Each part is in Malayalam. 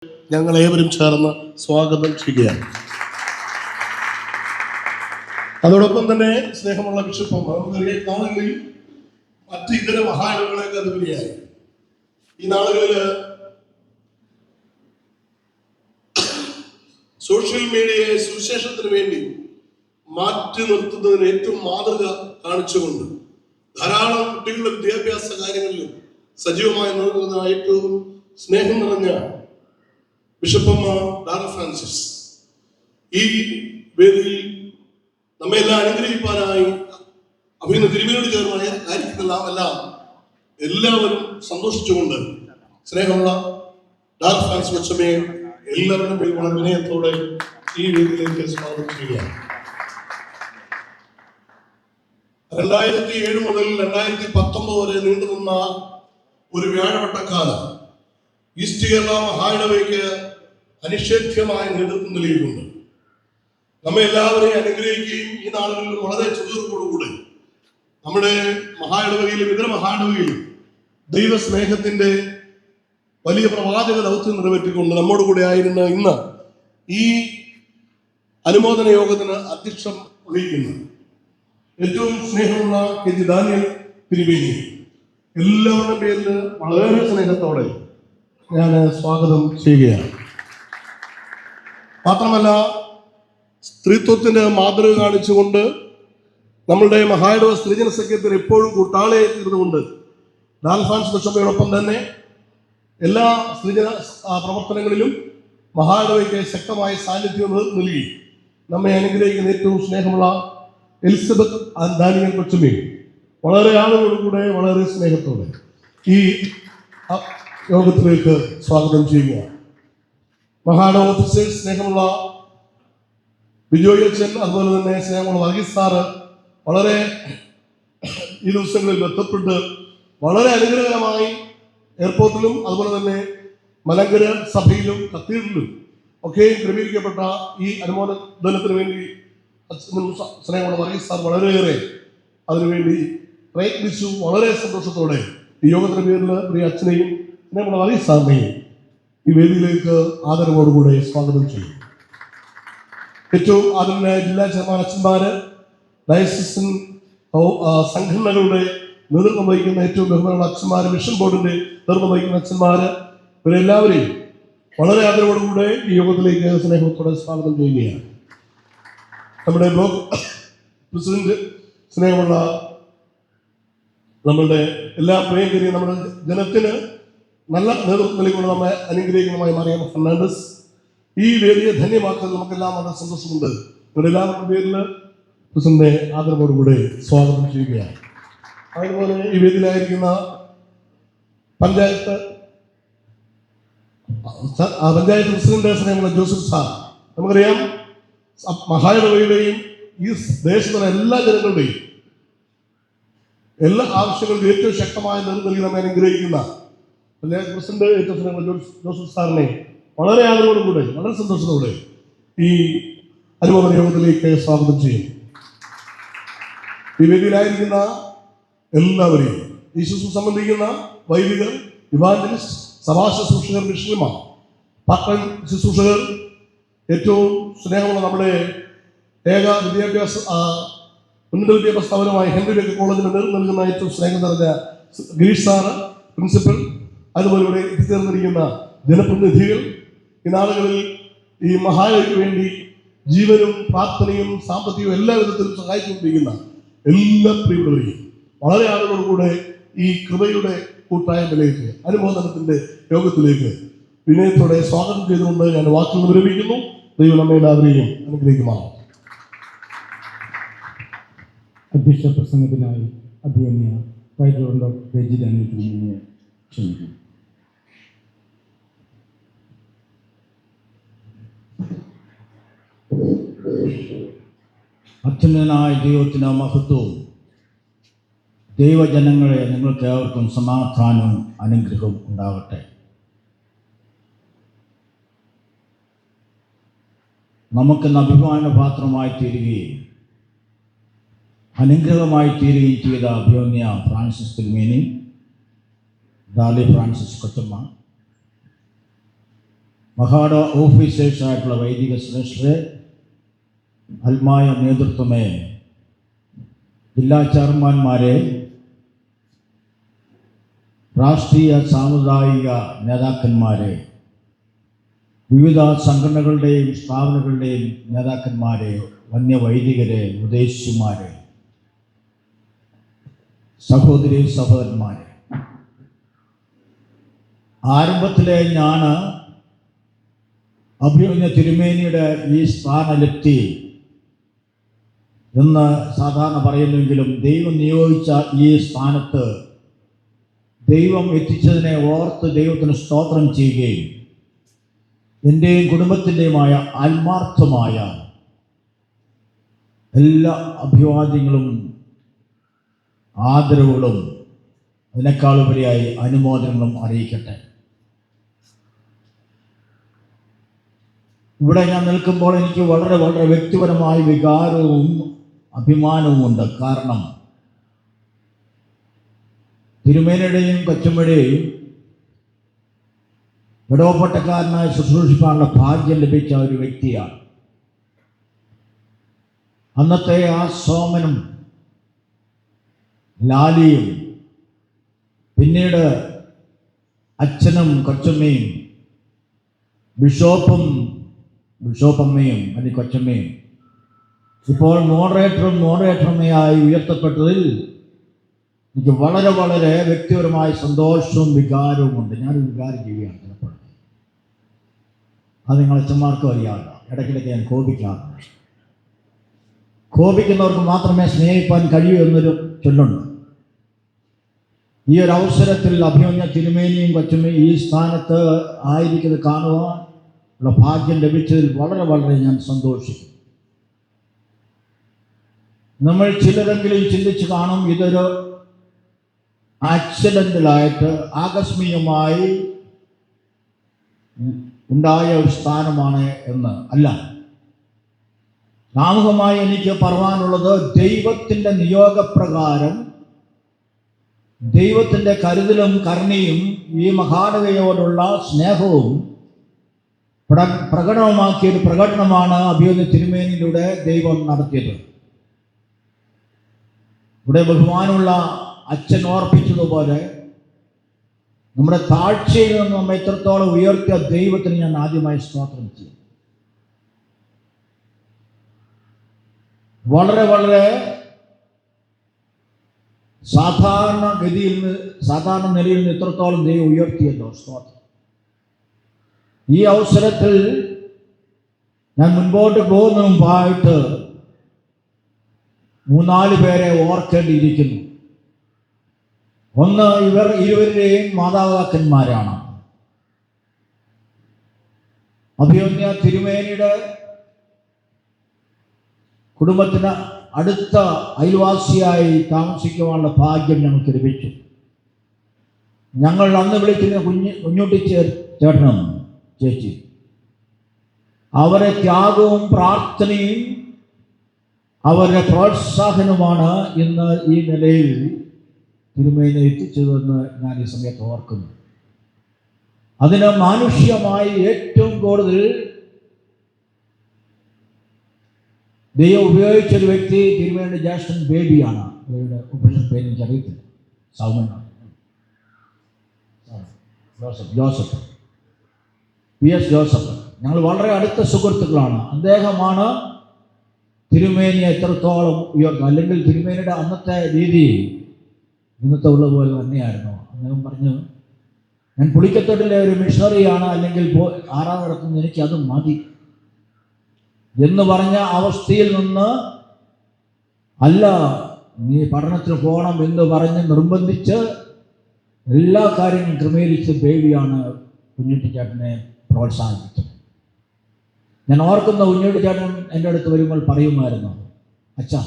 ഞങ്ങൾ ഏവരും ചേർന്ന് സ്വാഗതം ചെയ്യുകയാണ്. അതോടൊപ്പം തന്നെ സ്നേഹമുള്ള ബിഷപ്പ് നാളുകളിൽ മറ്റ് ഇതര മഹാനകളൊക്കെ അതുപരിയായി ഈ നാളുകളിൽ സോഷ്യൽ മീഡിയയെ സുവിശേഷത്തിന് വേണ്ടി മാറ്റി നിർത്തുന്നതിന് ഏറ്റവും മാതൃക കാണിച്ചുകൊണ്ട് ധാരാളം കുട്ടികളുടെ വിദ്യാഭ്യാസ കാര്യങ്ങളിലും സജീവമായി നിൽക്കുന്ന ഏറ്റവും സ്നേഹം നിറഞ്ഞ ബിഷപ്പമ്മ ഡാർ ഫ്രാൻസിസ് ഈ വേദിയിൽ നമ്മെല്ലാം അനുഗ്രഹിക്കാനായി അഭിനന്ദ തിരുമേനിയോട് ചേർന്ന് കാര്യങ്ങളെല്ലാം എല്ലാവരും സന്തോഷിച്ചുകൊണ്ട് സ്നേഹമുള്ള ഡാർ ഫ്രാൻസിസ് കൊച്ചമ്മയെ എല്ലാവരുടെ പേര് വളരെ വിനയത്തോടെ ഈ വേദിയിലേക്ക് സ്വാഗതം ചെയ്യുകയാണ്. 2007 മുതൽ 2019 വരെ നീണ്ടുനിന്ന ഒരു വ്യാഴവട്ടക്കാലം ഈസ്റ്റ് കേരള മഹായിടവയ്ക്ക് അനിഷേധ്യമായ നേതൃത്വം നൽകിയിട്ടുണ്ട്. നമ്മെ എല്ലാവരെയും അനുഗ്രഹിക്കുകയും ഈ നാളുകളിൽ വളരെ ചുറുചുറുക്കോടുകൂടി നമ്മുടെ മഹായിടവകയിലും ഇതര മഹായിടവകയിലും ദൈവസ്നേഹത്തിന്റെ വലിയ പ്രവാചക ദൗത്യം നിറവേറ്റിക്കൊണ്ട് നമ്മോട് കൂടെ ആയിരുന്ന ഇന്ന് ഈ അനുമോദന യോഗത്തിന് അധ്യക്ഷം വഹിക്കുന്നു ഏറ്റവും സ്നേഹമുള്ള കെ ജി ദാനിയൽ തിരുമേനി, എല്ലാവരുടെ പേരിൽ വളരെ സ്നേഹത്തോടെ ഞാൻ സ്വാഗതം ചെയ്യുകയാണ്. മാത്രമല്ല സ്ത്രീത്വത്തിന്റെ മാതൃക കാണിച്ചുകൊണ്ട് നമ്മളുടെ മഹായിടവ സ്ത്രീജന സഖ്യത്തിൽ എപ്പോഴും കൂട്ടാളിയായി തീർന്നുകൊണ്ട് ഡാർ ഫ്രാൻസിസ് കൊച്ചമ്മയോടൊപ്പം തന്നെ എല്ലാ സ്ത്രീജന പ്രവർത്തനങ്ങളിലും മഹായിടവയ്ക്ക് ശക്തമായ സാന്നിധ്യം നൽകി നമ്മെ അനുഗ്രഹിക്കുന്ന ഏറ്റവും സ്നേഹമുള്ള എലിസബത്ത് ദാനിയൽ കൊച്ചമ്മയും വളരെ ആളുകളോടുകൂടെ വളരെ സ്നേഹത്തോടെ ഈ യോഗത്തിലേക്ക് സ്വാഗതം ചെയ്യുക. മഹായിടവ ഓഫീസേഴ്സ് സ്നേഹമുള്ള ബിജോയ് അച്ഛൻ, അതുപോലെ തന്നെ സ്നേഹമുള്ള വർഗീസ് സാറ് വളരെ ഈ ദിവസങ്ങളിൽ ബന്ധപ്പെട്ട് വളരെ അനുഗ്രഹകരമായി എയർപോർട്ടിലും അതുപോലെ തന്നെ മലങ്കര സഭയിലും കത്തീഡ്രലിലും ഒക്കെ ക്രമീകരിക്കപ്പെട്ട ഈ അനുമോദനത്തിന് വേണ്ടി സ്നേഹമുള്ള വർഗീസ് സാർ വളരെയേറെ അതിനുവേണ്ടി പ്രയത്നിച്ചു. വളരെ സന്തോഷത്തോടെ ഈ യോഗത്തിന്റെ പേരിൽ പ്രിയ അച്ഛനെയും സ്നേഹമുള്ള വർഗീസ് സാറിനെയും ഈ വേദിയിലേക്ക് ആദരവോടുകൂടെ സ്വാഗതം ചെയ്യും. ഏറ്റവും ആദരനായ ജില്ലാ ചെയർമാൻ അച്ഛന്മാര്, ഡയസിസൻ സംഘടനകളുടെ നേതൃത്വം വഹിക്കുന്ന ഏറ്റവും ബഹുമാനമുള്ള അച്ഛന്മാര്, മിഷൻ ബോർഡിന്റെ നേതൃത്വം വഹിക്കുന്ന അച്ഛന്മാര്, ഇവരെല്ലാവരെയും വളരെ ആദരവോടുകൂടെ ഈ യോഗത്തിലേക്ക് സ്നേഹത്തോടെ സ്വാഗതം ചെയ്യുകയാണ്. നമ്മുടെ ബ്ലോക്ക് പ്രസിഡന്റ് സ്നേഹമുള്ള നമ്മളുടെ എല്ലാ പ്രിയങ്കരിയും നമ്മുടെ ജനത്തിന് നല്ല നേതൃത്വം നൽകിക്കൊണ്ട് നമ്മെ അനുഗ്രഹിക്കുന്നതുമായി മറിയാമ്മ ഫെർണാണ്ടസ് ഈ വേദിയെ ധന്യമാക്കാൻ നമുക്കെല്ലാം വളരെ സന്തോഷമുണ്ട്. നിങ്ങളുടെ എല്ലാവരുടെ പേരിൽ പ്രസിഡന്റിനെ ആദരവോടുകൂടെ സ്വാഗതം ചെയ്യുകയാണ്. അതുപോലെ ഈ വേദിയിലായിരിക്കുന്ന പഞ്ചായത്ത് പ്രസിഡന്റ് സ്നേഹമുള്ള ജോസഫ് സാർ, നമുക്കറിയാം മഹായിടവയുടെയും ഈ ദേശത്തുള്ള എല്ലാ ജനങ്ങളുടെയും എല്ലാ ആവശ്യങ്ങൾക്കും ഏറ്റവും ശക്തമായ നേതൃത്വം നൽകി നമ്മെ അനുഗ്രഹിക്കുന്ന പഞ്ചായത്ത് പ്രസിഡന്റ് ഏറ്റവും സ്നേഹമുള്ള ജോസഫ് സാറിനെ വളരെ ആദരവോടുകൂടെ വളരെ സന്തോഷത്തോടെ ഈ അനുമോദന യോഗത്തിലേക്ക് സ്വാഗതം ചെയ്യും. ഈ വേദിയിലായിരിക്കുന്ന എല്ലാവരെയും ഈ ശുശ്രൂഷ സംബന്ധിക്കുന്ന വൈദികർ, ഇവാഞ്ചലിസ്റ്റ്, സഭാ ശുശ്രൂഷകർ, മിഷണറിമാർ, പാർട്ട് ശുശ്രൂഷകർ, ഏറ്റവും സ്നേഹമുള്ള നമ്മുടെ ഏക വിദ്യാഭ്യാസ ഉന്നത വിദ്യാഭ്യാസ സ്ഥാപനമായ ഹെൻറി ബേക്കർ കോളേജിന് നേതൃത്വം നൽകുന്ന ഏറ്റവും സ്നേഹം നിറഞ്ഞ ഗിരീഷ് സാറ്, പ്രിൻസിപ്പൽ, അതുപോലെ ഇവിടെ എത്തിച്ചേർന്നിരിക്കുന്ന ജനപ്രതിനിധികൾ, ഈ നാളുകളിൽ ഈ മഹായിടവയ്ക്ക് വേണ്ടി ജീവനും പ്രാർത്ഥനയും സാമ്പത്തികവും എല്ലാ വിധത്തിലും സഹായിച്ചുകൊണ്ടിരിക്കുന്ന എല്ലാ പ്രിയപ്പെട്ടവരെയും വളരെ ആളുകളോടുകൂടെ ഈ കൃപയുടെ കൂട്ടായ്മയിലേക്ക് അനുമോദനത്തിന്റെ യോഗത്തിലേക്ക് വിനയത്തോടെ സ്വാഗതം ചെയ്തുകൊണ്ട് ഞാൻ വാക്കുകൾ വിരമിക്കുന്നു. ദൈവം നമ്മെ എല്ലാവരെയും അനുഗ്രഹിക്കുമാണ്. അധ്യക്ഷ പ്രസംഗത്തിനായി അഭിമന്യ വൈദ്യുത ഡോക്ടർ കെ ജി ദാനിയൽ തിരുമേനിയെ ക്ഷണിക്കുന്നു. അത്യുന്നതനായ ദൈവത്തിന് മഹത്വവും ദൈവജനങ്ങളെ നിങ്ങൾക്ക് ഏവർക്കും സമാധാനവും അനുഗ്രഹവും ഉണ്ടാകട്ടെ. നമുക്കിന്ന് അഭിമാനപാത്രമായി തീരുകയും അനുഗ്രഹമായി തീരുകയും ചെയ്ത അഭിമന്യ ഫ്രാൻസിസ് തിരുമേനി, ഡാലി ഫ്രാൻസിസ് കൊച്ചമ്മ, മഹാഡ ഓഫീസേഴ്സായിട്ടുള്ള വൈദിക ശ്രേഷ്ഠരെ, ആത്മായ നേതൃത്വമേ, ജില്ലാ ചെയർമാന്മാരെ, രാഷ്ട്രീയ സാമുദായിക നേതാക്കന്മാരെ, വിവിധ സംഘടനകളുടെയും സ്ഥാപനങ്ങളുടെയും നേതാക്കന്മാരെ, വന്യവൈദികരെ, ഉപദേശിമാരെ, സഹോദരി സഹോദരന്മാരെ, ആരംഭത്തിലെ ഞാൻ അഭിമന്യ തിരുമേനിയുടെ ഈ സ്ഥാനലബ്ധി എന്ന് സാധാരണ പറയുന്നെങ്കിലും ദൈവം നിയോഗിച്ച ഈ സ്ഥാനത്ത് ദൈവം എത്തിച്ചതിനെ ഓർത്ത് ദൈവത്തിന് സ്തോത്രം ചെയ്യുകയും എൻ്റെയും കുടുംബത്തിൻ്റെയുമായ ആത്മാർത്ഥമായ എല്ലാ അഭിവാദ്യങ്ങളും ആദരവുകളും അതിനേക്കാളുപരിയായി അനുമോദനങ്ങളും അറിയിക്കട്ടെ. ഇവിടെ ഞാൻ നിൽക്കുമ്പോൾ എനിക്ക് വളരെ വളരെ വ്യക്തിപരമായ വികാരവും അഭിമാനവുമുണ്ട്. കാരണം തിരുമേനിയുടെയും കൊച്ചമ്മയുടെയും ഇടവപ്പെട്ടക്കാരനായി ശുശ്രൂഷിക്കാനുള്ള ഭാഗ്യം ലഭിച്ച ഒരു വ്യക്തിയാണ്. അന്നത്തെ ആ സോമനും ലാലിയും പിന്നീട് അച്ഛനും കൊച്ചമ്മയും ബിഷോപ്പമ്മയും അല്ലെങ്കിൽ കൊച്ചമ്മയും ഇപ്പോൾ മോഡറേറ്ററമ്മയായി ഉയർത്തപ്പെട്ടതിൽ എനിക്ക് വളരെ വളരെ വ്യക്തിപരമായ സന്തോഷവും വികാരവും ഉണ്ട്. ഞാനൊരു വികാരം ചെയ്യുകയാണ് ചിലപ്പോൾ. അത് നിങ്ങൾ അച്ഛന്മാർക്കും അറിയാമല്ലോ. ഇടയ്ക്കിടയ്ക്ക് ഞാൻ കോപിക്കാറുണ്ട്. കോപിക്കുന്നവർക്ക് മാത്രമേ സ്നേഹിപ്പാൻ കഴിയൂ എന്നൊരു ചൊല്ലുണ്ട്. ഈ ഒരു അവസരത്തിൽ അഭിമന്യ തിരുമേനിയും കൊച്ചമ്മയും ഈ സ്ഥാനത്ത് ആയിരിക്കുന്നത് കാണുവാൻ ഉള്ള ഭാഗ്യം ലഭിച്ചതിൽ വളരെ വളരെ ഞാൻ സന്തോഷിക്കുന്നു. നമ്മൾ ചിലരെങ്കിലും ചിന്തിച്ച് കാണും ഇതൊരു ആക്സിഡൻ്റലായിട്ട് ആകസ്മികമായി ഉണ്ടായ ഒരു സ്ഥാനമാണ് എന്ന്. അല്ല, സാമൂഹമായി എനിക്ക് പറയാനുള്ളത് ദൈവത്തിൻ്റെ നിയോഗപ്രകാരം ദൈവത്തിൻ്റെ കരുതലും കരുണയും ഈ മഹാനവയോടുള്ള സ്നേഹവും പ്രകടമാക്കിയൊരു പ്രകടനമാണ് അഭിമന്യ തിരുമേനിയിലൂടെ ദൈവം നടത്തിയത്. ഇവിടെ ബഹുമാനമുള്ള അച്ഛൻ ഓർപ്പിച്ചതുപോലെ നമ്മുടെ താഴ്ചയിൽ നിന്ന് നമ്മെ എത്രത്തോളം ഉയർത്തിയ ദൈവത്തിന് ഞാൻ ആദ്യമായി സ്തോത്രം ചെയ്യും. വളരെ വളരെ സാധാരണ നിലയിൽ നിന്ന് എത്രത്തോളം ദൈവം ഉയർത്തിയല്ലോ, സ്തോത്രം. ഈ അവസരത്തിൽ ഞാൻ മുൻപോട്ട് പോകുന്നതിന് മുമ്പായിട്ട് 3-4 പേരെ ഓർക്കേണ്ടിയിരിക്കുന്നു. ഒന്ന്, ഇവർ ഇരുവരുടെയും മാതാപിതാക്കന്മാരാണ്. അഭിമന്യ തിരുമേനിയുടെ കുടുംബത്തിന് അടുത്ത അയൽവാസിയായി താമസിക്കുവാനുള്ള ഭാഗ്യം ഞങ്ങൾക്ക് ലഭിച്ചു. ഞങ്ങൾ അന്ന് വിളിക്കുന്ന കുഞ്ഞുട്ടി ചേട്ടനും ചേച്ചി, അവരെ ത്യാഗവും പ്രാർത്ഥനയും അവരുടെ പ്രോത്സാഹനവുമാണ് ഇന്ന് ഈ നിലയിൽ തിരുമേനി എത്തിച്ചതെന്ന് ഞാൻ ഈ സമയത്ത് ഓർക്കുന്നു. അതിന് മാനുഷികമായി ഏറ്റവും കൂടുതൽ ദൈവം ഉപയോഗിച്ചൊരു വ്യക്തി തിരുമേനിയുടെ ജ്യേഷ്ഠൻ ബേബിയാണ്. അവരുടെ ഉപേക്ഷ പേര് എനിക്കറിയത്തില്ല. സൗമനാണ്, ജോസഫ്, PS ജോസഫ്. ഞങ്ങൾ വളരെ അടുത്ത സുഹൃത്തുക്കളാണ്. അദ്ദേഹമാണ് തിരുമേനിയെ എത്രത്തോളം ഉയർന്നു. അല്ലെങ്കിൽ തിരുമേനിയുടെ അന്നത്തെ രീതി ഇന്നത്തെ ഉള്ളതുപോലെ തന്നെയായിരുന്നു. അദ്ദേഹം പറഞ്ഞു, ഞാൻ പുളിക്കത്തോട്ടിലെ ഒരു മിഷണറിയാണ്, അല്ലെങ്കിൽ ആരാധന നടത്തുന്നത്, എനിക്ക് അത് മതി എന്ന് പറഞ്ഞ അവസ്ഥയിൽ നിന്ന് അല്ല, നീ പഠനത്തിന് പോകണം എന്ന് പറഞ്ഞ് നിർബന്ധിച്ച് എല്ലാ കാര്യങ്ങളും ക്രമീകരിച്ച് ബേബിയാണ് കുഞ്ഞുട്ടിച്ചേട്ടനെ പ്രോത്സാഹിപ്പിച്ചത്. ഞാൻ ഓർക്കുന്ന കുഞ്ഞുട്ടിച്ചേട്ടൻ എൻ്റെ അടുത്ത് വരുമ്പോൾ പറയുമായിരുന്നു, അച്ഛാ,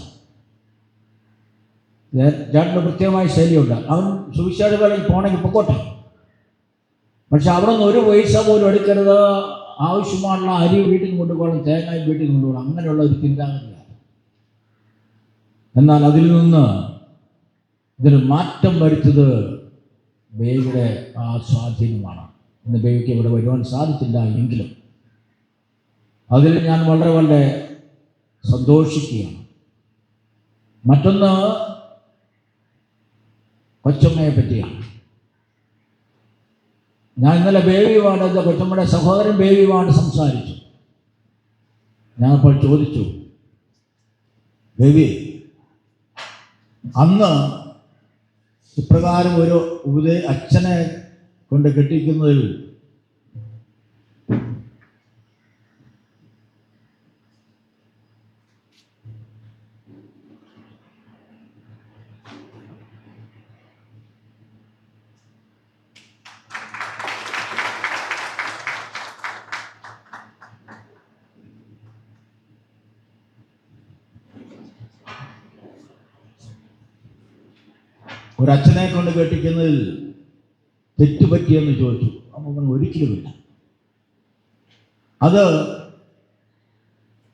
ചേട്ടന് പ്രത്യേകമായ ശൈലിയുണ്ട്. അവൻ സുവിശേഷ വേളയിൽ പോകണമെങ്കിൽ പൊക്കോട്ടെ, പക്ഷെ അവിടെ നിന്ന് ഒരു പൈസ പോലും എടുക്കരുത്, ആവശ്യമായുള്ള അരി വീട്ടിൽ നിന്ന് കൊണ്ടുപോകണം, തേങ്ങ വീട്ടിൽ നിന്ന് കൊണ്ടുപോകണം, അങ്ങനെയുള്ള ഒരു ചിന്താഗതിയാണ്. എന്നാൽ അതിൽ നിന്ന് ഇതിന് മാറ്റം വരുത്തിയത് ബേബിയുടെ ആ സ്വാധീനമാണ്. ഇന്ന് ബേബിക്ക് ഇവിടെ വരുവാൻ സാധിച്ചില്ല എങ്കിലും അതിൽ ഞാൻ വളരെ വളരെ സന്തോഷിക്കുകയാണ്. മറ്റൊന്ന് കൊച്ചമ്മയെ പറ്റിയാണ്. ഞാൻ ഇന്നലെ ബേബി വാർഡ് കൊച്ചമ്മയുടെ സഹോദരൻ ബേബി വാർഡ് സംസാരിച്ചു. ഞാനപ്പോൾ ചോദിച്ചു, ബേബി അന്ന് ഇപ്രകാരം ഒരു അച്ഛനെ കൊണ്ട് കെട്ടിക്കുന്നതിൽ ഒരച്ഛനെ കൊണ്ട് കെട്ടിക്കുന്നതിൽ തെറ്റുപറ്റിയെന്ന് ചോദിച്ചു. അപ്പം ഒരിക്കലുമില്ല.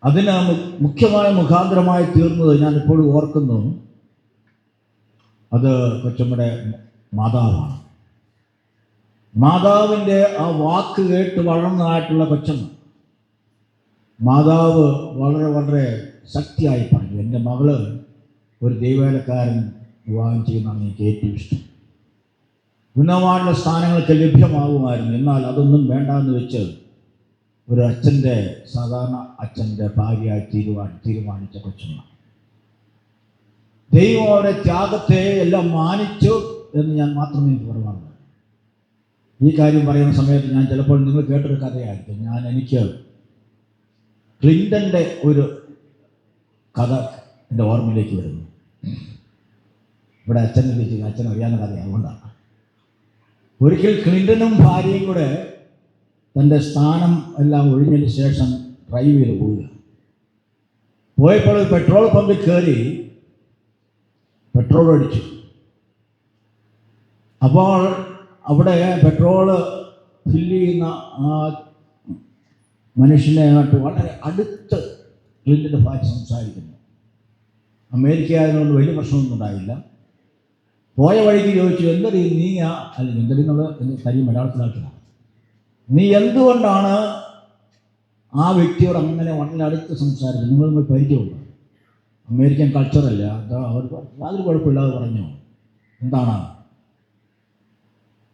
അതിന് മുഖ്യമായ മുഖാന്തരമായി തീർന്നത് ഞാൻ ഇപ്പോഴും ഓർക്കുന്നു. അത് കൊച്ചമ്മയുടെ മാതാവാണ്. മാതാവിൻ്റെ ആ വാക്ക് കേട്ട് വളർന്നതായിട്ടുള്ള കൊച്ചമ്മ. മാതാവ് വളരെ വളരെ ശക്തിയായി പറഞ്ഞു, എൻ്റെ മകള് ഒരു ദൈവവേലക്കാരൻ വിവാഹം ചെയ്യുന്നതാണ് എനിക്ക് ഏറ്റവും ഇഷ്ടം. ഉന്നതമായുള്ള സ്ഥാനങ്ങൾക്ക് ലഭ്യമാകുമായിരുന്നു. എന്നാൽ അതൊന്നും വേണ്ടാന്ന് വെച്ച് ഒരു അച്ഛൻ്റെ, സാധാരണ അച്ഛൻ്റെ ഭാര്യയായി തീരുമാനിച്ച കൊച്ചമ്മ. ദൈവം അവരുടെ ത്യാഗത്തെ എല്ലാം മാനിച്ചു എന്ന് ഞാൻ മാത്രമേ എനിക്ക് പറയാറുള്ളൂ. ഈ കാര്യം പറയുന്ന സമയത്ത് ഞാൻ ചിലപ്പോൾ നിങ്ങൾ കേട്ടൊരു കഥയായിരിക്കും. എനിക്ക് ക്ലിൻ്റൻ്റെ ഒരു കഥ എൻ്റെ ഓർമ്മയിലേക്ക് വരുന്നു. ഇവിടെ അച്ഛനെ വിളിച്ച് അച്ഛൻ അറിയാവുന്ന കഥയാണ്, അതുകൊണ്ടാണ്. ഒരിക്കൽ ക്ലിൻ്റനും ഭാര്യയും കൂടെ തൻ്റെ സ്ഥാനം എല്ലാം ഒഴിഞ്ഞതിന് ശേഷം ഡ്രൈവ് ചെയ്ത് പോയപ്പോൾ ഒരു പെട്രോൾ പമ്പിൽ കയറി പെട്രോൾ അടിച്ചു. അപ്പോൾ അവിടെ പെട്രോള് ഫില്ല് ചെയ്യുന്ന ആ മനുഷ്യനായിട്ട് വളരെ അടുത്ത് ക്ലിൻ്റൻ്റെ ഭാര്യ സംസാരിക്കുന്നു. അമേരിക്ക ആയതുകൊണ്ട് വലിയ പ്രശ്നമൊന്നും ഉണ്ടായില്ല. പോയ വഴിക്ക് ചോദിച്ചു, എന്തടി നീ അല്ലെങ്കിൽ എന്തടി എന്നുള്ള കാര്യം മലയാളത്തിലാക്കണം, നീ എന്തുകൊണ്ടാണ് ആ വ്യക്തിയോട് അങ്ങനെ വളരെ അടുത്ത് സംസാരിച്ചത്? നിങ്ങൾ പരിചയമുണ്ട്, അമേരിക്കൻ കൾച്ചറല്ല, അവർ യാതൊരു കുഴപ്പമില്ലാതെ പറഞ്ഞു. എന്താണ്?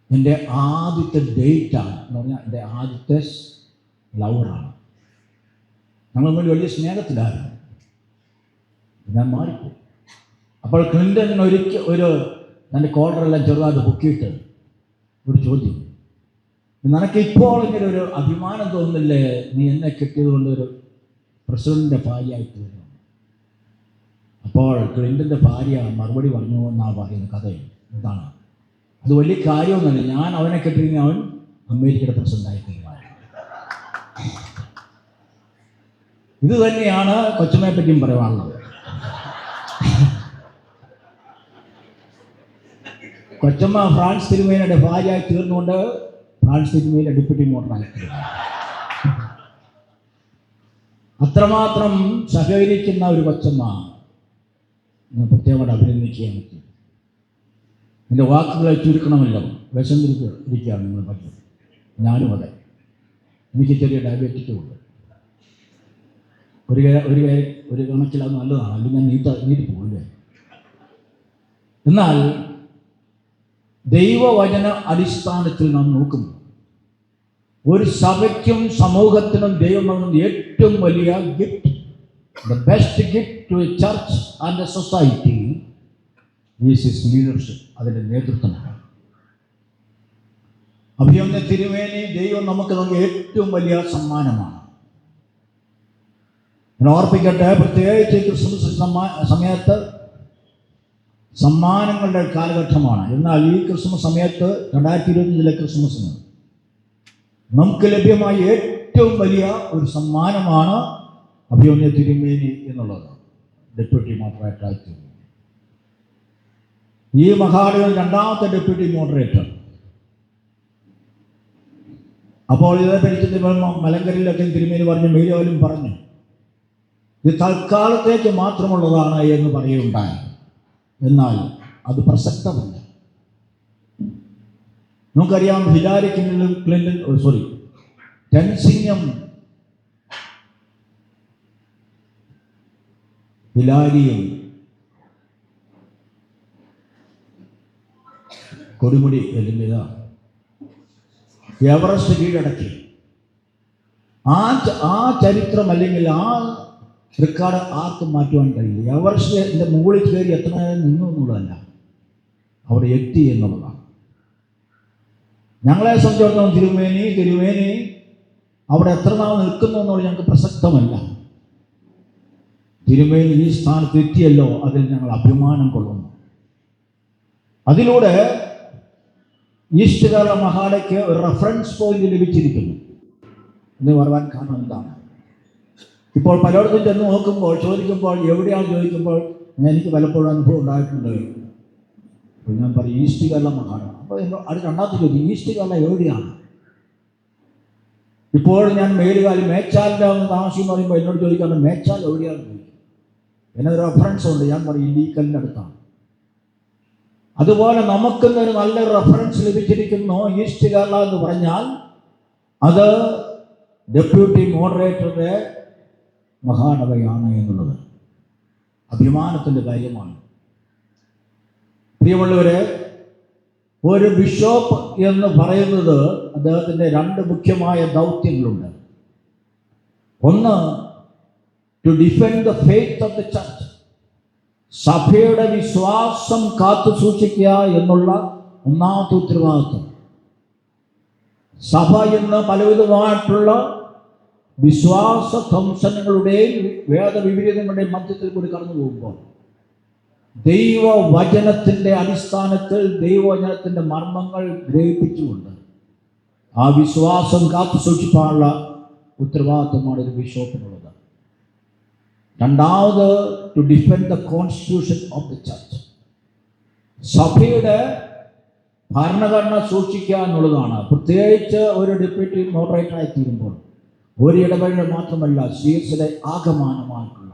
എൻ്റെ ആദ്യത്തെ ഡേറ്റാണ് എന്ന് പറഞ്ഞാൽ എൻ്റെ ആദ്യത്തെ ലവറാണ്. ഞങ്ങൾ വലിയ സ്നേഹത്തിലായിരുന്നു. ഞാൻ മാറിപ്പോയി. അപ്പോൾ ക്ലിൻ്റൺ ഒരു തൻ്റെ കോളറെല്ലാം ചെറുതായിട്ട് പൊക്കിയിട്ട് ഒരു ചോദ്യം, നിനക്ക് ഇപ്പോൾ ഇങ്ങനെ ഒരു അഭിമാനം തോന്നുന്നില്ലേ, നീ എന്നെ കിട്ടിയത് കൊണ്ട് ഒരു പ്രസിഡന്റിൻ്റെ ഭാര്യയായി തീർന്നു? അപ്പോൾ ക്ലിൻ്റൻ്റെ ഭാര്യ മറുപടി പറഞ്ഞു എന്നാണ് പറയുന്നത് കഥയിൽ. എന്താണ്? അത് വലിയ കാര്യമൊന്നുമല്ല, ഞാൻ അവനെ കെട്ടിയിരുന്ന അവൻ അമേരിക്കയുടെ പ്രസിഡന്റായി തീരുമാനം. ഇത് തന്നെയാണ് കൊച്ചമ്മയെ പറ്റിയും പറയാനുള്ളത്. കൊച്ചമ്മ ഫ്രാൻസ് തിരുമേനിയുടെ ഭാര്യയായി തീർന്നുകൊണ്ട് ഫ്രാൻസ് തിരുമേനിയുടെ ഡെപ്യൂട്ടി മോഡറായി തീർന്നു. അത്രമാത്രം സഹകരിക്കുന്ന ഒരു കൊച്ചമ്മ പ്രത്യേകമായിട്ട് അഭിനന്ദിക്കുകയാണ്. എൻ്റെ വാക്കുകളെ ചുരുക്കണമല്ലോ, വിശന്നിരിക്കുകയാണ് നിങ്ങൾ പറ്റും. ഞാനും അതെ, എനിക്ക് ചെറിയ ഡയബറ്റിക്കും ഉണ്ട്. ഒരു കണക്കിൽ അത് നല്ലതാണ്, അല്ലെങ്കിൽ ഞാൻ നീട്ടി പോകില്ലേ. എന്നാൽ ദൈവവചന അടിസ്ഥാനത്തിൽ നാം നോക്കുമ്പോൾ ഒരു സഭയ്ക്കും സമൂഹത്തിനും ദൈവം നൽകുന്ന ഏറ്റവും വലിയ gift, the best gift to a church and a society is his leadership, അതിൻ്റെ നേതൃത്വമാണ്. അഭിമന്യ തിരുമേനി ദൈവം നമുക്ക് നൽകിയ ഏറ്റവും വലിയ സമ്മാനമാണ്. ഞാൻ ഓർപ്പിക്കട്ടെ, പ്രത്യേകിച്ച് ക്രിസ്മസ് സമയത്ത് സമ്മാനങ്ങളുടെ കാലഘട്ടമാണ്. എന്നാൽ ഈ ക്രിസ്മസ് സമയത്ത് 2025 ക്രിസ്മസിന് നമുക്ക് ലഭ്യമായ ഏറ്റവും വലിയ ഒരു സമ്മാനമാണ് അഭിമന്യ തിരുമേനി എന്നുള്ളത്, ഡെപ്യൂട്ടി മോഡറേറ്റർ. ഈ മഹാദേവൻ രണ്ടാമത്തെ ഡെപ്യൂട്ടി മോഡറേറ്റർ. അപ്പോൾ ഇതേ പരിചയത്തിൽ മലങ്കരയിലൊക്കെ തിരുമേനി പറഞ്ഞു, മേലുവാലും പറഞ്ഞു, ഇത് തൽക്കാലത്തേക്ക് മാത്രമുള്ളതാണ് എന്ന് പറയുകയുണ്ടായി. എന്നാൽ അത് പ്രസക്തമല്ല. നമുക്കറിയാം ഹിലാരി ക്ലിന്റൺ ടെൻസിംഗം ഹിലാരിയും കൊടുമുടി അല്ലെങ്കിൽ എവറസ്റ്റ് കീഴടക്കി. ആ ചരിത്രം അല്ലെങ്കിൽ ആ റെക്കോർഡ് ആർക്കും മാറ്റുവാൻ കഴിയില്ല. എവറസ്റ്റിന്റെ മുകളിൽ കയറി എത്ര നേരം നിന്നു എന്നുള്ളതല്ല, അവിടെ എത്തി എന്നുള്ളതാണ്. ഞങ്ങളെ സംബന്ധിച്ചിടത്തോളം തിരുമേനി അവിടെ എത്ര നാൾ നിൽക്കുന്നു എന്നുള്ളത് ഞങ്ങൾക്ക് പ്രസക്തമല്ല. തിരുമേനി ഈ സ്ഥാനത്ത് എത്തിയല്ലോ, അതിൽ ഞങ്ങൾ അഭിമാനം കൊള്ളുന്നു. അതിലൂടെ ഈസ്റ്റ് കേരള മഹാഡയ്ക്ക് ഒരു റെഫറൻസ് പോയിന്റ് ലഭിച്ചിരിക്കുന്നു എന്ന് പറയാൻ കാരണം എന്താണ്? ഇപ്പോൾ പലയിടത്തും ചെന്ന് നോക്കുമ്പോൾ, ചോദിക്കുമ്പോൾ, എവിടെയാണ് ചോദിക്കുമ്പോൾ എനിക്ക് പലപ്പോഴും അനുഭവം ഉണ്ടായിട്ടുണ്ട്. ഞാൻ പറയും ഈസ്റ്റ് കേരള മഹാഡാണ്. അപ്പോൾ അത് രണ്ടാമത്തെ ചോദ്യം, ഈസ്റ്റ് കേരള എവിടെയാണ്? ഇപ്പോൾ ഞാൻ മേച്ചാലിൻ്റെ താമസിയെന്ന് പറയുമ്പോൾ എന്നോട് ചോദിക്കാറുണ്ട് മേച്ചാൽ എവിടെയാണെന്ന് ചോദിക്കും. എന്നൊരു റെഫറൻസ് ഉണ്ട്, ഞാൻ പറയും ഇല്ലീക്കലിൻ്റെ അടുത്താണ്. അതുപോലെ നമുക്കിന്നൊരു നല്ലൊരു റെഫറൻസ് ലഭിച്ചിരിക്കുന്നു. ഈസ്റ്റ് കേരള എന്ന് പറഞ്ഞാൽ അത് ഡെപ്യൂട്ടി മോഡറേറ്ററുടെ മഹാനവയാണ് എന്നുള്ളത് അഭിമാനത്തിൻ്റെ കാര്യമാണ്. പ്രിയമുള്ളവരെ, ഒരു ബിഷപ്പ് എന്ന് പറയുന്നത് അദ്ദേഹത്തിൻ്റെ രണ്ട് മുഖ്യമായ ദൗത്യങ്ങളുണ്ട്. ഒന്ന്, to defend the faith of the church, സഭയുടെ വിശ്വാസം കാത്തു സൂക്ഷിക്കുക എന്നുള്ള ഒന്നാമത്തെ ഉത്തരവാദിത്വം. സഭ ഇന്ന് പലവിധമായിട്ടുള്ള വിശ്വാസ ധ്വംസനങ്ങളുടെയും വേദവിപരീതങ്ങളുടെയും മധ്യത്തിൽ കൂടി കടന്നു പോകുമ്പോൾ ദൈവവചനത്തിൻ്റെ അടിസ്ഥാനത്തിൽ ദൈവവചനത്തിൻ്റെ മർമ്മങ്ങൾ ഗ്രഹിപ്പിച്ചുകൊണ്ട് ആ വിശ്വാസം കാത്തു സൂക്ഷിക്കാനുള്ള ഉത്തരവാദിത്വമാണ് ഒരു ബിഷപ്പിനുള്ളത്. രണ്ടാമത്, to defend the constitution of the church, സഭയുടെ ഭരണഘടന സൂക്ഷിക്കുക എന്നുള്ളതാണ്. പ്രത്യേകിച്ച് ഒരു ഡെപ്യൂട്ടി മോഡറേറ്ററായി തീരുമ്പോൾ ഒരു ഇടപെടൽ മാത്രമല്ല, സീൽസിലെ ആകമാനമായിട്ടുള്ള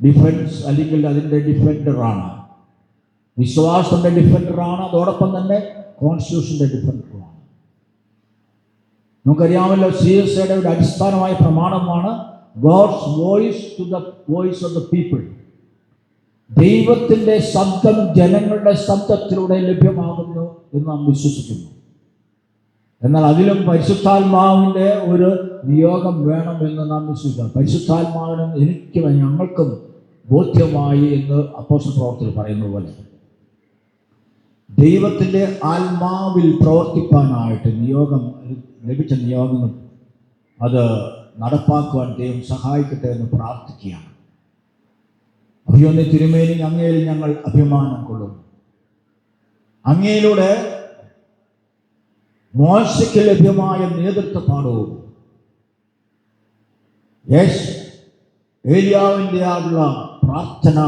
ഡിഫൻസ് അല്ലെങ്കിൽ അതിൻ്റെ ഡിഫൻഡറാണ്, വിശ്വാസത്തിൻ്റെ ഡിഫൻഡറാണ്, അതോടൊപ്പം തന്നെ കോൺസ്റ്റിറ്റ്യൂഷൻ്റെ ഡിഫൻഡറുമാണ്. നമുക്കറിയാമല്ലോ, CSAയുടെ ഒരു അടിസ്ഥാനമായ പ്രമാണമാണ് God's voice to the voice of the people. ദൈവത്തിൻ്റെ ശബ്ദം ജനങ്ങളുടെ ശബ്ദത്തിലൂടെ ലഭ്യമാകുന്നു എന്ന് നാം വിശ്വസിക്കുന്നു. എന്നാൽ അതിലും പരിശുദ്ധാത്മാവിൻ്റെ ഒരു നിയോഗം വേണമെന്ന് നാം വിശ്വസിക്കണം. പരിശുദ്ധാത്മാവിനും എനിക്കും ഞങ്ങൾക്കും ബോധ്യമായി എന്ന് അപ്പോസ്തല പ്രവർത്തനത്തിൽ പറയുന്ന പോലെ ദൈവത്തിൻ്റെ ആത്മാവിൽ പ്രവർത്തിപ്പാനായിട്ട് ലഭിച്ച നിയോഗങ്ങൾ അത് നടപ്പാക്കുവാൻ ദൈവം സഹായിക്കട്ടെ എന്ന് പ്രാർത്ഥിക്കുകയാണ്. അഭിമന്യ തിരുമേനി, അങ്ങയിൽ ഞങ്ങൾ അഭിമാനം കൊള്ളുന്നു. അങ്ങയിലൂടെ മോശയ്ക്ക് ലഭ്യമായ നേതൃത്വ പാഠവും ഏലിയാവിൻ്റെ ആയുള്ള പ്രാർത്ഥന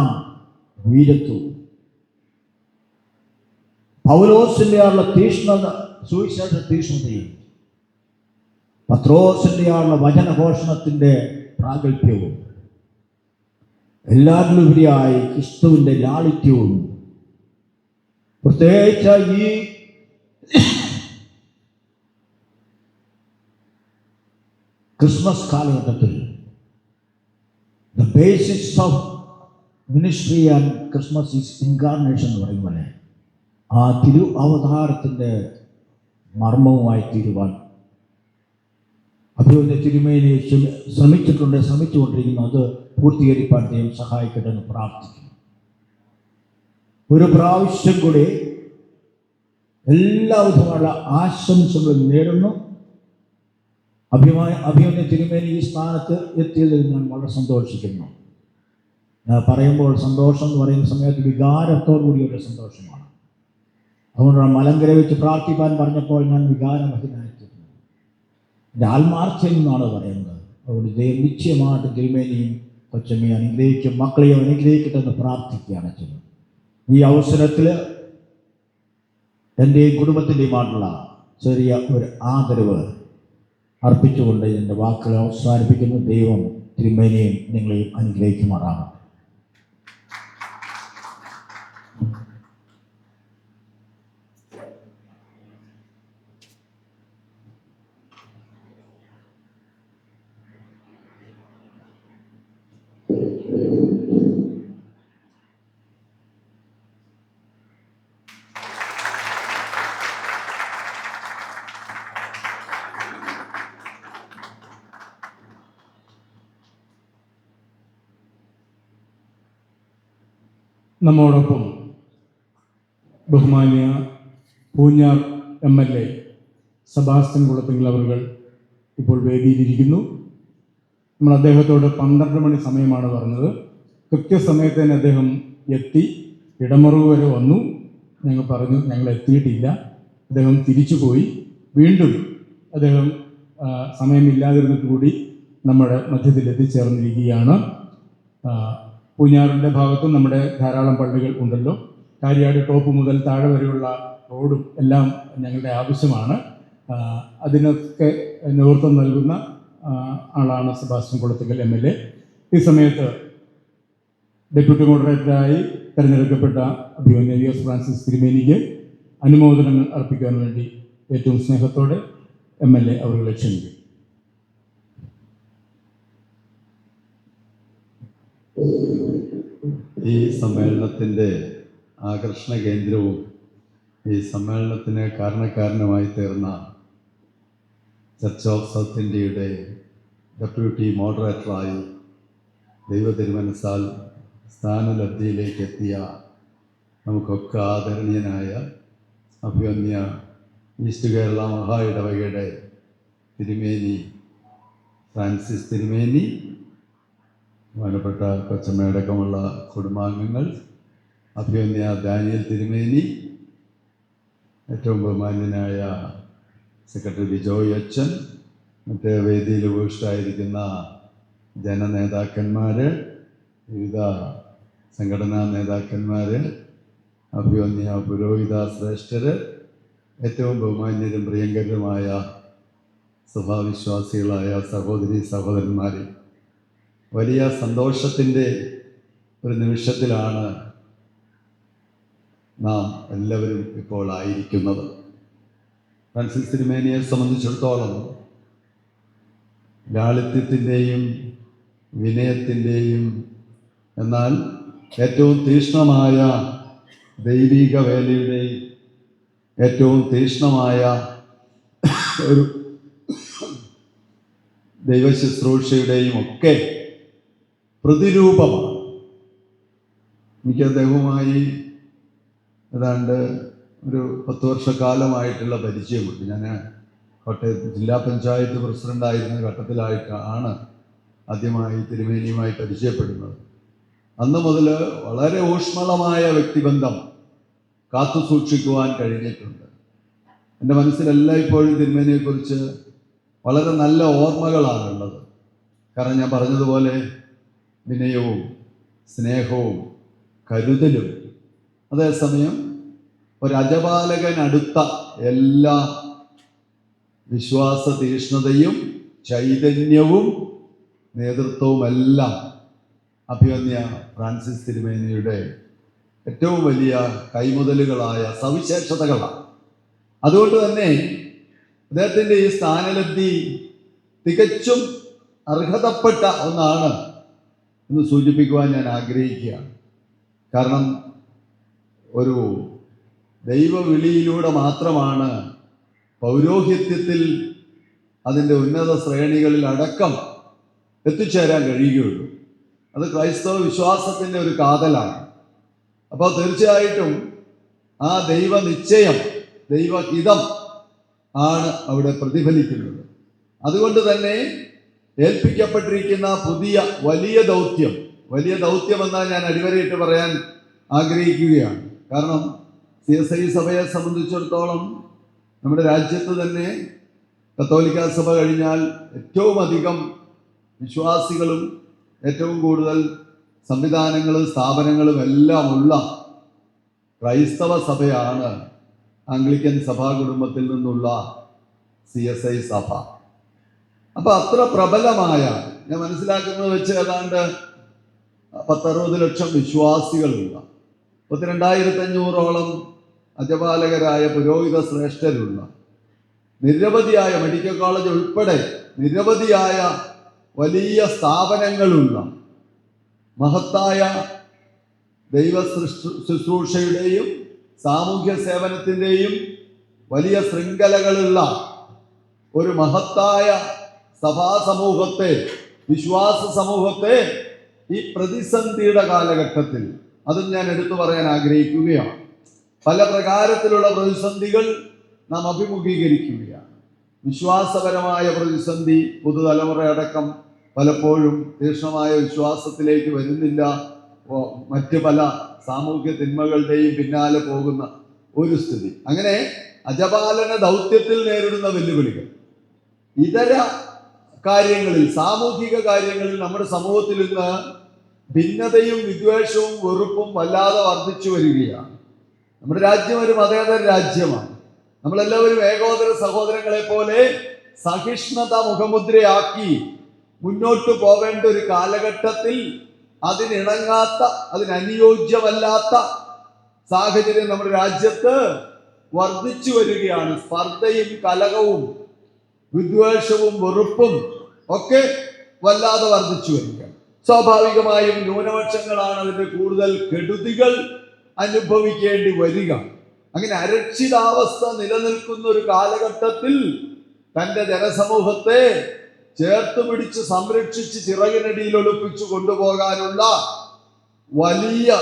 വീരത്വവും പൗലോസിൻ്റെ ആയുള്ള തീഷ്ണത, സുവിശേഷ തീഷ്ണതയും പത്രോസിൻ്റെ ആയുള്ള വചനഘോഷണത്തിൻ്റെ പ്രാഗൽഭ്യവും എല്ലാത്തിലുപരിയായി ക്രിസ്തുവിൻ്റെ ലാളിത്യവും പ്രത്യേകിച്ച് ഈ ക്രിസ്മസ് കാലഘട്ടത്തിൽ the basics of ministry and Christmas is incarnation എന്ന് പറയുന്ന പോലെ ആ അവതാരത്തിൻ്റെ മർമ്മവുമായി തീരുവാൻ അഭിമന്യ തിരുമേനി ശ്രമിച്ചുകൊണ്ടിരിക്കുന്നു. അത് പൂർത്തീകരിക്കാൻ ദൈവം സഹായിക്കട്ടെ എന്ന് പ്രാർത്ഥിക്കുന്നു. ഒരു പ്രാവശ്യം കൂടി എല്ലാവിധമുള്ള ആശംസകളും നേരുന്നു. അഭിമന്യ തിരുമേനി ഈ സ്ഥാനത്ത് എത്തിയതിൽ ഞാൻ വളരെ സന്തോഷിക്കുന്നു. പറയുമ്പോൾ സന്തോഷം എന്ന് പറയുന്ന സമയത്ത് വികാരത്തോടു കൂടിയൊരു സന്തോഷമാണ്. അതുകൊണ്ടാണ് മലങ്കര വെച്ച് പ്രാർത്ഥിക്കാൻ പറഞ്ഞപ്പോൾ ഞാൻ വികാരമഹിതനായിത്തീരുന്നു. എൻ്റെ ആത്മാർത്ഥ്യം എന്നാണ് പറയുന്നത്. അതുകൊണ്ട് ദൈവം നിശ്ചയമായിട്ട് തിരുമേനിയും കൊച്ചമ്മയെ അനുഗ്രഹിക്കും, മക്കളെയും അനുഗ്രഹിക്കട്ടെ എന്ന് പ്രാർത്ഥിക്കുകയാണ് ചെയ്യുന്നത്. ഈ അവസരത്തിൽ എൻ്റെയും കുടുംബത്തിൻ്റെയുമായിട്ടുള്ള ചെറിയ ഒരു ആദരവ് അർപ്പിച്ചുകൊണ്ട് എൻ്റെ വാക്കുകൾ അവസാനിപ്പിക്കുന്നു. ദൈവം തിരുമേനിയും നിങ്ങളെയും അനുഗ്രഹിക്കുമാറാണ്. നമ്മോടൊപ്പം ബഹുമാന്യ പൂഞ്ഞാർ MLA സെബാസ്റ്റ്യൻ കുളത്തിങ്കൽ അവർ ഇപ്പോൾ വേദിയിലിരിക്കുന്നു. നമ്മൾ അദ്ദേഹത്തോട് 12 മണി സമയമാണ് പറഞ്ഞത്. കൃത്യസമയത്ത് തന്നെ അദ്ദേഹം എത്തി. ഇടമറുവ് വരെ വന്നു. ഞങ്ങൾ പറഞ്ഞു ഞങ്ങൾ എത്തിയിട്ടില്ല. അദ്ദേഹം തിരിച്ചു പോയി. വീണ്ടും അദ്ദേഹം സമയമില്ലാതിരുന്നിട്ട് കൂടി നമ്മുടെ മധ്യത്തിൽ എത്തിച്ചേർന്നിരിക്കുകയാണ്. പൂഞ്ഞാറിൻ്റെ ഭാഗത്തും നമ്മുടെ ധാരാളം പള്ളികൾ ഉണ്ടല്ലോ. കാര്യാട് ടോപ്പ് മുതൽ താഴെ വരെയുള്ള റോഡും എല്ലാം ഞങ്ങളുടെ ആവശ്യമാണ്. അതിനൊക്കെ നേതൃത്വം നൽകുന്ന ആളാണ് സെബാസ്റ്റ്യൻ കുളത്തിങ്കൽ MLA. ഈ സമയത്ത് ഡെപ്യൂട്ടി മോഡറേറ്ററായി തിരഞ്ഞെടുക്കപ്പെട്ട അഭിമന്യ ഫ്രാൻസിസ് തിരുമേനിക്ക് അനുമോദനങ്ങൾ അർപ്പിക്കാൻ വേണ്ടി ഏറ്റവും സ്നേഹത്തോടെ MLA അവരെ ക്ഷണിക്കും. ഈ സമ്മേളനത്തിൻ്റെ ആകർഷണ കേന്ദ്രവും ഈ സമ്മേളനത്തിന് കാരണക്കാരനുമായി തീർന്ന ചർച്ച് ഓഫ് സൗത്ത് ഇന്ത്യയുടെ ഡെപ്യൂട്ടി മോഡറേറ്ററായി ദൈവതിരുമനസ്സാൽ സ്ഥാനലബ്ധിയിലേക്ക് എത്തിയ നമുക്കൊക്കെ ആദരണീയനായ അഭിമന്യ ഈസ്റ്റ് കേരള മഹാ ഇടവകയുടെ തിരുമേനി ഫ്രാൻസിസ് തിരുമേനി, ബഹുമാനപ്പെട്ട കൊച്ചമ്മയടക്കമുള്ള കുടുംബാംഗങ്ങൾ, അഭിമന്യ ഡാനിയൽ തിരുമേനി, ഏറ്റവും ബഹുമാന്യനായ സെക്രട്ടറി ബിജോയ് അച്ഛൻ, മറ്റ് വേദിയിൽ ഉപവിഷ്ടരായിരിക്കുന്ന ജനനേതാക്കന്മാർ, വിവിധ സംഘടനാ നേതാക്കന്മാർ, അഭിമന്യ പുരോഹിത ശ്രേഷ്ഠർ, ഏറ്റവും ബഹുമാന്യരും പ്രിയങ്കരരുമായ സഭാവിശ്വാസികളായ സഹോദരി സഹോദരന്മാർ, വലിയ സന്തോഷത്തിൻ്റെ ഒരു നിമിഷത്തിലാണ് നാം എല്ലാവരും ഇപ്പോൾ ആയിരിക്കുന്നത്. ഫ്രാൻസിസ് തിരുമേനിയെ സംബന്ധിച്ചിടത്തോളം ലാളിത്യത്തിൻ്റെയും വിനയത്തിൻ്റെയും എന്നാൽ ഏറ്റവും തീക്ഷ്ണമായ ദൈവിക വേലയുടെയും ഏറ്റവും തീക്ഷ്ണമായ ഒരു ദൈവശുശ്രൂഷയുടെയും ഒക്കെ പ്രതിരൂപമാണ്. എനിക്ക് അദ്ദേഹവുമായി ഏതാണ്ട് ഒരു 10 വർഷക്കാലമായിട്ടുള്ള പരിചയമുണ്ട്. ഞാൻ കോട്ടയം ജില്ലാ പഞ്ചായത്ത് പ്രസിഡൻ്റായിരുന്ന ഘട്ടത്തിലായിട്ടാണ് ആദ്യമായി തിരുമേനിയുമായി പരിചയപ്പെടുന്നത്. അന്ന് മുതൽ വളരെ ഊഷ്മളമായ വ്യക്തിബന്ധം കാത്തു സൂക്ഷിക്കുവാൻ കഴിഞ്ഞിട്ടുണ്ട്. എൻ്റെ മനസ്സിലെല്ലാം ഇപ്പോഴും തിരുമേനിയെക്കുറിച്ച് വളരെ നല്ല ഓർമ്മകളാണുള്ളത്. കാരണം ഞാൻ പറഞ്ഞതുപോലെ വിനയവും സ്നേഹവും കരുതലും, അതേസമയം ഒരജപാലകനടുത്ത എല്ലാ വിശ്വാസ തീക്ഷ്ണതയും ചൈതന്യവും നേതൃത്വവുമെല്ലാം അഭിമന്യ ഫ്രാൻസിസ് തിരുമേനിയുടെ ഏറ്റവും വലിയ കൈമുതലുകളായ സവിശേഷതകളാണ്. അതുകൊണ്ട് തന്നെ അദ്ദേഹത്തിൻ്റെ ഈ സ്ഥാനലബ്ധി തികച്ചും അർഹതപ്പെട്ട ഒന്നാണ് എന്ന് സൂചിപ്പിക്കുവാൻ ഞാൻ ആഗ്രഹിക്കുകയാണ്. കാരണം ഒരു ദൈവവിളിയിലൂടെ മാത്രമാണ് പൗരോഹിത്യത്തിൽ അതിൻ്റെ ഉന്നത ശ്രേണികളിൽ അടക്കം എത്തിച്ചേരാൻ കഴിയുകയുള്ളൂ. അത് ക്രൈസ്തവ വിശ്വാസത്തിൻ്റെ ഒരു കാതലാണ്. അപ്പോൾ തീർച്ചയായിട്ടും ആ ദൈവനിശ്ചയം, ദൈവഹിതം ആണ് അവിടെ പ്രതിഫലിക്കുന്നത്. അതുകൊണ്ട് തന്നെ ഏൽപ്പിക്കപ്പെട്ടിരിക്കുന്ന പുതിയ വലിയ ദൗത്യം എന്നാൽ ഞാൻ അടിവരയിട്ട് പറയാൻ ആഗ്രഹിക്കുകയാണ്. കാരണം CSI സഭയെ സംബന്ധിച്ചിടത്തോളം നമ്മുടെ രാജ്യത്ത് തന്നെ കത്തോലിക്ക സഭ കഴിഞ്ഞാൽ ഏറ്റവും അധികം വിശ്വാസികളും ഏറ്റവും കൂടുതൽ സംവിധാനങ്ങളും സ്ഥാപനങ്ങളും എല്ലാം ഉള്ള ക്രൈസ്തവ സഭയാണ് ആംഗ്ലിക്കൻ സഭാ കുടുംബത്തിൽ നിന്നുള്ള CSI സഭ. അപ്പം അത്ര പ്രബലമായ, ഞാൻ മനസ്സിലാക്കുന്നത് വെച്ച് ഏതാണ്ട് 10-60 ലക്ഷം വിശ്വാസികളുള്ള 32,500ഓളം അജപാലകരായ പുരോഹിത ശ്രേഷ്ഠരുള്ള നിരവധിയായ മെഡിക്കൽ കോളേജ് ഉൾപ്പെടെ നിരവധിയായ വലിയ സ്ഥാപനങ്ങളുള്ള മഹത്തായ ദൈവ ശുശ്രൂഷയുടെയും സാമൂഹ്യ സേവനത്തിൻ്റെയും വലിയ ശൃംഖലകളുള്ള ഒരു മഹത്തായ സഭാ സമൂഹത്തെ, വിശ്വാസ സമൂഹത്തെ ഈ പ്രതിസന്ധിയുടെ കാലഘട്ടത്തിൽ അതും ഞാൻ എടുത്തു പറയാൻ ആഗ്രഹിക്കുകയാണ്. പല പ്രകാരത്തിലുള്ള പ്രതിസന്ധികൾ നാം അഭിമുഖീകരിക്കുകയാണ്. വിശ്വാസപരമായ പ്രതിസന്ധി, പുതുതലമുറയടക്കം പലപ്പോഴും തീക്ഷ്ണമായ വിശ്വാസത്തിലേക്ക് വരുന്നില്ല. മറ്റ് പല സാമൂഹ്യ തിന്മകളുടെയും പിന്നാലെ പോകുന്ന ഒരു സ്ഥിതി. അങ്ങനെ അജപാലന ദൗത്യത്തിൽ നേരിടുന്ന വെല്ലുവിളികൾ, ഇതര കാര്യങ്ങളിൽ, സാമൂഹിക കാര്യങ്ങളിൽ നമ്മുടെ സമൂഹത്തിൽ ഇന്ന് ഭിന്നതയും വിദ്വേഷവും വെറുപ്പും വല്ലാതെ വർദ്ധിച്ചു വരികയാണ്. നമ്മുടെ രാജ്യം ഒരു മതേതര രാജ്യമാണ്. നമ്മളെല്ലാവരും ഏകോദര സഹോദരങ്ങളെ പോലെ സഹിഷ്ണുത മുഖമുദ്രയാക്കി മുന്നോട്ട് പോവേണ്ട ഒരു കാലഘട്ടത്തിൽ അതിനിണങ്ങാത്ത, അതിനനുയോജ്യമല്ലാത്ത സാഹചര്യം നമ്മുടെ രാജ്യത്ത് വർദ്ധിച്ചു വരികയാണ്. സ്പർദ്ധയും കലഹവും വിദ്വേഷവും വെറുപ്പും ഒക്കെ വല്ലാതെ വർദ്ധിച്ചു വരികയാണ്. സ്വാഭാവികമായും ന്യൂനപക്ഷങ്ങളാണ് അതിന്റെ കൂടുതൽ കെടുതികൾ അനുഭവിക്കേണ്ടി വരിക. അങ്ങനെ അരക്ഷിതാവസ്ഥ നിലനിൽക്കുന്ന ഒരു കാലഘട്ടത്തിൽ തൻ്റെ ജനസമൂഹത്തെ ചേർത്ത് പിടിച്ച് സംരക്ഷിച്ച് ചിറകിനടിയിൽ ഒളിപ്പിച്ചു കൊണ്ടുപോകാനുള്ള വലിയ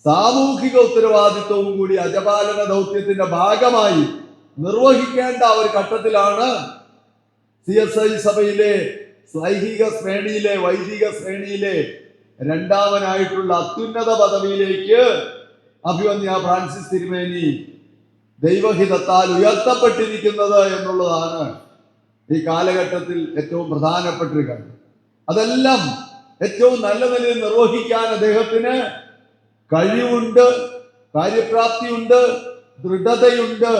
സാമൂഹിക ഉത്തരവാദിത്വവും കൂടി അജപാലന ദൗത്യത്തിന്റെ ഭാഗമായി നിർവഹിക്കേണ്ട ഒരു ഘട്ടത്തിലാണ് CSI സഭയിലെ ലൈംഗിക ശ്രേണിയിലെ, വൈദിക ശ്രേണിയിലെ രണ്ടാമനായിട്ടുള്ള അത്യുന്നത പദവിയിലേക്ക് അഭിവന്യ ഫ്രാൻസിസ് തിരുമേനി ദൈവഹിതത്താൽ ഉയർത്തപ്പെട്ടിരിക്കുന്നത് എന്നുള്ളതാണ് ഈ കാലഘട്ടത്തിൽ ഏറ്റവും പ്രധാനപ്പെട്ട ഒരു കാര്യം. അതെല്ലാം ഏറ്റവും നല്ല നിലയിൽ നിർവഹിക്കാൻ അദ്ദേഹത്തിന് കഴിവുണ്ട്, കാര്യപ്രാപ്തിയുണ്ട്, ദൃഢതയുണ്ട്,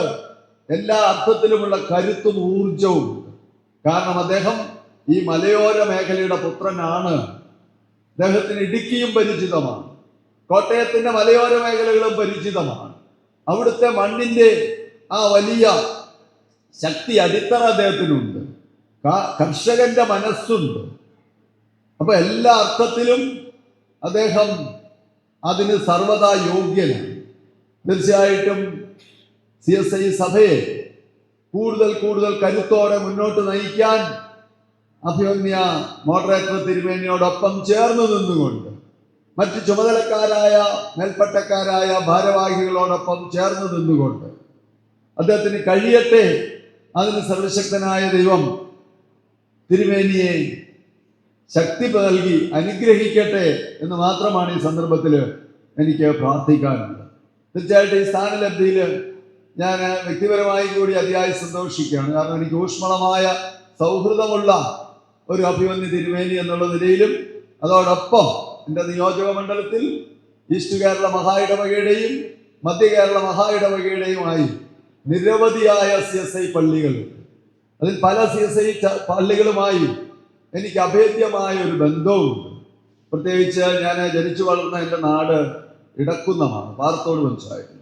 എല്ലാ അർത്ഥത്തിലുമുള്ള കരുത്തും ഊർജവും ഉണ്ട്. കാരണം അദ്ദേഹം ഈ മലയോര മേഖലയുടെ പുത്രനാണ്. അദ്ദേഹത്തിന് ഇടുക്കിയും പരിചിതമാണ്, കോട്ടയത്തിന്റെ മലയോര മേഖലകളും പരിചിതമാണ്. അവിടുത്തെ മണ്ണിന്റെ ആ വലിയ ശക്തി, അടിത്തറ അദ്ദേഹത്തിനുണ്ട്. കർഷകന്റെ മനസ്സുണ്ട്. അപ്പൊ എല്ലാ അർത്ഥത്തിലും അദ്ദേഹം അതിന് സർവദാ യോഗ്യനാണ്. തീർച്ചയായിട്ടും CSI സഭയെ കൂടുതൽ കൂടുതൽ കരുത്തോടെ മുന്നോട്ട് നയിക്കാൻ അഭിവന്യ മോഡറേറ്റർ തിരുമേനിയോടൊപ്പം ചേർന്ന് നിന്നുകൊണ്ട്, മറ്റ് ചുമതലക്കാരായ മേൽപ്പട്ടക്കാരായ ഭാരവാഹികളോടൊപ്പം ചേർന്ന് നിന്നുകൊണ്ട് അദ്ദേഹത്തിന് കഴിയട്ടെ. അതിന് സർവശക്തനായ ദൈവം തിരുമേനിയെ ശക്തി നൽകി അനുഗ്രഹിക്കട്ടെ എന്ന് മാത്രമാണ് ഈ സന്ദർഭത്തിൽ എനിക്ക് പ്രാർത്ഥിക്കാനുള്ളത്. തീർച്ചയായിട്ടും ഈ സ്ഥാനലബ്ധിയിൽ ഞാൻ വ്യക്തിപരമായി കൂടി അതിയായി സന്തോഷിക്കുകയാണ്. കാരണം എനിക്ക് ഊഷ്മളമായ സൗഹൃദമുള്ള ഒരു അഭിവന്യ തിരുമേനി എന്നുള്ള നിലയിലും, അതോടൊപ്പം എൻ്റെ നിയോജക മണ്ഡലത്തിൽ ഈസ്റ്റ് കേരള മഹാ ഇടവകയുടെയും മധ്യ കേരള മഹാ ഇടവകയുടെയുമായി നിരവധിയായ CSI പള്ളികൾ, അതിൽ പല CSI പള്ളികളുമായി എനിക്ക് അഭേദ്യമായ ഒരു ബന്ധവുമുണ്ട്. പ്രത്യേകിച്ച് ഞാൻ ജനിച്ചു വളർന്ന എൻ്റെ നാട് ഇടക്കുന്നമാണ്, പാറത്തോട് പഞ്ചായത്ത്.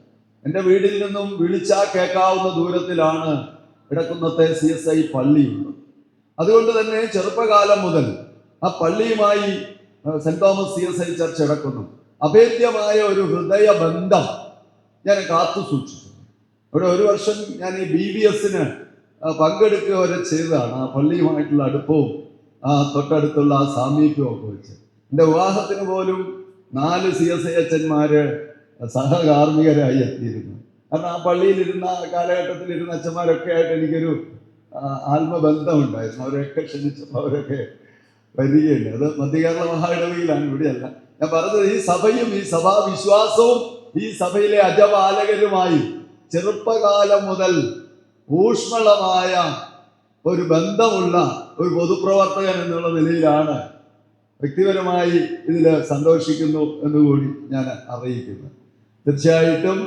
എൻ്റെ വീടിൽ നിന്നും വിളിച്ചാൽ കേൾക്കാവുന്ന ദൂരത്തിലാണ് ഇടക്കുന്നത്തെ CSI പള്ളിയുള്ളത്. അതുകൊണ്ട് തന്നെ ചെറുപ്പകാലം മുതൽ ആ പള്ളിയുമായി സെന്റ് തോമസ് CSI ചർച്ച് ഇടക്കുന്നു അഭേദ്യമായ ഒരു ഹൃദയ ബന്ധം ഞാൻ കാത്തു സൂക്ഷിച്ചു. ഇവിടെ ഒരു വർഷം ഞാൻ ഈ BBSന് പങ്കെടുക്കുക വരെ ചെയ്തതാണ്. ആ പള്ളിയുമായിട്ടുള്ള അടുപ്പവും ആ തൊട്ടടുത്തുള്ള ആ സാമീപ്യവും ഒക്കെ വെച്ച് എൻ്റെ വിവാഹത്തിന് പോലും 4 CSI അച്ഛന്മാര് സഹകാർമ്മികരായി എത്തിയിരുന്നു. കാരണം ആ പള്ളിയിലിരുന്ന കാലഘട്ടത്തിലിരുന്ന അച്ഛന്മാരൊക്കെ ആയിട്ട് എനിക്കൊരു ആത്മബന്ധമുണ്ടായിരുന്നു. അവരൊക്കെ ക്ഷണിച്ചപ്പോൾ അവരൊക്കെ വരികയുണ്ട്. അത് മധ്യകേരള മഹാ ഇടവകയിലാണ്, ഇവിടെയല്ല. ഞാൻ പറഞ്ഞത് ഈ സഭയും ഈ സഭാവിശ്വാസവും ഈ സഭയിലെ അജപാലകരുമായി ചെറുപ്പകാലം മുതൽ ഊഷ്മളമായ ഒരു ബന്ധമുള്ള ഒരു പൊതുപ്രവർത്തകൻ എന്നുള്ള നിലയിലാണ് വ്യക്തിപരമായി ഇതിൽ സന്തോഷിക്കുന്നു എന്നുകൂടി ഞാൻ അറിയിക്കുന്നു. തീർച്ചയായിട്ടും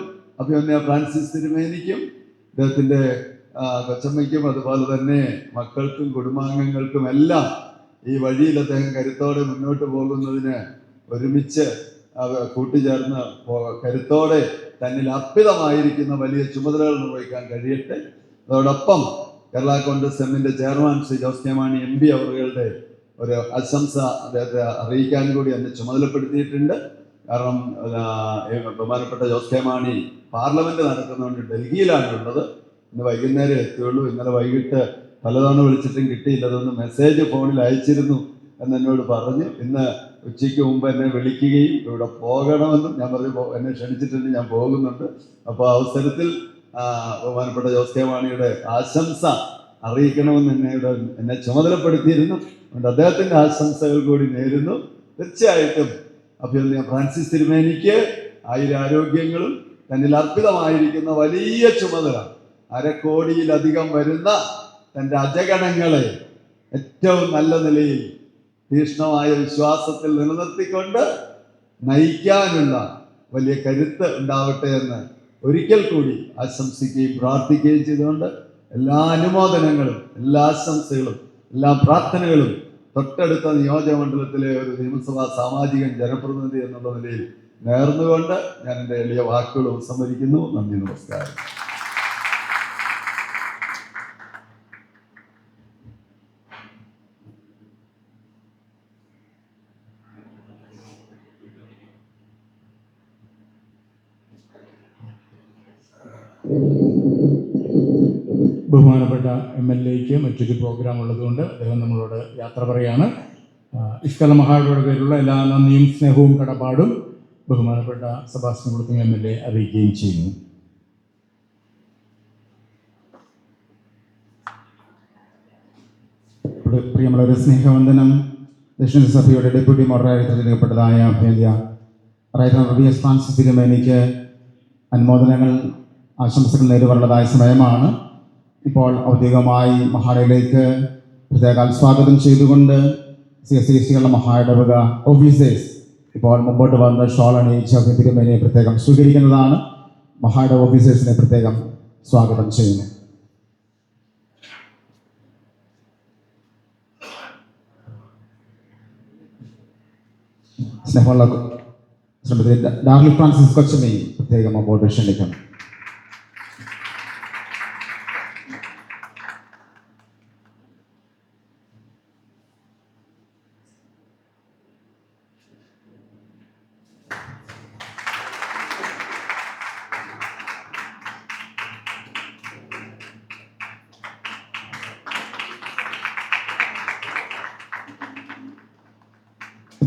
അഭിവന്യ ഫ്രാൻസിസ് തിരുമേനിക്കും അദ്ദേഹത്തിൻ്റെ കൊച്ചമ്മയ്ക്കും അതുപോലെ തന്നെ മക്കൾക്കും കുടുംബാംഗങ്ങൾക്കും എല്ലാം ഈ വഴിയിൽ അദ്ദേഹം കരുത്തോടെ മുന്നോട്ട് പോകുന്നതിന് ഒരുമിച്ച് കൂട്ടിച്ചേർന്ന് കരുത്തോടെ തന്നിൽ അർപ്പിതമായിരിക്കുന്ന വലിയ ചുമതലകൾ നിർവഹിക്കാൻ കഴിയട്ടെ. അതോടൊപ്പം കേരള കോൺഗ്രസ് എമ്മിൻ്റെ chairman Shri Jose K Mani MP അവരുടെ ഒരു ആശംസ അദ്ദേഹത്തെ അറിയിക്കാൻ കൂടി എന്നെ ചുമതലപ്പെടുത്തിയിട്ടുണ്ട്. കാരണം ബഹുമാനപ്പെട്ട ജോസ് കെ മാണി പാർലമെന്റ് നടക്കുന്നതുകൊണ്ട് ഡൽഹിയിലാണുള്ളത്. ഇന്ന് വൈകുന്നേരം എത്തുകയുള്ളൂ. ഇന്നലെ വൈകിട്ട് പലതവണ വിളിച്ചിട്ടും കിട്ടിയില്ല. അതൊന്ന് മെസ്സേജ് ഫോണിൽ അയച്ചിരുന്നു എന്നോട് പറഞ്ഞ് ഇന്ന് ഉച്ചയ്ക്ക് മുമ്പ് എന്നെ വിളിക്കുകയും ഇവിടെ പോകണമെന്നും ഞാൻ പറഞ്ഞു എന്നെ ക്ഷണിച്ചിട്ടുണ്ട്, ഞാൻ പോകുന്നുണ്ട്. അപ്പോൾ അവസരത്തിൽ ബഹുമാനപ്പെട്ട ജോസ് കെ മാണിയുടെ ആശംസ അറിയിക്കണമെന്ന് എന്നെ ചുമതലപ്പെടുത്തിയിരുന്നു. അതുകൊണ്ട് അദ്ദേഹത്തിൻ്റെ ആശംസകൾ കൂടി നേരുന്നു. തീർച്ചയായിട്ടും അഭിനന്ദ ഫ്രാൻസിസ് തിരുമേനിക്ക് ആയുരാരോഗ്യങ്ങളും തന്നിൽ അർപ്പിതമായിരിക്കുന്ന വലിയ ചുമതല, 1/2 കോടിയിലധികം വരുന്ന തൻ്റെ അജഗണങ്ങളെ ഏറ്റവും നല്ല നിലയിൽ തീക്ഷ്ണമായ വിശ്വാസത്തിൽ നിലനിർത്തിക്കൊണ്ട് നയിക്കാനുള്ള വലിയ കരുത്ത് ഉണ്ടാവട്ടെ എന്ന് ഒരിക്കൽ കൂടി ആശംസിക്കുകയും പ്രാർത്ഥിക്കുകയും ചെയ്തുകൊണ്ട് എല്ലാ അനുമോദനങ്ങളും, എല്ലാ ആശംസകളും, എല്ലാ പ്രാർത്ഥനകളും തൊട്ടടുത്ത നിയോജകമണ്ഡലത്തിലെ ഒരു നിയമസഭാ സാമാജികൻ, ജനപ്രതിനിധി എന്നുള്ള നിലയിൽ നേർന്നുകൊണ്ട് ഞാൻ എൻ്റെ എളിയ വാക്കുകൾ ഉപസംഹരിക്കുന്നു. നന്ദി, നമസ്കാരം. ബഹുമാനപ്പെട്ട MLAക്ക് മറ്റൊരു പ്രോഗ്രാം ഉള്ളതുകൊണ്ട് അദ്ദേഹം നമ്മളോട് യാത്ര പറയാണ്. ഇഷ്കല മഹായുടെ പേരിലുള്ള എല്ലാ നന്ദിയും സ്നേഹവും കടപ്പാടും ബഹുമാനപ്പെട്ട സെബാസ്റ്റ്യൻ കുളത്തിങ്ങൽ MLA അറിയിക്കുകയും ചെയ്യുന്നു. പ്രിയമുള്ളവരെ, സ്നേഹവന്ദനം. ദക്ഷിണ സഭയുടെ ഡെപ്യൂട്ടി മോഡറേറ്റർ തിരഞ്ഞെടുക്കപ്പെട്ടതായ അഭ്യന്ത്യ റൈറ്റർ ഫ്രാൻസിസ് തിരുമേനിക്ക് അനുമോദനങ്ങൾ, ആശംസകൾ നേരുവാനുള്ളതായ സമയമാണ്. ഇപ്പോൾ ഔദ്യോഗികമായി മഹാടയിലേക്ക് പ്രത്യേക സ്വാഗതം ചെയ്തുകൊണ്ട് CSCകളുടെ മഹായിടവക ഓഫീസേഴ്സ് ഇപ്പോൾ മുമ്പോട്ട് വന്ന് ഷോൾ അണിയിച്ച് തിരുമേനിയെ പ്രത്യേകം സ്വീകരിക്കുന്നതാണ്. മഹായിടവക ഓഫീസേഴ്സിനെ പ്രത്യേകം സ്വാഗതം ചെയ്യുന്നു. സ്നേഹമുള്ള ശ്രീമതി ഡാർലി ഫ്രാൻസിസ് കൊച്ചമ്മയെ പ്രത്യേകം മുമ്പോട്ട് ക്ഷണിക്കണം.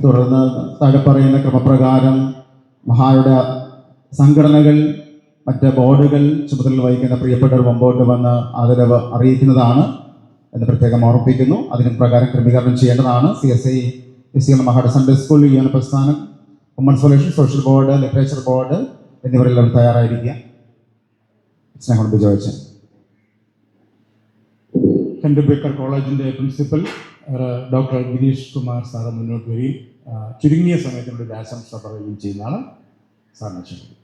തുടർന്ന് താഴെ പറയുന്ന ക്രമപ്രകാരം മഹായുടെ സംഘടനകൾ, മറ്റ് ബോർഡുകൾ ചുമതല വഹിക്കുന്ന പ്രിയപ്പെട്ടവർ മുമ്പോട്ട് വന്ന് ആദരവ് അറിയിക്കുന്നതാണ് എന്ന് പ്രത്യേകം ഓർമ്മിപ്പിക്കുന്നു. അതിന് പ്രകാരം ക്രമീകരണം ചെയ്യേണ്ടതാണ്. CSCകളുടെ മഹായുടെ സൺഡേ സ്കൂൾ, യുവന പ്രസ്ഥാനം, women's federation, social board, literature board എന്നിവരെല്ലാം തയ്യാറായിരിക്കുക. സ്നേഹം ബിജോയിച്ചൻ. ഹെൻറി ബേക്കർ കോളേജിൻ്റെ principal doctor Girish Kumar sir മുന്നോട്ട് വരികയും ചുരുങ്ങിയ സമയത്തിനുള്ളിൽ ആശംസ പറയുകയും ചെയ്യുന്നതാണ്. സാറിന് ക്ഷണിക്കും.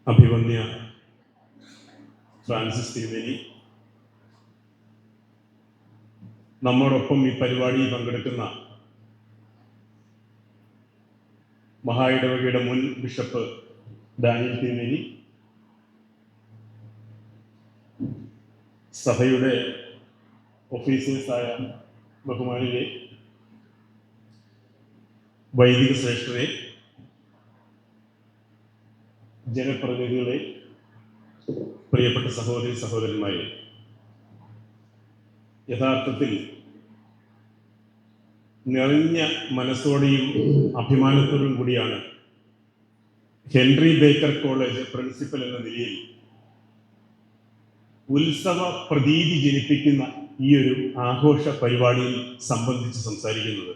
അഭിവന്യ ഫ്രാൻസിസ് തിരുമേനി, നമ്മോടൊപ്പം ഈ പരിപാടിയിൽ പങ്കെടുക്കുന്ന മഹായിടവകയുടെ മുൻ ബിഷപ്പ് ഡാനിയൽ തിരുമേനി, സഭയുടെ ഓഫീസേഴ്സായ ബഹുമാനിലെ വൈദിക ശ്രേഷ്ഠരെ, ജനപ്രതിനിധികളെ, പ്രിയപ്പെട്ട സഹോദരി സഹോദരന്മാരെ, യഥാർത്ഥത്തിൽ നിറഞ്ഞ മനസ്സോടെയും അഭിമാനത്തോടും കൂടിയാണ് ഹെൻറി ബേക്കർ കോളേജ് പ്രിൻസിപ്പൽ എന്ന നിലയിൽ ഉത്സവ പ്രതീതി ജനിപ്പിക്കുന്ന ഈ ഒരു ആഘോഷ പരിപാടിയിൽ സംബന്ധിച്ച് സംസാരിക്കുന്നത്.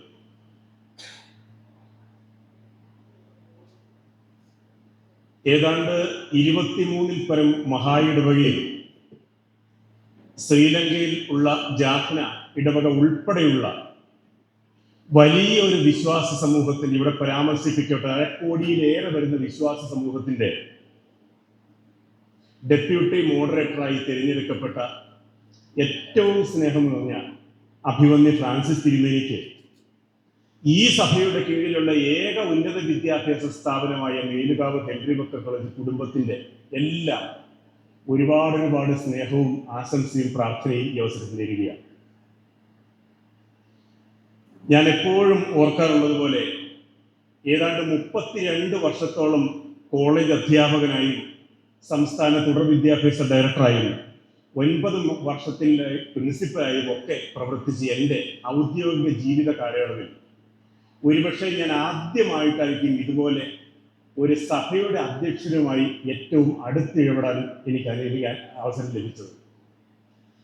ഏതാണ്ട് 23 പരം മഹായിടവകയിൽ ശ്രീലങ്കയിൽ ഉള്ള ജാഫ്ന ഇടവക ഉൾപ്പെടെയുള്ള വലിയൊരു വിശ്വാസ സമൂഹത്തിൽ ഇവിടെ പരാമർശിക്കപ്പെട്ട 1.5 കോടിയിലേറെ വരുന്ന വിശ്വാസ സമൂഹത്തിന്റെ ഡെപ്യൂട്ടി മോഡറേറ്ററായി തിരഞ്ഞെടുക്കപ്പെട്ട ഏറ്റവും സ്നേഹം നിറഞ്ഞ അഭിമന്യ ഫ്രാൻസിസ് തിരുമേനിക്ക് ഈ സഭയുടെ കീഴിലുള്ള ഏക ഉന്നത വിദ്യാഭ്യാസ സ്ഥാപനമായ മേലുകാവ് ഹെൻറി ബക്കർ കോളേജ് കുടുംബത്തിന്റെ എല്ലാം ഒരുപാട് സ്നേഹവും ആശംസയും പ്രാർത്ഥനയും ഈ അവസരത്തിൽ നേരുകയാണ്. ഞാൻ എപ്പോഴും ഓർക്കാറുള്ളത് പോലെ ഏതാണ്ട് 32 വർഷത്തോളം കോളേജ് അധ്യാപകനായും സംസ്ഥാന തുടർ വിദ്യാഭ്യാസ ഡയറക്ടറായും 9 വർഷത്തിൽ പ്രിൻസിപ്പലായും ഒക്കെ പ്രവർത്തിച്ച എൻ്റെ ഔദ്യോഗിക ജീവിത കാലയളവിൽ ഒരുപക്ഷെ ഞാൻ ആദ്യമായിട്ടായിരിക്കും ഇതുപോലെ ഒരു സഭയുടെ അധ്യക്ഷനുമായി ഏറ്റവും അടുത്തിടപെടാൻ എനിക്ക് അനുഭവിക്കാൻ അവസരം ലഭിച്ചത്.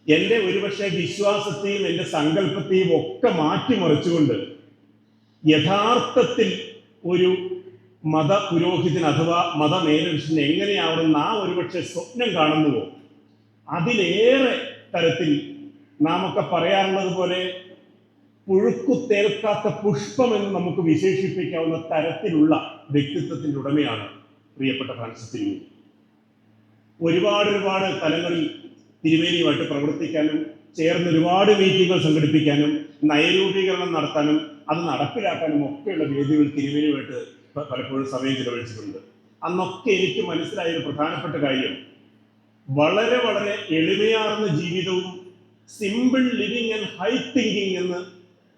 എൻ്റെ ഒരുപക്ഷെ വിശ്വാസത്തെയും എൻ്റെ സങ്കല്പത്തെയും ഒക്കെ മാറ്റിമറിച്ചുകൊണ്ട് യഥാർത്ഥത്തിൽ ഒരു മത പുരോഹിതൻ അഥവാ മതമേലധ്യക്ഷൻ എങ്ങനെയാവണമെന്ന് ഒരുപക്ഷെ സ്വപ്നം കാണുന്നുവോ അതിലേറെ തരത്തിൽ നാം ഒക്കെ പറയാറുള്ളത് പോലെ പുഴുക്കുത്തേൽക്കാത്ത പുഷ്പം എന്ന് നമുക്ക് വിശേഷിപ്പിക്കാവുന്ന തരത്തിലുള്ള വ്യക്തിത്വത്തിൻ്റെ ഉടമയാണ് പ്രിയപ്പെട്ട ഫ്രാൻസിസ് തിരുമേനി. ഒരുപാട് തലങ്ങളിൽ തിരുമേനിയുമായിട്ട് പ്രവർത്തിക്കാനും ചേർന്ന് ഒരുപാട് മീറ്റിങ്ങുകൾ സംഘടിപ്പിക്കാനും നയരൂപീകരണം നടത്താനും അത് നടപ്പിലാക്കാനും ഒക്കെയുള്ള വേദികൾ തിരുമേനിയുമായിട്ട് പലപ്പോഴും സമയം ചിലവഴിച്ചിട്ടുണ്ട്. അന്നൊക്കെ എനിക്ക് മനസ്സിലായ ഒരു പ്രധാനപ്പെട്ട കാര്യം വളരെ എളിമയാർന്ന ജീവിതവും simple living and high thinking എന്ന്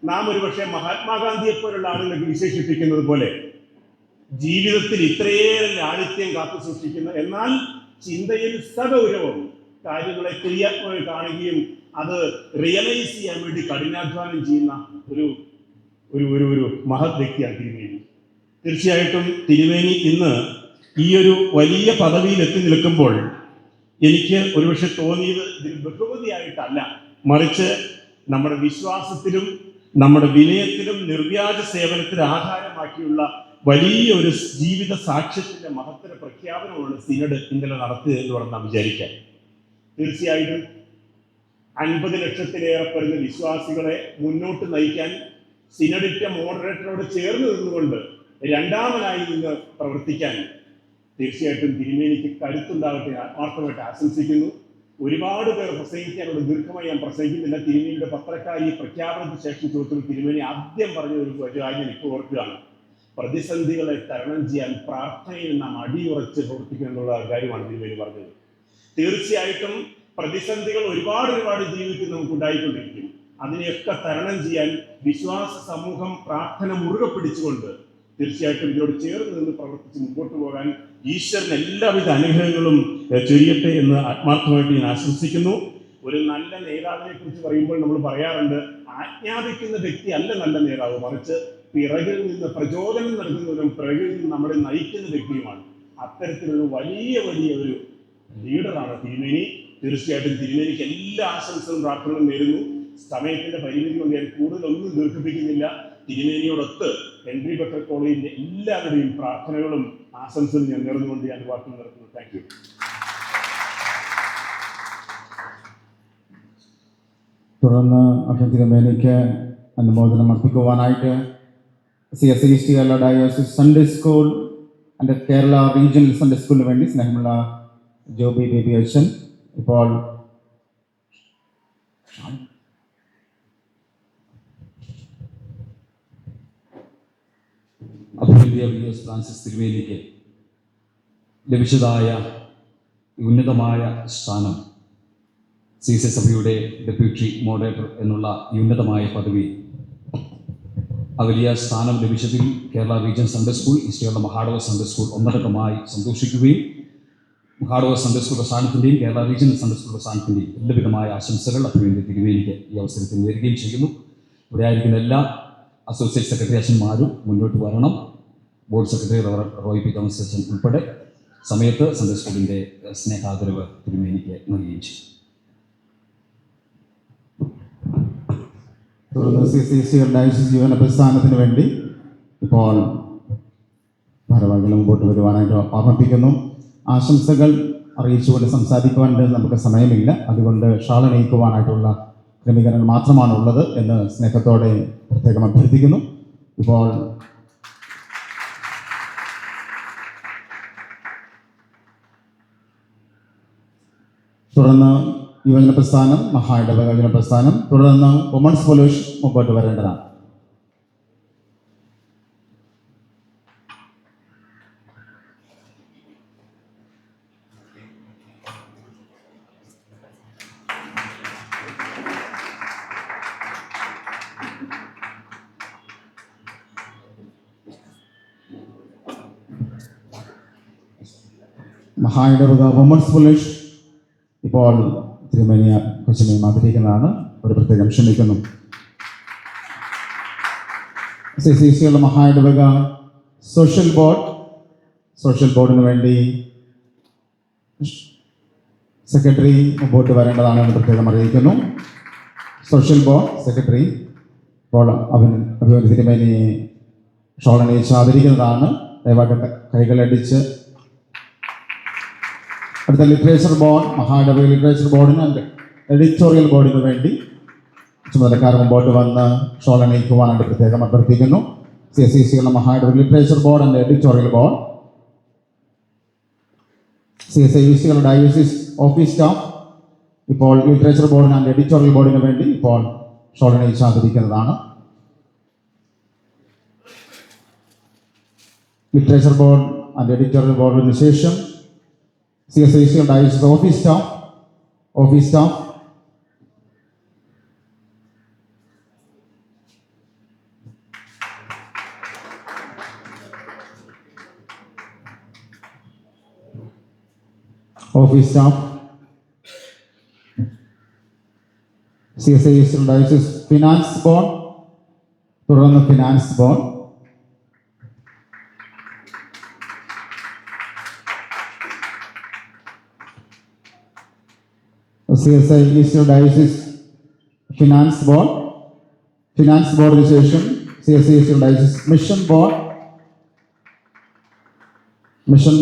നാം ഒരുപക്ഷെ മഹാത്മാഗാന്ധിയെ പോലുള്ള ആളുകളൊക്കെ വിശേഷിപ്പിക്കുന്നത് പോലെ ജീവിതത്തിൽ ഇത്രയേറെ ലാളിത്യം കാത്തു സൂക്ഷിക്കുന്ന എന്നാൽ ചിന്തയിൽ സഗൗരവം കാര്യങ്ങളെ ക്രിയാത്മകമായി കാണുകയും അത് റിയലൈസ് ചെയ്യാൻ വേണ്ടി കഠിനാധ്വാനം ചെയ്യുന്ന ഒരു മഹത് വ്യക്തിയാണ് തിരുമേനി. തീർച്ചയായിട്ടും തിരുമേനി ഇന്ന് ഈ ഒരു വലിയ പദവിയിൽ എത്തി നിൽക്കുമ്പോൾ എനിക്ക് ഒരുപക്ഷെ തോന്നിയത് ഇതിൽ ബഹുമതിയായിട്ടല്ല, മറിച്ച് നമ്മുടെ വിശ്വാസത്തിലും നമ്മുടെ വിനയത്തിലും നിർവ്യാജ സേവനത്തിന് ആധാരമാക്കിയുള്ള വലിയൊരു ജീവിത സാക്ഷ്യത്തിന്റെ മഹത്തര പ്രഖ്യാപനമാണ് സിനഡ് ഇന്നലെ നടത്തിയത് എന്ന് വേണം വിചാരിക്കാൻ. തീർച്ചയായിട്ടും 50 ലക്ഷത്തിലേറെ വരുന്ന വിശ്വാസികളെ മുന്നോട്ട് നയിക്കാൻ സിനഡിന്റെ മോഡറേറ്ററോട് ചേർന്ന് നിന്നുകൊണ്ട് രണ്ടാമനായി നിന്ന് പ്രവർത്തിക്കാൻ തീർച്ചയായിട്ടും തിരുമേനിക്ക് കരുത്തുണ്ടാകട്ടെ ആത്മാർത്ഥമായിട്ട് ആശംസിക്കുന്നു. ഒരുപാട് പേർ പ്രസംഗിക്കാനുള്ള ദീർഘമായി ഞാൻ പ്രസംഗിക്കുന്നില്ല. തിരുമേനിയുടെ പത്രക്കാരി പ്രഖ്യാപനത്തിന് ശേഷം ചോദിച്ചപ്പോൾ തിരുമേനി ആദ്യം പറഞ്ഞ ഒരു കാര്യം എനിക്ക് ഓർക്കുകയാണ്. പ്രതിസന്ധികളെ തരണം ചെയ്യാൻ പ്രാർത്ഥനയിൽ നാം അടിയുറച്ച് പ്രവർത്തിക്കുക എന്നുള്ള കാര്യമാണ് തിരുമേനി പറഞ്ഞത്. തീർച്ചയായിട്ടും പ്രതിസന്ധികൾ ഒരുപാട് ജീവിതത്തിൽ നമുക്ക് ഉണ്ടായിക്കൊണ്ടിരിക്കും. അതിനെയൊക്കെ തരണം ചെയ്യാൻ വിശ്വാസ സമൂഹം പ്രാർത്ഥന മുറുകെ പിടിച്ചുകൊണ്ട് തീർച്ചയായിട്ടും ഇതിനോട് ചേർന്ന് നിന്ന് പ്രവർത്തിച്ച് മുമ്പോട്ട് പോകാൻ ഈശ്വരൻ എല്ലാവിധ അനുഗ്രഹങ്ങളും ചൊരിയട്ടെ എന്ന് ആത്മാർത്ഥമായിട്ട് ഞാൻ ആശംസിക്കുന്നു. ഒരു നല്ല നേതാവിനെ കുറിച്ച് പറയുമ്പോൾ നമ്മൾ പറയാറുണ്ട്, ആജ്ഞാപിക്കുന്ന വ്യക്തി അല്ല നല്ല നേതാവ്, മറിച്ച് പിറകിൽ നിന്ന് പ്രചോദനം നൽകുന്നവരും പിറകിൽ നിന്ന് നമ്മളെ നയിക്കുന്ന വ്യക്തിയുമാണ്. അത്തരത്തിലൊരു വലിയ ഒരു ലീഡറാണ് തിരുമേനി. തീർച്ചയായിട്ടും തിരുമേനിക്ക് എല്ലാ ആശംസകളും പ്രാർത്ഥനകളും നേരുന്നു. സമയത്തിന്റെ പരിമിതി കൊണ്ട് ഞാൻ കൂടുതലൊന്നും ദീർഘിപ്പിക്കുന്നില്ല. തിരുമേനിയോടൊത്ത് ഹെൻറി ബക്കർ കോളേജിന്റെ എല്ലാവരുടെയും പ്രാർത്ഥനകളും ആശംസകളും ഞാൻ നേർന്നുകൊണ്ട് ഞാൻ വാക്കുകൾ നടത്തുന്നു. Thank you. തുടർന്ന് തിരുമേനിക്ക് അനുമോദനം അർപ്പിക്കുവാനായിട്ട് CSE Kerala diocese Sunday school and Kerala regional Sunday സ്കൂളിന് വേണ്ടി സ്നേഹമുള്ള ജോബി ബേബി അച്ഛൻ ഇപ്പോൾ അഭിമന്യ ഫ്രാൻസിസ് തിരുമേനിക്ക് ലഭിച്ചതായ ഉന്നതമായ സ്ഥാനം CSE സഭയുടെ ഡെപ്യൂട്ടി മോഡറേറ്റർ എന്നുള്ള ഉന്നതമായ പദവി വലിയ സ്ഥാനം ലഭിച്ചതിൽ Kerala region Sunday school, East Kerala മഹാടവ സൺഡേ സ്കൂൾ ഒന്നടക്കമായി സന്തോഷിക്കുകയും മഹാടവ സൺഡേ സ്കൂൾ പ്രസ്ഥാനത്തിൻ്റെയും കേരള റീജിയണൽ സൺഡേ സ്കൂൾ പ്രസ്ഥാനത്തിൻ്റെയും എല്ലാവിധമായ ആശംസകൾ അഭിമന്യ തിരുമേനിക്ക് ഈ അവസരത്തിൽ നേരുകയും ചെയ്യുന്നു. ഇവിടെ ആയിരിക്കുന്ന എല്ലാ അസോസിയേറ്റ് സെക്രട്ടറി അച്ഛന്മാരും മുന്നോട്ട് വരണം. Board secretary Roy P Thomas അച്ഛൻ ഉൾപ്പെടെ സമയത്ത് സൺഡേ സ്കൂളിൻ്റെ സ്നേഹാദരവ് തിരുമേനിക്ക് നൽകുകയും ചെയ്യും. തുടർന്ന് CSE ഡയോസിസ് ജീവന പ്രസ്ഥാനത്തിന് വേണ്ടി ഇപ്പോൾ ഭാരവാഹികൾ മുമ്പോട്ട് വരുവാനായിട്ട് ഓർമ്മിപ്പിക്കുന്നു. ആശംസകൾ അറിയിച്ചുകൊണ്ട് സംസാരിക്കുവാൻ നമുക്ക് സമയമില്ല. അതുകൊണ്ട് ഷാൾ അണിയിക്കുവാനായിട്ടുള്ള ക്രമീകരണങ്ങൾ മാത്രമാണുള്ളത് എന്ന് സ്നേഹത്തോടെ പ്രത്യേകം അഭ്യർത്ഥിക്കുന്നു. ഇപ്പോൾ തുടർന്ന് യുവജന പ്രസ്ഥാനം, മഹായിടവക യുവജന പ്രസ്ഥാനം, തുടർന്ന് വുമൺസ് ഫെലോഷിപ്പ് മുമ്പോട്ട് വരേണ്ടതാണ്. മഹായിടവക വുമൺസ് ഫെലോഷിപ്പ് ഇപ്പോൾ തിരുമേനിയ കൊച്ചുമേയും ആഗ്രഹിക്കുന്നതാണ്. ഒരു പ്രത്യേകം ക്ഷണിക്കുന്നു. CCCയുള്ള മഹായിടവക സോഷ്യൽ ബോർഡിന് വേണ്ടി സെക്രട്ടറി മുമ്പോട്ട് വരേണ്ടതാണെന്ന് പ്രത്യേകം അറിയിക്കുന്നു. സോഷ്യൽ ബോർഡ് സെക്രട്ടറി ഇപ്പോൾ അഭിമന്യ തിരുമേനിയെ ഷോളണിയിച്ച് ആദരിക്കുന്നതാണ്. ദയവായിട്ട് കൈകളടിച്ച് അടുത്ത ലിറ്ററേച്ചർ ബോർഡ്, മഹായിടവക ലിറ്ററേച്ചർ ബോർഡിന് ആൻഡ് എഡിറ്റോറിയൽ ബോർഡിന് വേണ്ടി ചുമതലക്കാർ മുമ്പോട്ട് വന്ന് ഷോളണിയിക്കുവാനായിട്ട് പ്രത്യേകം അഭ്യർത്ഥിക്കുന്നു. CSCയുള്ള മഹായിടവക literature board and editorial board, CSIVCകളുടെ ഡയോസിസ് ഓഫീസ് സ്റ്റാഫ് ഇപ്പോൾ ലിറ്ററേച്ചർ ബോർഡിന് ആൻഡ് എഡിറ്റോറിയൽ ബോർഡിന് വേണ്ടി ഇപ്പോൾ ഷോളണിയിച്ച് ആദരിക്കുന്നതാണ്. ലിറ്ററേച്ചർ ബോർഡ് ആൻഡ് എഡിറ്റോറിയൽ ബോർഡിന് ശേഷം CSIVCയുടെ diocese office staff office staff CSIVCയുടെ ഡയോസിസ് ഫിനാൻസ് ബോർഡ്, തുടർന്ന് ഫിനാൻസ് ബോർഡ്, CSIVCയുടെ ഡയോസിസ് ഫിനാൻസ് ബോർഡിന് ശേഷം CSIVCയുടെ ഡയോസിസ് മിഷൻ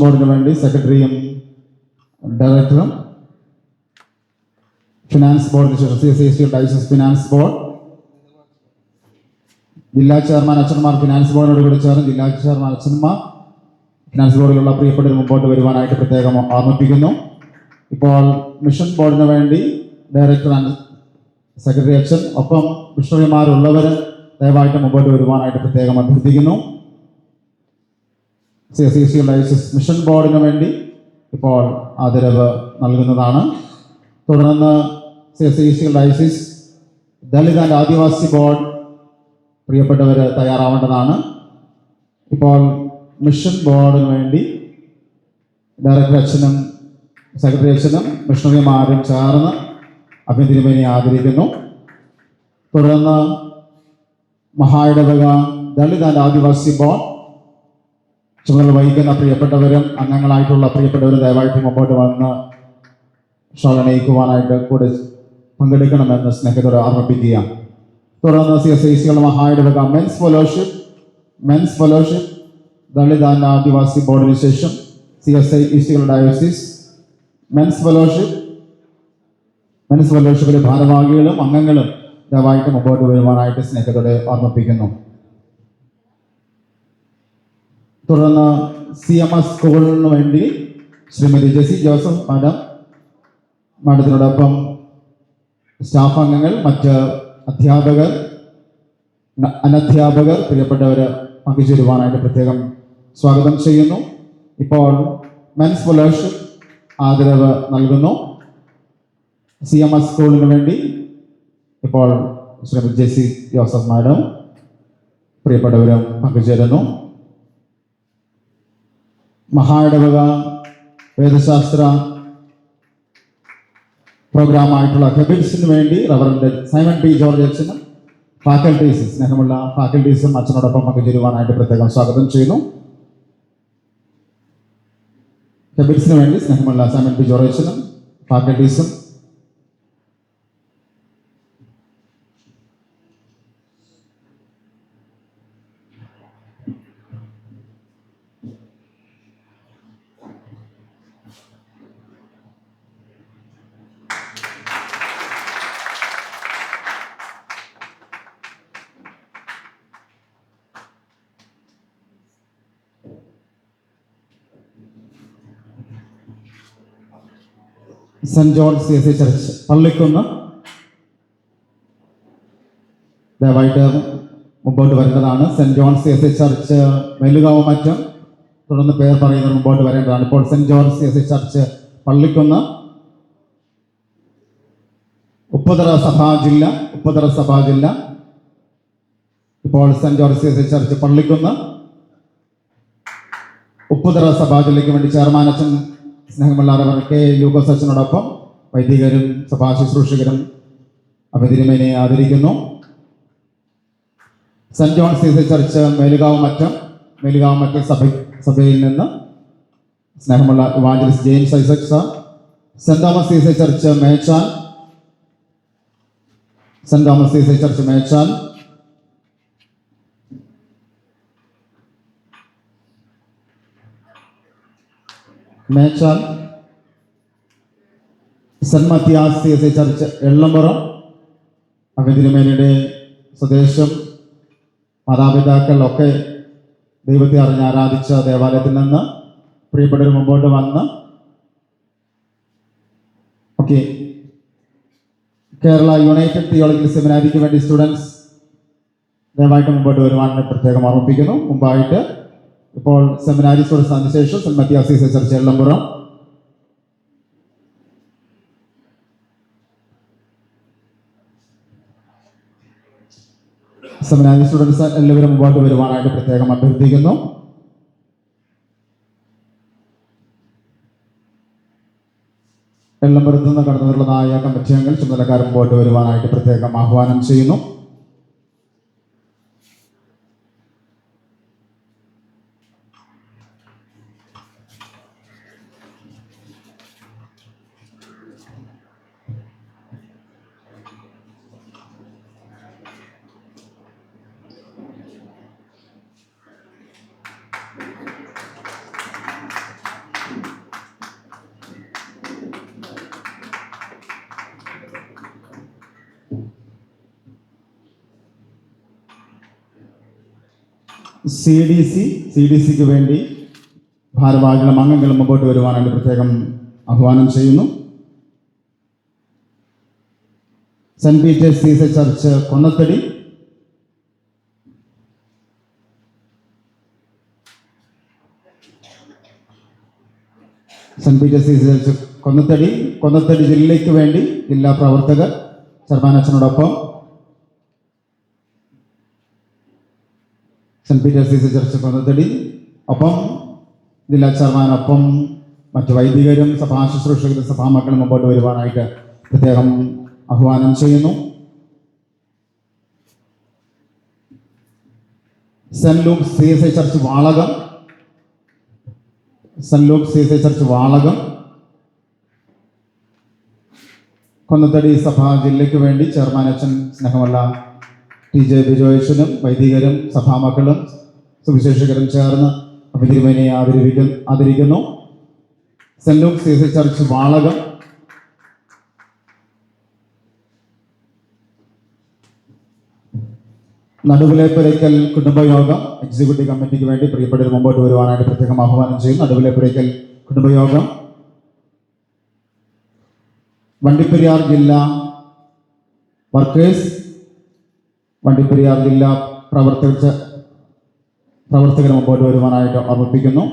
ബോർഡിന് വേണ്ടി സെക്രട്ടറിയും ഡയറക്ടറും, ഫിനാൻസ് ബോർഡിന് ശേഷം CSIVCയുടെ ഡയോസിസ് ഫിനാൻസ് ബോർഡ്, ജില്ലാ ചെയർമാൻ അച്ഛന്മാർ ഫിനാൻസ് ബോർഡിനോട് കൂടി ചേർന്ന് ജില്ലാ ചെയർമാൻ അച്ഛന്മാർ ഫിനാൻസ് ബോർഡിലുള്ള പ്രിയപ്പെട്ടവർ മുമ്പോട്ട് വരുവാനായിട്ട് പ്രത്യേകം ഓർമ്മിപ്പിക്കുന്നു. ഇപ്പോൾ മിഷൻ ബോർഡിന് വേണ്ടി ഡയറക്ടർ ആൻഡ് സെക്രട്ടറി അച്ഛൻ, ഒപ്പം മിഷണറിമാരുള്ളവർ ദയവായിട്ട് മുമ്പോട്ട് വരുവാനായിട്ട് പ്രത്യേകം അഭ്യർത്ഥിക്കുന്നു. CSIVCയുടെ ഡയോസിസ് മിഷൻ ബോർഡിന് വേണ്ടി ഇപ്പോൾ ആദരവ് നൽകുന്നതാണ്. തുടർന്ന് CSIVCയുടെ diocese Dalit and Adivasi board പ്രിയപ്പെട്ടവർ തയ്യാറാവേണ്ടതാണ്. ഇപ്പോൾ മിഷൻ ബോർഡിന് വേണ്ടി ഡയറക്ടർ അച്ഛനും സെക്രട്ടറി അച്ഛനും മിഷണറിമാരും ചേർന്ന് അഭിനന്ദനെ ആദരിക്കുന്നു. തുടർന്ന് മഹായിടവക ദളിത് ആൻഡ് ആദിവാസി ബോർഡ് ചുമതല വഹിക്കുന്ന പ്രിയപ്പെട്ടവരും അംഗങ്ങളായിട്ടുള്ള പ്രിയപ്പെട്ടവരും ദയവായിട്ട് മുമ്പോട്ട് വന്ന് ഷോളണിയിക്കുവാനായിട്ട് കൂടെ പങ്കെടുക്കണമെന്ന് സ്നേഹത്തോടെ ഓർമ്മിപ്പിക്കുക. തുടർന്ന് CSIVCയുള്ള മഹായിടവക മെൻസ് ഫെലോഷിപ്പ് ദളിത് ആൻഡ് ആദിവാസി ബോർഡിന് ശേഷം CSIVCകളുടെ ഡയോസിസ് മെൻസ് ഫെലോഷിപ്പിലെ ഭാരവാഹികളും അംഗങ്ങളും ദയവായിട്ട് മുമ്പോട്ട് വരുവാനായിട്ട് സ്നേഹത്തോടെ ഓർമ്മിപ്പിക്കുന്നു. തുടർന്ന് CMS സ്കൂളിന് വേണ്ടി ശ്രീമതി ജെസി ജോസഫ് മാഡത്തിനോടൊപ്പം സ്റ്റാഫ് അംഗങ്ങൾ, മറ്റ് അധ്യാപകർ, അനധ്യാപകർ പ്രിയപ്പെട്ടവർ പങ്കുചേരുവാനായിട്ട് പ്രത്യേകം സ്വാഗതം ചെയ്യുന്നു. ഇപ്പോൾ മെൻസ് ഫെലോഷിപ്പ് ആദരവ് നൽകുന്നു. CMS സ്കൂളിന് വേണ്ടി ഇപ്പോൾ ശ്രീമതി ജെസി ജോസഫ് മാഡം പ്രിയപ്പെട്ടവരും പങ്കുചേരുന്നു. മഹായിടവക വേദശാസ്ത്ര പ്രോഗ്രാമായിട്ടുള്ള ഹെബിറ്റ്സിന് വേണ്ടി റവറൻഡ് സൈമൺ പി ജോർജ് അച്ഛനും ഫാക്കൽറ്റീസ്, സ്നേഹമുള്ള ഫാക്കൽറ്റീസും അച്ഛനോടൊപ്പം പങ്കുചേരുവാനായിട്ട് പ്രത്യേകം സ്വാഗതം ചെയ്യുന്നു. ഹെബിറ്റ്സിന് വേണ്ടി സ്നേഹമുള്ള സൈമൺ പി ജോർജ് അച്ഛനും ഫാക്കൽറ്റീസും Saint George CSC church Pallikkunnu ദയവായിട്ട് മുമ്പോട്ട് വരേണ്ടതാണ്. Saint John's CSC church Melukavu Mattom, തുടർന്ന് പേർ പറയുന്നത് മുമ്പോട്ട് വരേണ്ടതാണ്. ഇപ്പോൾ Saint George CSC church Pallikkunnu Upputhara സഭാ ജില്ല. ഇപ്പോൾ Saint George CSC church Pallikkunnu Upputhara സഭാ ജില്ലയ്ക്ക് വേണ്ടി ചെയർമാൻ അച്ഛൻ സ്നേഹമുള്ളവർ K. ലൂക്കോസ് അച്ഛനോടൊപ്പം വൈദികരും സഭാ ശുശ്രൂഷകരും അവതിരുമേനെ ആദരിക്കുന്നു. Saint John CSC church Melukavu Mattom സഭയിൽ നിന്ന് സ്നേഹമുള്ള evangelist James Isaac sir. Saint Thomas CSC church Mechal. Saint Mathias CSC church Ellampuram അവതിരുമേനയുടെ സ്വദേശം. മാതാപിതാക്കൾ ഒക്കെ ദൈവത്തെ അറിഞ്ഞ് ആരാധിച്ച ദേവാലയത്തിൽ നിന്ന് പ്രിയപ്പെട്ടവർ മുമ്പോട്ട് വന്ന് കേരള യുണൈറ്റഡ് തിയോളജിക്കൽ സെമിനാരിക്ക് വേണ്ടി സ്റ്റുഡൻസ് ദയവായിട്ട് മുമ്പോട്ട് വരുവാൻ പ്രത്യേകം ഓർമ്മിപ്പിക്കുന്നു. മുമ്പായിട്ട് ഇപ്പോൾ സെമിനാരി സ്റ്റുഡൻസ് അതിനുശേഷം സെന്റ് മത്തിയാസ് CSC ചർച്ച് എള്ളമ്പുറം. സെമിനാരി സ്റ്റുഡൻസ് എല്ലാവരും മുമ്പോട്ട് വരുവാനായിട്ട് പ്രത്യേകം അഭ്യർത്ഥിക്കുന്നു. എള്ളമ്പുറത്ത് നിന്ന് കടന്നുള്ളതായ കമ്മിറ്റി അംഗങ്ങൾ ചുമതലക്കാർ മുമ്പോട്ട് വരുവാനായിട്ട് പ്രത്യേകം ആഹ്വാനം ചെയ്യുന്നു. CDCക്ക് വേണ്ടി ഭാരവാഹികളും അംഗങ്ങളും മുമ്പോട്ട് വരുവാനായിട്ട് പ്രത്യേകം ആഹ്വാനം ചെയ്യുന്നു. Saint Peter's CSC church Konnathady. Saint Peter's CSC church Konnathady ജില്ലയ്ക്ക് വേണ്ടി ജില്ലാ പ്രവർത്തകർ ചെയർമാൻ അച്ഛനോടൊപ്പം. Saint Peter's CSC church Konnathady ഒപ്പം ജില്ലാ ചെയർമാനൊപ്പം മറ്റു വൈദികരും സഭാ ശുശ്രൂഷകരും സഭാമക്കളും മുമ്പോട്ട് വരുവാനായിട്ട് പ്രത്യേകം ആഹ്വാനം ചെയ്യുന്നു. Saint Luke CSC church Valakam Konnathady സഭാ ജില്ലയ്ക്ക് വേണ്ടി ചെയർമാൻ അച്ഛൻ സ്നേഹമുള്ള TJ ബിജോയച്ചനും വൈദികരും സഭാമക്കളും സുവിശേഷകരും ചേർന്ന് അവതിരുമേനെ ആദരിക്കുന്നു. Saint Luke CSC church Valakom. നടുവിലെപ്പുരയ്ക്കൽ കുടുംബയോഗം എക്സിക്യൂട്ടീവ് കമ്മിറ്റിക്ക് വേണ്ടി പ്രിയപ്പെട്ടവർ മുമ്പോട്ട് വരുവാനായിട്ട് പ്രത്യേകം ആഹ്വാനം ചെയ്യും. നടുവിലെപ്പുരയ്ക്കൽ കുടുംബയോഗം. വണ്ടിപ്പെരിയാർ ജില്ലാ വർക്കേഴ്സ്, വണ്ടിപ്പെരിയാർ ജില്ലാ പ്രവർത്തകർ മുമ്പോട്ട് വരുവാനായിട്ട് ഓർമ്മിപ്പിക്കുന്നു.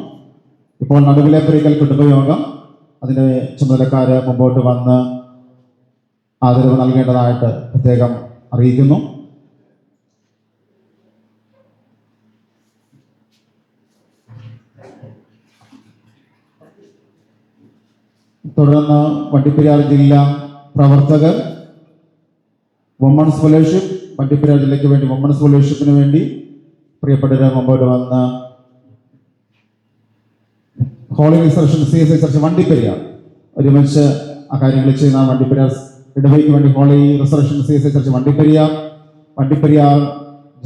ഇപ്പോൾ നടുവിലെപ്പുരയ്ക്കൽ കുടുംബയോഗം അതിൻ്റെ ചുമതലക്കാർ മുമ്പോട്ട് വന്ന് ആദരവ് നൽകേണ്ടതായിട്ട് പ്രത്യേകം അറിയിക്കുന്നു. തുടർന്ന് വണ്ടിപ്പെരിയാർ ജില്ലാ പ്രവർത്തകർ വുമൺസ് ഫെലോഷിപ്പ്, വണ്ടിപ്പെരിയാർ ജില്ലയ്ക്ക് വേണ്ടി വുമൺസ് ഫെലോഷിപ്പിന് വേണ്ടി പ്രിയപ്പെട്ടവർ മുമ്പോട്ട് വന്ന് holy resurrection CSC church Vandiperiyar ഒരുമിച്ച് ആ കാര്യങ്ങൾ ചെയ്യുന്ന വണ്ടിപ്പെരിയാർ ഇടവയ്ക്ക് വേണ്ടി holy resurrection CSC church Vandiperiyar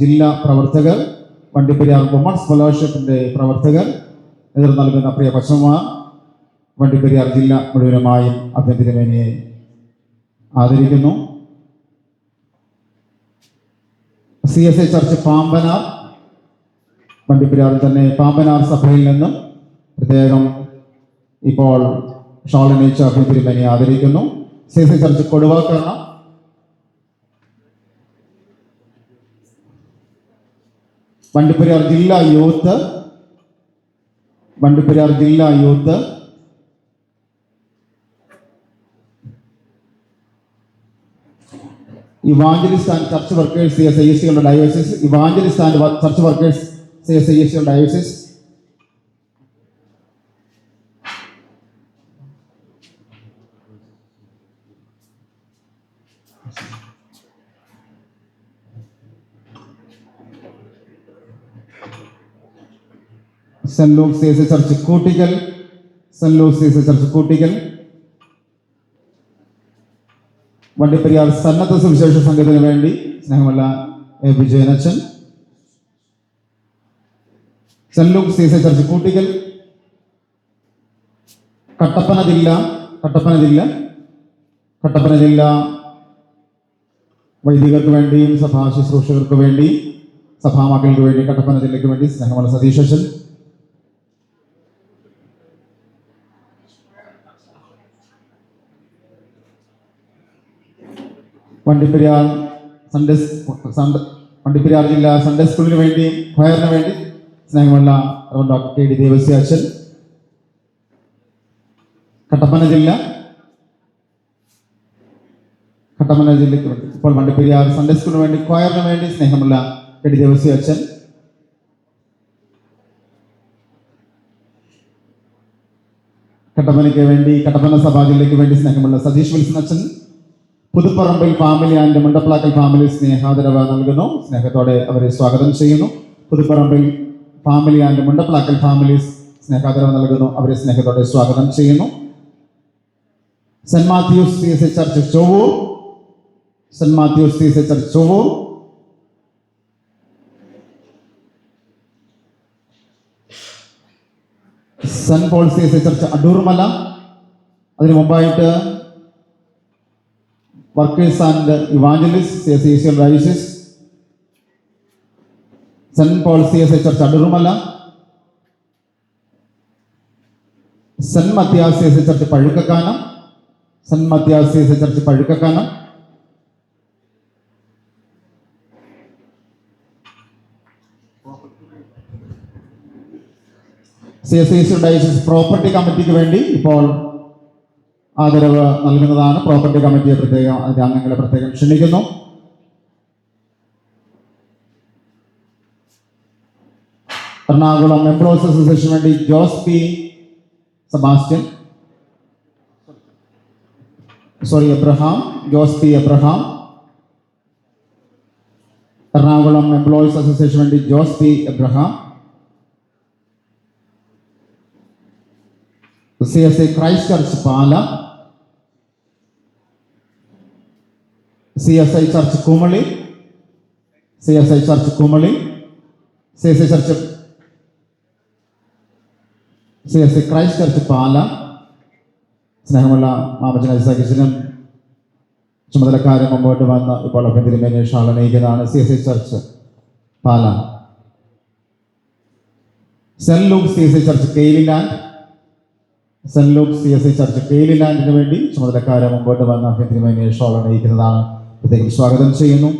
ജില്ലാ പ്രവർത്തകർ, വണ്ടിപ്പെരിയാർ വുമൺസ് ഫെലോഷിപ്പിന്റെ പ്രവർത്തകർ, നേതൃത്വം നൽകുന്ന പ്രിയ കൊച്ചമ്മ, വണ്ടിപ്പെരിയാർ ജില്ല മുഴുവനുമായും അഭ്യന്തരമേനയെ ആദരിക്കുന്നു. CSI ചർച്ച് പാമ്പനാർ, വണ്ടിപ്പെരിയാറിൽ തന്നെ പാമ്പനാർ സഭയിൽ നിന്നും പ്രത്യേകം ഇപ്പോൾ ഷോൾ അണിയിച്ച അഭ്യം തിരുമേനി ആദരിക്കുന്നു. CC ചർച്ച് കൊടുവാക്കരണ വണ്ടിപ്പെരിയാർ ജില്ലാ youth evangelist and church workers CSISകളുടെ diocese, evangelist and church workers CSISകളുടെ diocese, Saint Luke CSI church Koottickal, Vandiperiyar സന്നദ്ധ സുവിശേഷ സംഘത്തിന് വേണ്ടി സ്നേഹമുള്ള A. വിജയനച്ചൻ, Saint Luke CSI church Koottickal, Kattappana ജില്ല വൈദികർക്ക് വേണ്ടിയും സഭാ ശുശ്രൂഷകർക്ക് വേണ്ടി സഭാമക്കൾക്ക് വേണ്ടി കട്ടപ്പന ജില്ലയ്ക്ക് വേണ്ടി സ്നേഹമുള്ള സതീശൻ, വണ്ടിപ്പെരിയാർ ജില്ലാ സൺഡേ സ്കൂളിന് വേണ്ടി ഫയറിന് വേണ്ടി സ്നേഹമുള്ള ഡോക്ടർ KD ദേവസ്യ അച്ഛൻ, കട്ടപ്പന ജില്ലയ്ക്ക് വേണ്ടി ഇപ്പോൾ വണ്ടിപ്പെരിയാർ സൺഡേ സ്കൂളിന് വേണ്ടി ക്വയറിന് വേണ്ടി സ്നേഹമുള്ള KD ദേവസ്യ അച്ഛൻ, കട്ടപ്പന സഭാ ജില്ലയ്ക്ക് വേണ്ടി സ്നേഹമുള്ള സതീഷ് വിൽസൺ അച്ഛൻ, Puthuparambil family and Mundaplackal family സ്നേഹാദരവ് നൽകുന്നു. സ്നേഹത്തോടെ അവരെ സ്വാഗതം ചെയ്യുന്നു. Puthuparambil family and Mundaplackal families സ്നേഹാദരവ് നൽകുന്നു. അവരെ സ്നേഹത്തോടെ സ്വാഗതം ചെയ്യുന്നു. Saint Matthews CSI church Chovvur, saint Paul CSI church Adoormala, അതിനു മുമ്പായിട്ട് workers and evangelist CSI diocese, saint Paul CSI church Adoormala, saint Mathias CSI church Pazhukkakanam, CSI diocese property കമ്മിറ്റിക്ക് വേണ്ടി ഇപ്പോൾ ആദരവ് നൽകുന്നതാണ്. പ്രോപ്പർട്ടി കമ്മിറ്റിയെ അതിന്റെ അംഗങ്ങളെ പ്രത്യേകം ക്ഷണിക്കുന്നു. എറണാകുളം എംപ്ലോയീസ് അസോസിയേഷന് വേണ്ടി ജോസ് P. എബ്രഹാം, എറണാകുളം എംപ്ലോയീസ് അസോസിയേഷന് വേണ്ടി Jose P. Abraham, CSI Christ church Pala, CSI church Kumily, CSI Christ church Pala, സ്നേഹമുള്ള മാമച്ചൻ ഐസക്കിനും ചുമതലക്കാരും മുമ്പോട്ട് വന്ന് ഇപ്പോൾ അഭ്യന്തരമേനെ ഷാളനയിക്കുന്നതാണ്. CSI church Pala, saint Luke CSI church കെയിലിലാൻഡിന് വേണ്ടി ചുമതലക്കാരെ മുമ്പോട്ട് വന്ന് അഭ്യന്തരമേനെ ഷാളനയിക്കുന്നതാണ്. പ്രത്യേകം സ്വാഗതം ചെയ്യുന്നു.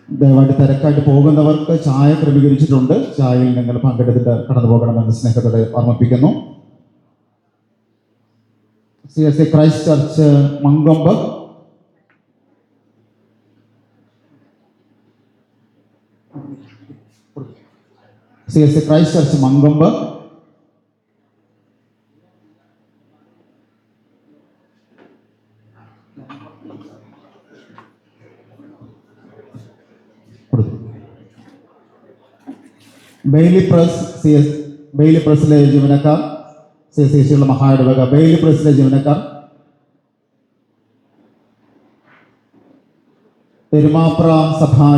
ദയവായിട്ട് തിരക്കായിട്ട് പോകുന്നവർക്ക് ചായ ക്രമീകരിച്ചിട്ടുണ്ട്. ചായയിൽ നിങ്ങൾ പങ്കെടുത്തിട്ട് കടന്നു പോകണമെന്ന് സ്നേഹത്തോടെ ഓർമ്മിപ്പിക്കുന്നു. CSI Christ church Mankombu, Bailey പ്രസ്സിലെ ജീവനക്കാർ, CSIയുള്ള മഹായിടവക ബെയിലി പ്രസ്സിലെ ജീവനക്കാർ, എരുമാപ്ര സഭാ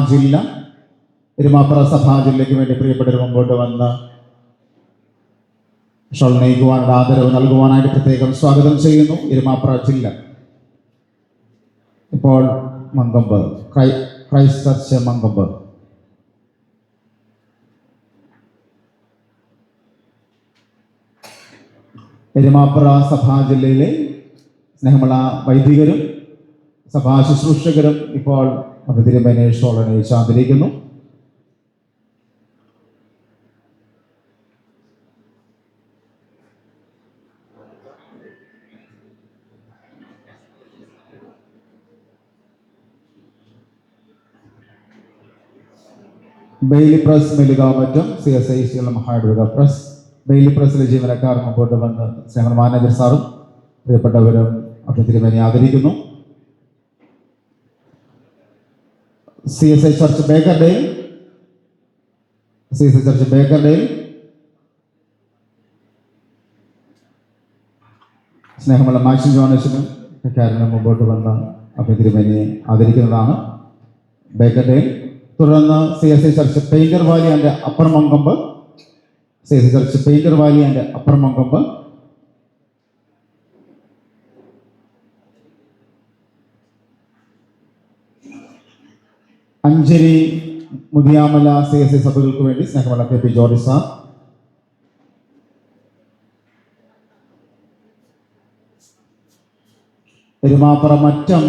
ജില്ലയ്ക്ക് വേണ്ടി പ്രിയപ്പെട്ടവർ മുമ്പോട്ട് വന്ന് ഷോൾ നെയ്യുവാനുള്ള ആദരവ് നൽകുവാനായിട്ട് പ്രത്യേകം സ്വാഗതം ചെയ്യുന്നു. എരുമാപ്ര ജില്ല. ഇപ്പോൾ മങ്കൊമ്പ്, ക്രൈസ്റ്റ് ചർച്ച് മങ്കൊമ്പ്. എരുമാപ്പുറ സഭാ ജില്ലയിലെ സ്നേഹമുള്ള വൈദികരും സഭാ ശുശ്രൂഷകരും ഇപ്പോൾ തിരുമേനിയെ ഷോളണിയിച്ച് ആദരിക്കുന്നു. ബെയിലി പ്രസ് മെലുകാമറ്റും CSIC മഹായിടവക പ്രസ് ബെയിലി പ്രസ്സിലെ ജീവനക്കാർ മുമ്പോട്ട് വന്ന് സ്നേഹ മാനേജർ സാറും പ്രിയപ്പെട്ടവരും തിരുമേനി ആദരിക്കുന്നു. CSI ചർച്ച് ബേക്കർഡേൽ സ്നേഹമുള്ള മാക്സിൻ ജോണേഷനും കാരനും മുമ്പോട്ട് വന്ന് തിരുമേനിയെ ആദരിക്കുന്നതാണ് ബേക്കർഡേൽ. തുടർന്ന് CSI church painter valley and upper Mankombu Ancheri Muthiyamala CSI സഭകൾക്ക് വേണ്ടി സ്നേഹമുള്ള KP ജോർജ് സാർ. എരുമാപ്പുറ മറ്റം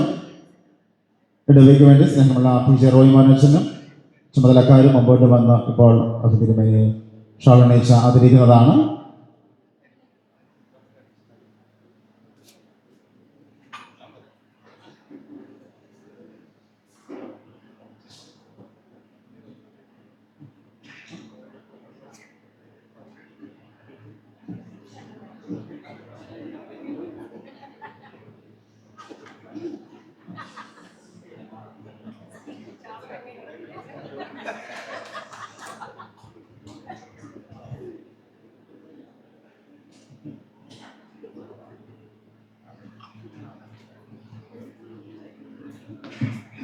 ഇടവയ്ക്ക് വേണ്ടി സ്നേഹമുള്ള PJ റോയ് മനോജനും ചുമതലക്കാരും മുമ്പോട്ട് വന്ന് ഇപ്പോൾ തിരുമേനിയെ ഷാളണിയിച്ച് ആദരിക്കുന്നതാണ്.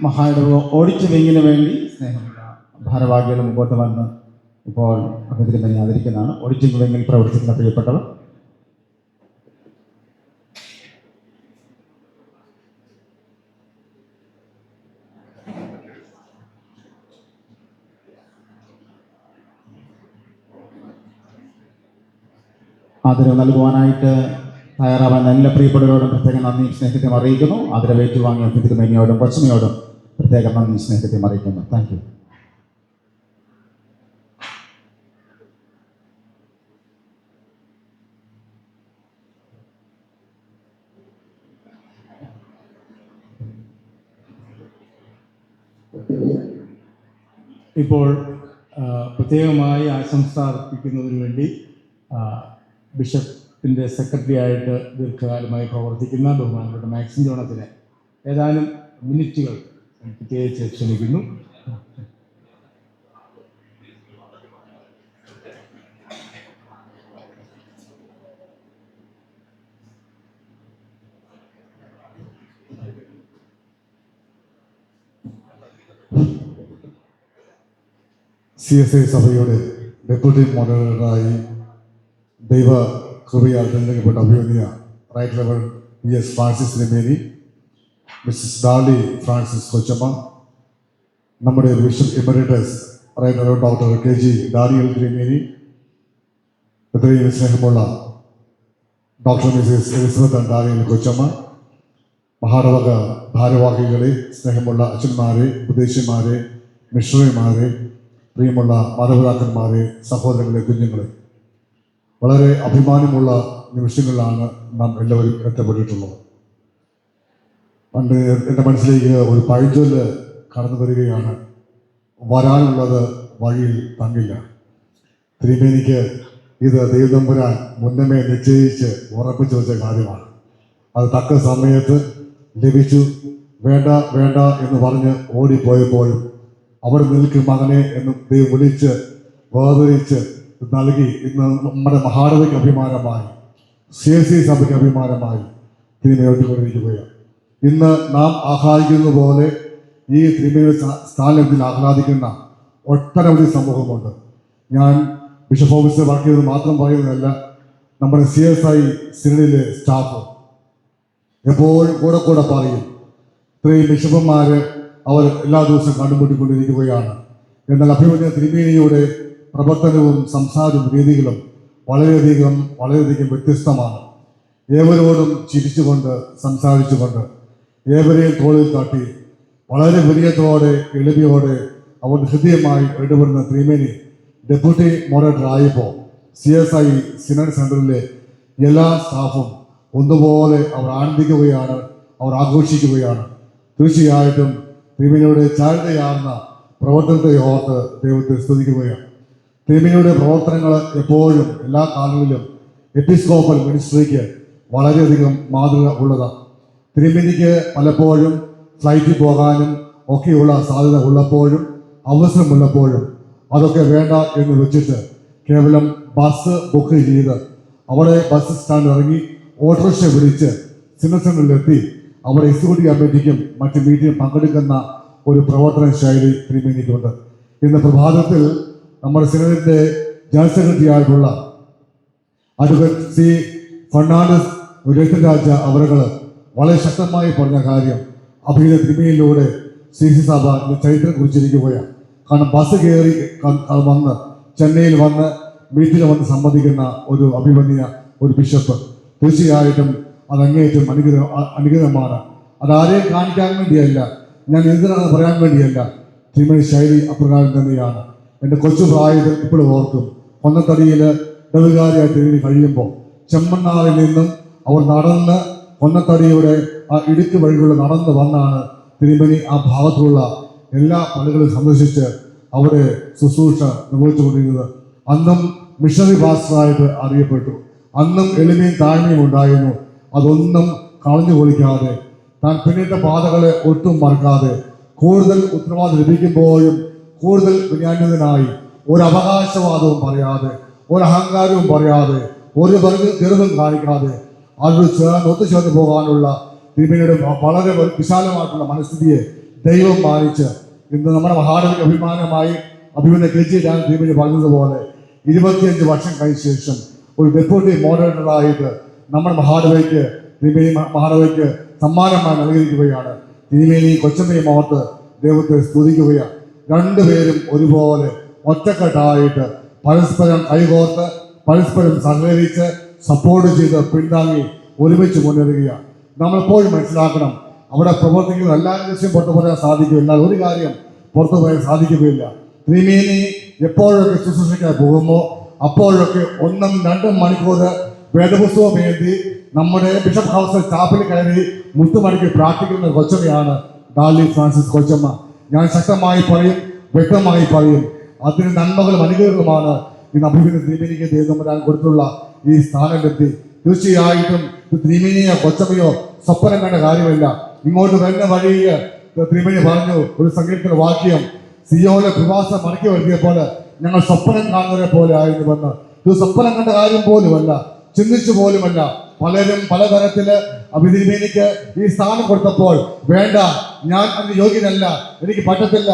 മഹായിടവ ഓഡിറ്റ് വിങ്ങിന് വേണ്ടി സ്നേഹമുള്ള ഭാരവാഹികൾ മുമ്പോട്ട് വന്ന് ഇപ്പോൾ തിരുമേനി ആദരിക്കുന്നതാണ്. ഓഡിറ്റിംഗ് വിങ്ങിൽ പ്രവർത്തിക്കുന്ന പ്രിയപ്പെട്ടവർ. ആദരവ് നൽകുവാനായിട്ട് തയ്യാറാവാൻ എല്ലാ പ്രിയപ്പെട്ടവരോടും പ്രത്യേകം നന്ദി സ്നേഹത്തെയും അറിയിക്കുന്നു. ആദരവേറ്റുവാങ്ങിയ തിരുമേനിയോടും കൊച്ചമ്മയോടും പ്രത്യേകം നന്ദി സ്നേഹത്തെയും അറിയിക്കുന്നു. Thank you. ഇപ്പോൾ പ്രത്യേകമായി ആശംസ അർപ്പിക്കുന്നതിന് വേണ്ടി ബിഷപ്പിൻ്റെ സെക്രട്ടറി ആയിട്ട് ദീർഘകാലമായി പ്രവർത്തിക്കുന്ന ബഹുമാനപ്പെട്ട മാക്സിൻ ജോണത്തിനെ ഏതാനും മിനിറ്റുകൾ പ്രത്യേകിച്ച് ക്ഷണിക്കുന്നു. CSI സഭയുടെ ഡെപ്യൂട്ടി മോഡറേറ്ററായി ദൈവ കൃപയാൽ തിരഞ്ഞെടുക്കപ്പെട്ട അഭിനന്ദ റൈറ്റ് റെവർ PS ഫ്രാൻസിസ് തിരുമേനി, മിസ്സസ് ഡാർലി ഫ്രാൻസിസ് കൊച്ചമ്മ, നമ്മുടെ ബിഷപ്പ് എമറിറ്റസ് റൈറ്റ് റെവർ ഡോക്ടർ KG ഡാനിയൽ തിരുമേനി, എത്രയും സ്നേഹമുള്ള ഡോക്ടർ മിസ്സസ് എലിസബത്ത് ഡാനിയൽ കൊച്ചമ്മ, മഹാടവക ഭാരവാഹികളെ, സ്നേഹമുള്ള അച്ഛന്മാരെ, ഉപദേശിമാരെ, മിഷണറിമാരെ, പ്രിയമുള്ള മാതാപിതാക്കന്മാരെ, സഹോദരങ്ങളെ, കുഞ്ഞുങ്ങളെ, വളരെ അഭിമാനമുള്ള നിമിഷങ്ങളിലാണ് നാം എല്ലാവരും എത്തപ്പെട്ടിട്ടുള്ളത്. പണ്ട് എൻ്റെ മനസ്സിലേക്ക് ഒരു പഴഞ്ചൊല്ല് കടന്നു വരികയാണ്: വരാനുള്ളത് വഴിയിൽ തങ്ങില്ല. തിരുമേനിക്ക് ഇത് ദൈവതമ്പുരാൻ മുന്നമേ നിശ്ചയിച്ച് ഉറപ്പിച്ചു വെച്ച കാര്യമാണ്. അത് തക്ക സമയത്ത് ലഭിച്ചു. വേണ്ട വേണ്ട എന്ന് പറഞ്ഞ് ഓടിപ്പോയപ്പോഴും അവിടെ നിൽക്കും മകനെ എന്ന് ദൈവം വിളിച്ച് വേർതിരിച്ച് നൽകി ഇന്ന് നമ്മുടെ മഹാടവയ്ക്ക് അഭിമാനമായി, CSI സഭയ്ക്ക് അഭിമാനമായി തിരുമേനിക്കൊണ്ടിരിക്കുകയാണ്. ഇന്ന് നാം ആഹ്ലാദിക്കുന്ന പോലെ ഈ തിരുമേനി സ്ഥാനത്തിൽ ആഹ്ലാദിക്കുന്ന ഒട്ടനവധി സമൂഹമുണ്ട്. ഞാൻ ബിഷപ്പ് ഓഫീസിൽ വർക്ക് ചെയ്തത് മാത്രം പറയുന്നതല്ല, നമ്മുടെ CSI സിനഡിലെ സ്റ്റാഫ് എപ്പോഴും കൂടെ പറയും, ഇത്രയും ബിഷപ്പന്മാർ അവർ എല്ലാ ദിവസവും കണ്ടുമുട്ടിക്കൊണ്ടിരിക്കുകയാണ്. എന്നാൽ അഭിമന്യ തിരുമേനിയുടെ പ്രവർത്തനവും സംസാരവും രീതികളും വളരെയധികം വ്യത്യസ്തമാണ്. ഏവരോടും ചിരിച്ചുകൊണ്ട് സംസാരിച്ചുകൊണ്ട് ഏവരെയും തോളിൽ കാട്ടി വളരെ വിനയത്തോടെ എളിമയോടെ അവർ ഹൃദയമായി ഇടപെടുന്ന തിരുമേനി ഡെപ്യൂട്ടി മോഡറേറ്റർ ആയപ്പോൾ CSI സിനഡ് സെൻറ്ററിലെ എല്ലാ സ്റ്റാഫും ഒന്നുപോലെ അവർ ആനന്ദിക്കുകയാണ്, അവർ ആഘോഷിക്കുകയാണ്. തീർച്ചയായിട്ടും തിരുമേനിയുടെ ചാരിതയാർന്ന പ്രവർത്തനത്തെ ഓർത്ത് ദൈവത്തെ സ്തുതിക്കുകയാണ്. തിരുമേനിയുടെ പ്രവർത്തനങ്ങൾ എപ്പോഴും എല്ലാ കാലങ്ങളിലും എപ്പിസ്കോപ്പൽ മിനിസ്ട്രിക്ക് വളരെയധികം മാതൃക ഉള്ളതാണ്. തിരുമേനിക്ക് പലപ്പോഴും ഫ്ലൈറ്റിൽ പോകാനും ഒക്കെയുള്ള സാധ്യത ഉള്ളപ്പോഴും അവസരമുള്ളപ്പോഴും അതൊക്കെ വേണ്ട എന്ന് വെച്ചിട്ട് കേവലം ബസ് ബുക്ക് ചെയ്ത് അവിടെ ബസ് സ്റ്റാൻഡ് ഇറങ്ങി ഓട്ടോറിക്ഷ വിളിച്ച് സിനഡ് അവിടെ എക്സിക്യൂട്ടീവ് കമ്മിറ്റിക്കും മറ്റ് മീറ്റിംഗും പങ്കെടുക്കുന്ന ഒരു പ്രവർത്തന ശൈലി തിരുമേനിക്കുണ്ട്. ഇന്ന് പ്രഭാതത്തിൽ നമ്മുടെ സിനഡിന്റെ ജനറൽ സെക്രട്ടറി ആയിട്ടുള്ള അഡ്വക്കേറ്റ് C. ഫെർണാണ്ടസ് രത്നരാജ അവരുകൾ വളരെ ശക്തമായി പറഞ്ഞ കാര്യം അഭിനയ തിരുമേനിയിലൂടെ CC സഭ ചരിത്രം കുറിച്ചിരിക്കുകയാണ്. കാരണം ബസ് കയറി വന്ന് ചെന്നൈയിൽ വന്ന് മീറ്റിംഗിൽ വന്ന് സംബന്ധിക്കുന്ന ഒരു അഭിമന്യ ഒരു ബിഷപ്പ് തീർച്ചയായിട്ടും അത് അങ്ങേയറ്റം അനുഗ്രഹമാണ്. അതാരെയും കാണിക്കാൻ വേണ്ടിയല്ല, ഞാൻ എന്തിനാണെന്ന് പറയാൻ വേണ്ടിയല്ല, തിരുമേനി ശൈലി അപ്രകാരം തന്നെയാണ്. എൻ്റെ കൊച്ചു പ്രായത്തിൽ ഇപ്പോഴും ഓർക്കും, കൊന്നത്തടിയിൽ ഇടവുകാരിയായി തിരുമേനി കഴിയുമ്പോൾ ചെമ്മണ്ണാറിൽ നിന്നും അവർ നടന്ന് കൊന്നത്തടിയുടെ ആ ഇടുക്ക് വഴികളിൽ നടന്ന് വന്നാണ് തിരുമേനി ആ ഭാഗത്തുള്ള എല്ലാ പള്ളികളും സന്ദർശിച്ച് അവിടെ ശുശ്രൂഷ നിർവഹിച്ചുകൊണ്ടിരുന്നത്. അന്നും മിഷണറി പാസ്റ്ററായിട്ട് അറിയപ്പെട്ടു. അന്നും എളിമയും താഴ്മയും ഉണ്ടായിരുന്നു. അതൊന്നും കളഞ്ഞു കൊളിക്കാതെ താൻ പിന്നിട്ട പാതകളെ ഒട്ടും മറക്കാതെ കൂടുതൽ ഉത്തരവാദിത്വം ലഭിക്കുമ്പോഴും കൂടുതൽ വിജ്ഞാനിതനായി ഒരു അവകാശവാദവും പറയാതെ ഒരു അഹങ്കാരവും പറയാതെ ഒരു ഗർവം കാണിക്കാതെ അത് ഒത്തുചേർന്ന് പോകാനുള്ള തിരുമേനിയുടെ വളരെ വിശാലമായിട്ടുള്ള മനസ്ഥിതിയെ ദൈവം മാനിച്ച് ഇന്ന് നമ്മുടെ മഹാനവിക്ക് അഭിമാനമായി അഭിമന്യ കെജി ഞാൻ തിരുമേനി പറഞ്ഞതുപോലെ 25 വർഷം കഴിഞ്ഞ ശേഷം ഒരു ഡെപ്യൂട്ടി മോഡറേറ്ററായിട്ട് നമ്മുടെ മഹാനവയ്ക്ക് തിരുമേനി മഹാനവയ്ക്ക് സമ്മാനമായി നൽകിയിരിക്കുകയാണ്. തിരുമേനി കൊച്ചമ്മയും ഓർത്ത് ദൈവത്തെ സ്തുതിക്കുകയാണ്. രണ്ടുപേരും ഒരുപോലെ ഒറ്റക്കെട്ടായിട്ട് പരസ്പരം കൈകോർത്ത് പരസ്പരം സഹകരിച്ച് സപ്പോർട്ട് ചെയ്ത് പിന്താങ്ങി ഒരുമിച്ച് മുന്നേറുകയാണ്. നമ്മളെപ്പോഴും മനസ്സിലാക്കണം, അവിടെ പ്രവർത്തിക്കുന്ന എല്ലാ ദിവസവും പുറത്തു പറയാൻ സാധിക്കും. എന്നാൽ ഒരു കാര്യം പുറത്തു പറയാൻ സാധിക്കുകയില്ല. തിരുമേനി എപ്പോഴൊക്കെ ശുശ്രൂഷയ്ക്കായി പോകുമ്പോൾ അപ്പോഴൊക്കെ 1-2 മണിക്കൂർ വേദപുസ്തകം എഴുതി നമ്മുടെ ബിഷപ്പ് ഹൗസിൽ ചാപ്പലിൽ കയറി മുട്ടുമടക്കി പ്രാർത്ഥിക്കുന്ന കൊച്ചമ്മയാണ് ഡാർലി ഫ്രാൻസിസ് കൊച്ചമ്മ. ഞാൻ ശക്തമായി പറയും, വ്യക്തമായി പറയും, അതിന് നന്മകളും അനുഗ്രഹങ്ങളുമാണ് ഇന്ന് അഭിമന്യ തിരുമേനിക്ക് ദൈവം വരാൻ കൊടുത്തുള്ള ഈ സ്ഥാനത്തെത്തി. തീർച്ചയായിട്ടും തിരുമേനിയോ കൊച്ചമ്മയോ സ്വപ്നം കണ്ട കാര്യമില്ല. ഇങ്ങോട്ട് വരുന്ന വഴിയിൽ തിരുമേനി പറഞ്ഞു ഒരു സംഗീതത്തിന്റെ വാക്യം, സിയോലെ പ്രവാസം മടക്കി വരുത്തിയപ്പോൾ ഞങ്ങൾ സ്വപ്നം കാണുന്നവരെ പോലെ ആയിരുന്നുവെന്ന്. ഇത് സ്വപ്നം കണ്ട കാര്യം പോലുമല്ല, ചിന്തിച്ചു പോലുമല്ല. പലരും പലതരത്തില് അഭിതിരുമേനിക്ക് ഈ സ്ഥാനം കൊടുത്തപ്പോൾ വേണ്ട, ഞാൻ അതിന് യോഗ്യനല്ല, എനിക്ക് പറ്റത്തില്ല,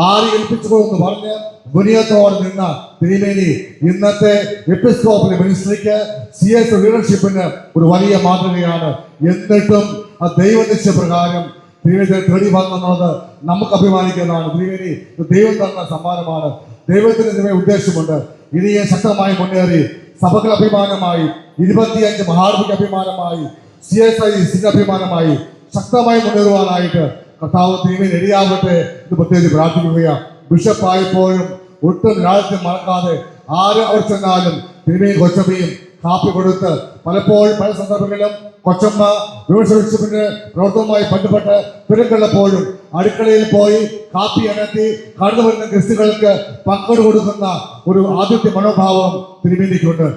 ആര് ഏൽപ്പിച്ചുകൊള്ളെന്ന് പറഞ്ഞ് വിനയത്തോടെ നിന്ന തിരുമേനി ഇന്നത്തെ എപ്പിസ്കോപ്പൽ മിനിസ്ട്രിക്ക് CS ലീഡർഷിപ്പിന് ഒരു വലിയ മാതൃകയാണ്. എന്നിട്ടും ആ ദൈവനിശ്ചയപ്രകാരം തിരുമേനി തേടി വന്നത് നമുക്ക് അഭിമാനിക്കുന്നതാണ്. തിരുമേനി ദൈവം തന്ന സമ്മാനമാണ്. ദൈവത്തിന് ഇതിനെ ഉദ്ദേശമുണ്ട്. ഇനിയെ ശക്തമായി മുന്നേറി സഭകൾ അഭിമാനമായി 25 മഹാർവിക അഭിമാനമായി CSI അഭിമാനമായി ശക്തമായി മുന്നേറുവാനായിട്ട് കർത്താവ് തിരുമേനി ഇടയാവട്ടെ എന്ന് പ്രത്യേകിച്ച് പ്രാർത്ഥിക്കുകയാണ്. ബിഷപ്പായപ്പോഴും ഒട്ടും രാജ്യത്തെ മറക്കാതെ ആര് അവർ ചെന്നാലും തിരുമേനി കൊച്ചമ്മയും കാപ്പി കൊടുത്ത് പലപ്പോഴും പല സന്ദർഭങ്ങളിലും കൊച്ചമ്മ ബിഷപ്പിന്റെ പ്രവർത്തനവുമായി ബന്ധപ്പെട്ട് തിരക്കുള്ളപ്പോഴും അടുക്കളയിൽ പോയി കാപ്പി അനത്തി കടന്നു വരുന്ന ഗസ്റ്റുകൾക്ക് പങ്കെടു കൊടുക്കുന്ന ഒരു ആദ്യത്തെ മനോഭാവം തിരുമേനിക്കുണ്ട്.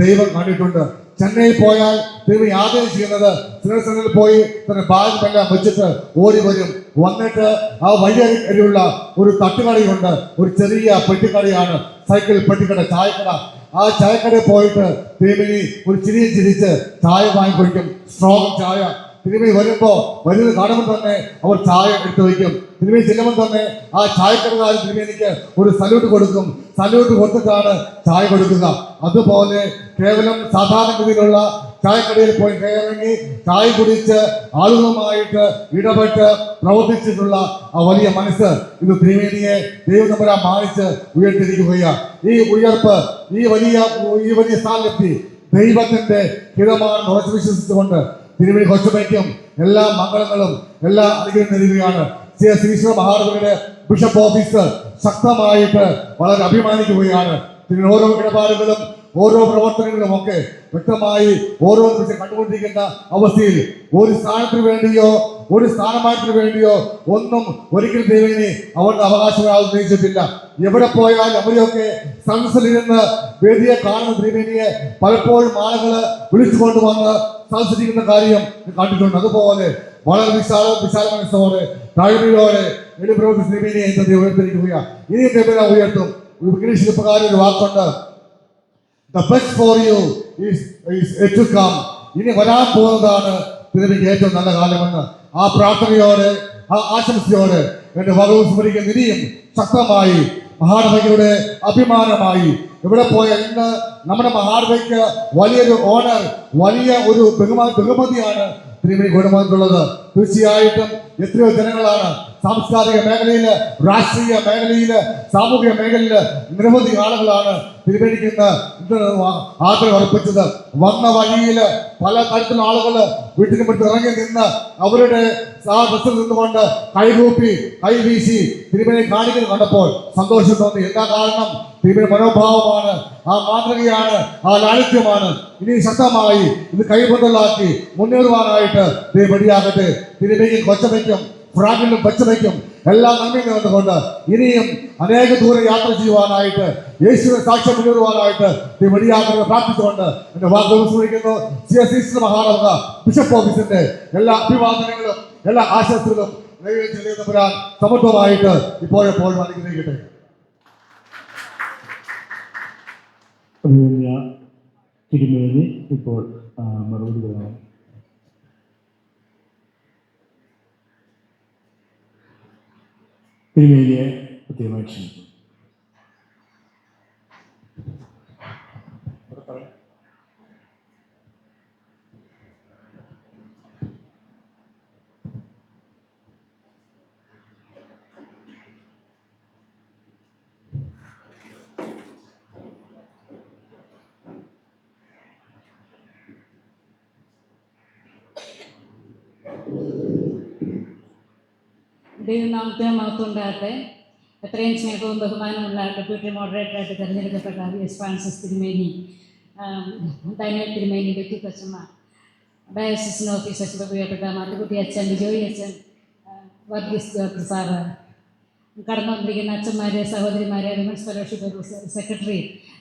ദൈവം കണ്ടിട്ടുണ്ട്. ചെന്നൈയിൽ പോയാൽ തിരുമേനി ആദ്യം ചെയ്യുന്നത് സിനഡ് പോയി തന്നെ ബാഗെല്ലാം വെച്ചിട്ട് ഓടി വരും. വന്നിട്ട് ആ വഴിയരികിലുള്ള ഒരു തട്ടുകടയുണ്ട്, ഒരു ചെറിയ പെട്ടിക്കടയാണ്, സൈക്കിൾ പെട്ടിക്കട, ചായക്കട. ആ ചായക്കടയിൽ പോയിട്ട് തിരുമേനി ഒരു ചിരിച്ച് ചായ വാങ്ങിക്കൊടുക്കും, സ്ട്രോങ് ചായ. തിരുമേനി വരുന്നത് കാണുമ്പോൾ തന്നെ അവർ ചായ എടുത്തു വയ്ക്കും. തിരുമേനി ചെല്ലുമ്പോൾ തന്നെ ആ ചായക്കടക്കാരൻ തിരുമേനിക്ക് ഒരു സല്യൂട്ട് കൊടുക്കും. സല്യൂട്ട് കൊടുത്തിട്ടാണ് ചായ കൊടുക്കുക. അതുപോലെ കേവലം സാധാരണഗതിയിലുള്ള ചായക്കടയിൽ പോയി കയറിറങ്ങി ചായ കുടിച്ച് ആളുകളുമായിട്ട് ഇടപെട്ട് പ്രവർത്തിച്ചിട്ടുള്ള ആ വലിയ മനസ്സ് ഇത് തിരുമേനിയെ ദൈവം നമ്മളെ മാനിച്ച് ഉയർത്തിരിക്കുകയാണ്. ഈ ഉയർപ്പ് ഈ വലിയ സ്ഥാനത്തെത്തി ദൈവത്തിന്റെ ഹിതമാണെന്ന് ഉറച്ചു വിശ്വസിച്ചുകൊണ്ട് തിരുമേനി കൊച്ചുമയ്ക്കും എല്ലാ മംഗളങ്ങളും എല്ലാ അനുഗ്രഹം നൽകുകയാണ്. ശ്രീ മഹാനഗരയുടെ ബിഷപ്പ് ഓഫീസ് ശക്തമായിട്ട് വളരെ അഭിമാനിക്കുകയാണ്. ഇതിന് ഓരോ ഇടപാടുകളും ഓരോ പ്രവർത്തനങ്ങളും ഒക്കെ വ്യക്തമായി ഓരോ ദിവസം കണ്ടുകൊണ്ടിരിക്കുന്ന അവസ്ഥയിൽ ഒരു സ്ഥാനത്തിന് വേണ്ടിയോ ഒരു സ്ഥാനമാനത്തിന് വേണ്ടിയോ ഒന്നും ഒരിക്കലും ദൈവനെ അവരുടെ അവകാശങ്ങൾ ഉന്നയിച്ചിട്ടില്ല. എവിടെ പോയാലും അവരെയൊക്കെ സദസ്സിലിരുന്ന് വേദിയെ കാണുന്ന തിരുമേനിയെ പലപ്പോഴും ആളുകള് വിളിച്ചുകൊണ്ടുവന്ന് സദസ്സിരിക്കുന്ന കാര്യം കണ്ടിട്ടുണ്ട്. അതുപോലെ വളരെ വിശാല മനസ്സോടെ താഴ്മയോടെ എളിപ്രവൃത്തി തിരുമേനിയെ ഇന്ന് ഉയർത്തിരിക്കുകയാണ്. ഇനിയും തിരുമേന ഉയർത്തും. ഇംഗ്ലീഷിൽ പ്രകാരം ഒരു വാക്കുണ്ട്, the best for you is yet to come. ഇനി വരാൻ പോകുന്നതാണ് തിരുമേനിക്ക് ഏറ്റവും നല്ല കാലമെന്ന് ആ പ്രാർത്ഥനയോടെ ആ ആശംസയോടെ എന്റെ വകവും സ്മരിക്കുന്ന ഇനിയും ശക്തമായി മഹാനവയ്ക്കയുടെ അഭിമാനമായി ഇവിടെ പോയ ഇന്ന് നമ്മുടെ മഹാനവയ്ക്ക് വലിയൊരു ഓണർ, വലിയ ഒരു ബഹുമതിയാണ് തിരുമേനി കൊടുത്തിട്ടുള്ളത്. തീർച്ചയായിട്ടും എത്രയോ ജനങ്ങളാണ് സാംസ്കാരിക മേഖലയില്, രാഷ്ട്രീയ മേഖലയില്, സാമൂഹിക മേഖലയില് നിരവധി ആളുകളാണ് തിരുമേനിക്ക് ആദരവ് അർപ്പിച്ചത്. വന്ന വഴിയില് പല തരത്തിലുള്ള ആളുകള് വീട്ടിന് വിട്ട് ഇറങ്ങി നിന്ന് അവരുടെ ബസ്സിൽ നിന്നുകൊണ്ട് കൈകൂപ്പി കൈവീശി തിരുമേനി കാണിക്കുന്നത് കണ്ടപ്പോൾ സന്തോഷം തോന്നി. എന്താ കാരണം? തിരുമേനി മനോഭാവമാണ്, ആ മാതൃകയാണ്, ആ ലാളിത്യമാണ്. ഇനി ശക്തമായി ഇത് കൈബന്ധലാക്കി മുന്നേറുവാനായിട്ട് റെഡിയാകട്ടെ. തിരുമേനി കൊച്ചമയ്ക്കും ഫ്രാങ്കിലും കൊച്ചമയ്ക്കും എല്ലാ നന്മയും കണ്ടുകൊണ്ട് ഇനിയും അനേക ദൂരം യാത്ര ചെയ്യുവാനായിട്ട് യേശുവിനെ സാക്ഷ്യം മുന്നേറുവാനായിട്ട് റെഡിയാക്കുന്നത് പ്രാർത്ഥിച്ചുകൊണ്ട് എന്റെ വാക്കുകൾ സ്മരിക്കുന്നു. CSC മഹാനവക ബിഷപ്പ് ഓഫീസിന്റെ എല്ലാ അഭിവാദനങ്ങളും എല്ലാ ആശംസകളും വരാൻ സമർത്ഥമായിട്ട് ഇപ്പോഴെപ്പോഴും അനുഗ്രഹിക്കട്ടെ. തിരുമേനി ഇപ്പോൾ മറുപടി പറയാം. തിരുമേനിയെ പ്രത്യേകമായി ക്ഷണിക്കുന്നു. ദൈവനാമത്തിന് മഹത്വം ഉണ്ടാകട്ടെ. എത്രയും സ്നേഹവും ബഹുമാനമുള്ള ഡെപ്യൂട്ടി മോഡറേറ്ററായിട്ട് തിരഞ്ഞെടുക്കപ്പെട്ട എസ് ഫ്രാൻസിസ് തിരുമേനി, ഡാനിയൽ തിരുമേനി, ബെറ്റി കൊച്ചമ്മ, ഡയസിന് ഓഫീസർ പ്രിയപ്പെട്ട മാത്തുക്കുട്ടി അച്ഛൻ, ജോയി അച്ഛൻ, വർഗീസ് ജോർജ് സാറ്, കടന്നു വന്നിരിക്കുന്ന അച്ഛന്മാരെ, സഹോദരിമാരെ, വിമൻസ് ഫെലോഷിപ്പ് സെക്രട്ടറി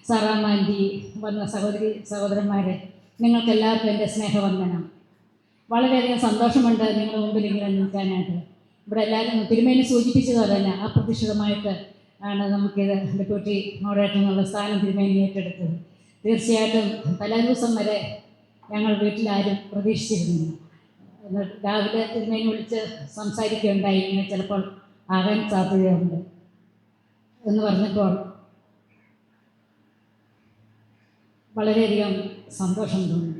സാറാമാൻറ്റി, വന്ന സഹോദരന്മാരെ, നിങ്ങൾക്കെല്ലാവർക്കും എൻ്റെ സ്നേഹവന്ദനം. വളരെയധികം സന്തോഷമുണ്ട് നിങ്ങളുടെ മുമ്പിൽ ഇങ്ങനെ നിൽക്കാനായിട്ട്. ഇവിടെ എല്ലാവരും തിരുമേനി സൂചിപ്പിച്ചതുപോലെ തന്നെ അപ്രതീക്ഷിതമായിട്ട് ആണ് നമുക്കിത് ഡെപ്യൂട്ടി മോഡറേറ്റർ എന്നുള്ള സ്ഥാനം തിരുമേനി ഏറ്റെടുത്തത്. തീർച്ചയായിട്ടും തലേദിവസം വരെ ഞങ്ങൾ വീട്ടിലാരും പ്രതീക്ഷിച്ചിരുന്നില്ല. രാവിലെ തിരുമേനി വിളിച്ച് സംസാരിക്കുകയുണ്ടായി, ഇങ്ങനെ ചിലപ്പോൾ ആകാൻ സാധ്യതയുണ്ട് എന്ന് പറഞ്ഞപ്പോൾ വളരെയധികം സന്തോഷം തോന്നി.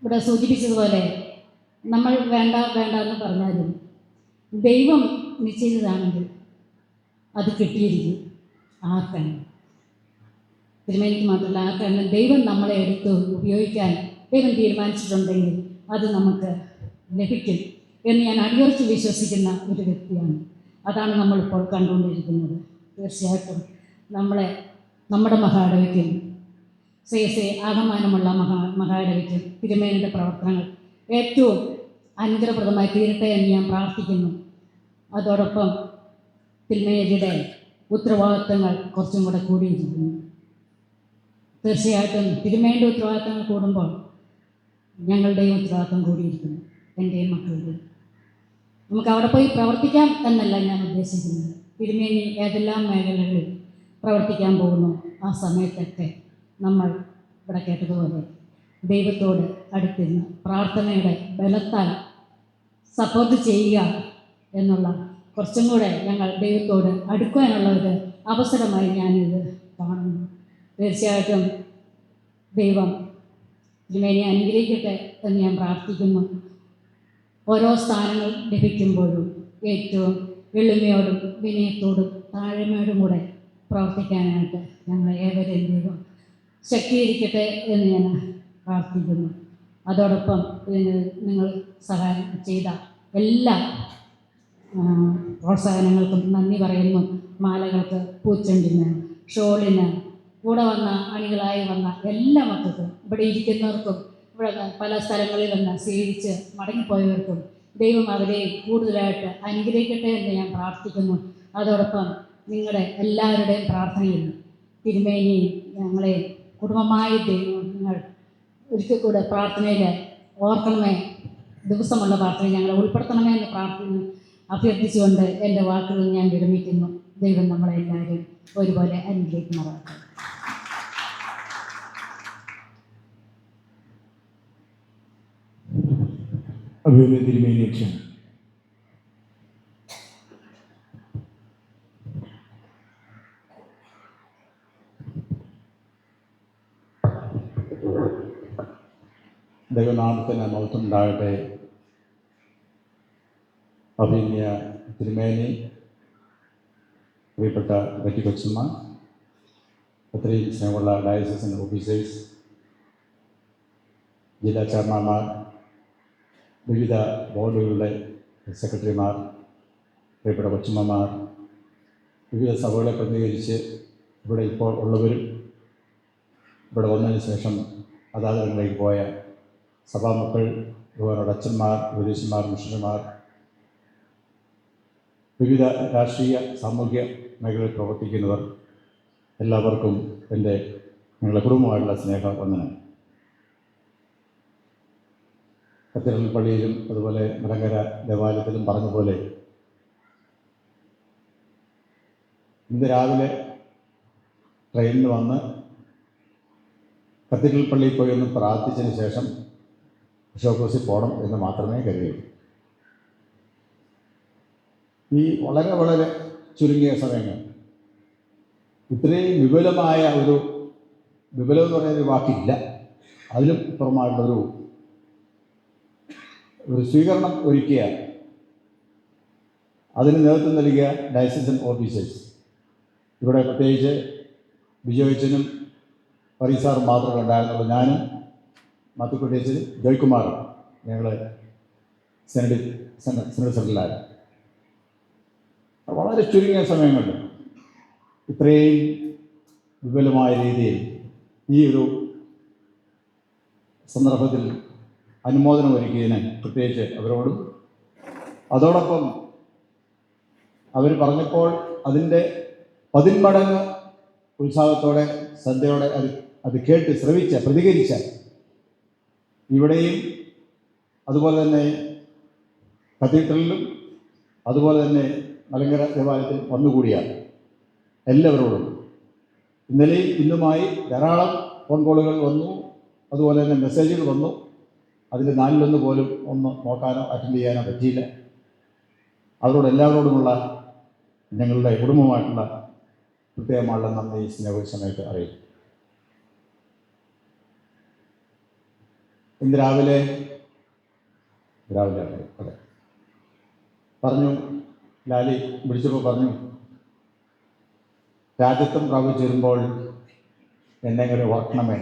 ഇവിടെ സൂചിപ്പിച്ചതുപോലെ നമ്മൾ വേണ്ട എന്ന് പറഞ്ഞാലും ദൈവം നിശ്ചയിച്ചതാണെങ്കിൽ അത് കിട്ടിയിരിക്കും. ആർക്കാണ്? തിരുമേനിക്ക് മാത്രമല്ല, ആർക്കാണ് ദൈവം നമ്മളെ എടുത്ത് ഉപയോഗിക്കാൻ ദൈവം തീരുമാനിച്ചിട്ടുണ്ടെങ്കിൽ അത് നമുക്ക് ലഭിക്കും എന്ന് ഞാൻ അടിയുറച്ച് വിശ്വസിക്കുന്ന ഒരു വ്യക്തിയാണ്. അതാണ് നമ്മളിപ്പോൾ കണ്ടുകൊണ്ടിരിക്കുന്നത്. തീർച്ചയായിട്ടും നമ്മുടെ മഹാടവയ്ക്കും ആകമാനമുള്ള മഹാടവയ്ക്കും തിരുമേനിയുടെ പ്രവർത്തനങ്ങൾ ഏറ്റവും അനുഗ്രഹപ്രദമായി തീരട്ടെ എന്ന് ഞാൻ പ്രാർത്ഥിക്കുന്നു. അതോടൊപ്പം തിരുമേനിയുടെ ഉത്തരവാദിത്തങ്ങൾ കുറച്ചും കൂടെ കൂടിയിരിക്കുന്നു. തീർച്ചയായിട്ടും തിരുമേനിയുടെ ഉത്തരവാദിത്തങ്ങൾ കൂടുമ്പോൾ ഞങ്ങളുടെയും ഉത്തരവാദിത്തം കൂടിയിരിക്കുന്നു, എൻ്റെയും മക്കളുടെയും. നമുക്ക് അവിടെ പോയി പ്രവർത്തിക്കാം എന്നല്ല ഞാൻ ഉദ്ദേശിക്കുന്നത്. തിരുമേനി ഏതെല്ലാം മേഖലകളിൽ പ്രവർത്തിക്കാൻ പോകുന്നു ആ സമയത്തൊക്കെ നമ്മൾ ഇവിടെ കേട്ടതുപോലെ ദൈവത്തോട് അടുത്തിരുന്ന് പ്രാർത്ഥനയുടെ ബലത്താൽ സപ്പോർട്ട് ചെയ്യുക എന്നുള്ള കുറച്ചും കൂടെ ഞങ്ങൾ ദൈവത്തോട് അടുക്കുവാനുള്ള ഒരു അവസരമായി ഞാനിത് കാണുന്നു. തീർച്ചയായിട്ടും ദൈവം തിരുമേനിയെ അനുഗ്രഹിക്കട്ടെ എന്ന് ഞാൻ പ്രാർത്ഥിക്കുന്നു. ഓരോ സ്ഥാനങ്ങൾ ലഭിക്കുമ്പോഴും ഏറ്റവും എളിമയോടും വിനയത്തോടും താഴ്മയോടും കൂടെ പ്രവർത്തിക്കാനായിട്ട് ഞങ്ങളെ ഏവരെയും ദൈവം ശക്തീകരിക്കട്ടെ എന്ന് ഞാൻ പ്രാർത്ഥിക്കുന്നു. അതോടൊപ്പം നിങ്ങൾ സഹായം ചെയ്ത എല്ലാ പ്രോത്സാഹനങ്ങൾക്കും നന്ദി പറയുന്നു. മാലകൾക്ക്, പൂച്ചെണ്ടിന്, ഷോളിന് കൂടെ വന്ന അണികളായി വന്ന എല്ലാ മക്കൾക്കും, ഇവിടെ ഇരിക്കുന്നവർക്കും, ഇവിടെ പല സ്ഥലങ്ങളിൽ നിന്ന് സ്വീകരിച്ച് മടങ്ങിപ്പോയവർക്കും ദൈവം അവരെ കൂടുതലായിട്ട് അനുഗ്രഹിക്കട്ടെ എന്ന് ഞാൻ പ്രാർത്ഥിക്കുന്നു. അതോടൊപ്പം നിങ്ങളുടെ എല്ലാവരുടെയും പ്രാർത്ഥനയിൽ തിരുമേനിയും ഞങ്ങളെ കുടുംബമായി ദൈവം നിങ്ങൾ ഒരിക്കൽ കൂടെ പ്രാർത്ഥനയിൽ ഓർക്കണമേ, ദിവസമുള്ള പ്രാർത്ഥന ഞങ്ങളെ ഉൾപ്പെടുത്തണമേ എന്ന് അഭ്യർത്ഥിച്ചുകൊണ്ട് എൻ്റെ വാക്കുകൾ ഞാൻ വിരമിക്കുന്നു. ദൈവം നമ്മളെല്ലാവരും ഒരുപോലെ അനുഗ്രഹിക്കുന്നവരാണ്. അഭിനന്ദ തിരുമേനി അച്ഛൻ. ദൈവനാമത്തിന് മഹത്വം ഉണ്ടാകട്ടെ. അഭിനയ തിരുമേനി, പ്രിയപ്പെട്ട ബെറ്റി കൊച്ചമ്മ, ഒത്തിരി സ്നേഹമുള്ള ഡയസിസ് ഓഫീസേഴ്സ്, ജില്ലാ ചെയർമാൻമാർ, വിവിധ ബോർഡുകളുടെ സെക്രട്ടറിമാർ, പ്രിയപ്പെട്ട കൊച്ചമ്മമാർ, വിവിധ സഭകളെ പ്രതിനിധീകരിച്ച് ഇവിടെ ഇപ്പോൾ ഉള്ളവരും ഇവിടെ വന്നതിന് ശേഷം അതാതിടങ്ങളിലേക്ക് പോയ സഭാമക്കൾ, അതുപോലെ അച്ഛന്മാർ, ഉപദേശന്മാർ, മിഷണറിമാർ, വിവിധ രാഷ്ട്രീയ സാമൂഹ്യ മേഖലയിൽ പ്രവർത്തിക്കുന്നവർ, എല്ലാവർക്കും എൻ്റെ ഞങ്ങളുടെ കുടുംബമായിട്ടുള്ള സ്നേഹവന്ദനം. കത്തീഡ്രൽ പള്ളിയിലും അതുപോലെ മലങ്കര ദേവാലയത്തിലും പറഞ്ഞതുപോലെ ഇന്ന് രാവിലെ ട്രെയിനിൽ വന്ന് കത്തീഡ്രൽ പള്ളിയിൽ പോയി ഒന്ന് പ്രാർത്ഥിച്ചതിന് ശേഷം ബിഷപ്പ് ഹൗസിൽ പോകണം എന്ന് മാത്രമേ കരുതിയുള്ളൂ. ഈ വളരെ വളരെ ചുരുങ്ങിയ സമയങ്ങൾ ഇത്രയും വിപുലമായ ഒരു വിപുലം എന്ന് പറയുന്നൊരു വാക്കില്ല, അതിലും പുറമായിട്ടുള്ളൊരു സ്വീകരണം ഒരുക്കിയ, അതിന് നേതൃത്വം നൽകിയ ഡയസിസൻ ഓഫീസേഴ്സ്, ഇവിടെ പ്രത്യേകിച്ച് ബിജോയിച്ചനും പറീസാറും മാത്രമേ ഉണ്ടായിരുന്നുള്ളൂ. ഞാനും മാത്തുക്കുട്ടിയച്ചൻ, ജോയ്കുമാറും ഞങ്ങൾ സെനറ്റ് സെൻറ്ററിലായിരുന്നു. വളരെ ചുരുങ്ങിയ സമയങ്ങളിൽ ഇത്രയും വിപുലമായ രീതിയിൽ ഈ ഒരു സന്ദർഭത്തിൽ അനുമോദനം ഒരുക്കിയതിന് പ്രത്യേകിച്ച് അവരോടും, അതോടൊപ്പം അവർ പറഞ്ഞപ്പോൾ അതിൻ്റെ 10 മടങ്ങ് ഉത്സാഹത്തോടെ ശ്രദ്ധയോടെ അത് കേട്ട് ശ്രവിച്ച പ്രതികരിച്ച ഇവിടെയും അതുപോലെ തന്നെ കത്തീഡ്രലിലും അതുപോലെ തന്നെ മലങ്കര ദേവാലയത്തിൽ വന്നുകൂടിയ എല്ലാവരോടും ഇന്നലെയും ഇന്നുമായി ധാരാളം ഫോൺ കോളുകൾ വന്നു, അതുപോലെ തന്നെ മെസ്സേജുകൾ വന്നു. അതിൽ 4-1 പോലും ഒന്ന് നോക്കാനോ അറ്റൻഡ് ചെയ്യാനോ പറ്റിയില്ല. അവരോട് എല്ലാവരോടുമുള്ള ഞങ്ങളുടെ കുടുംബമായിട്ടുള്ള പ്രത്യേകമായുള്ള നന്ദി സ്നേഹ സമയത്ത് അറിയിക്കും. ഇന്ന് രാവിലെ അതെ പറഞ്ഞു, ലാലി വിളിച്ചപ്പോൾ പറഞ്ഞു, രാജ്യത്വം പ്രാപിച്ചു വരുമ്പോൾ എന്നെ ഇങ്ങനെ ഓർക്കണമേ.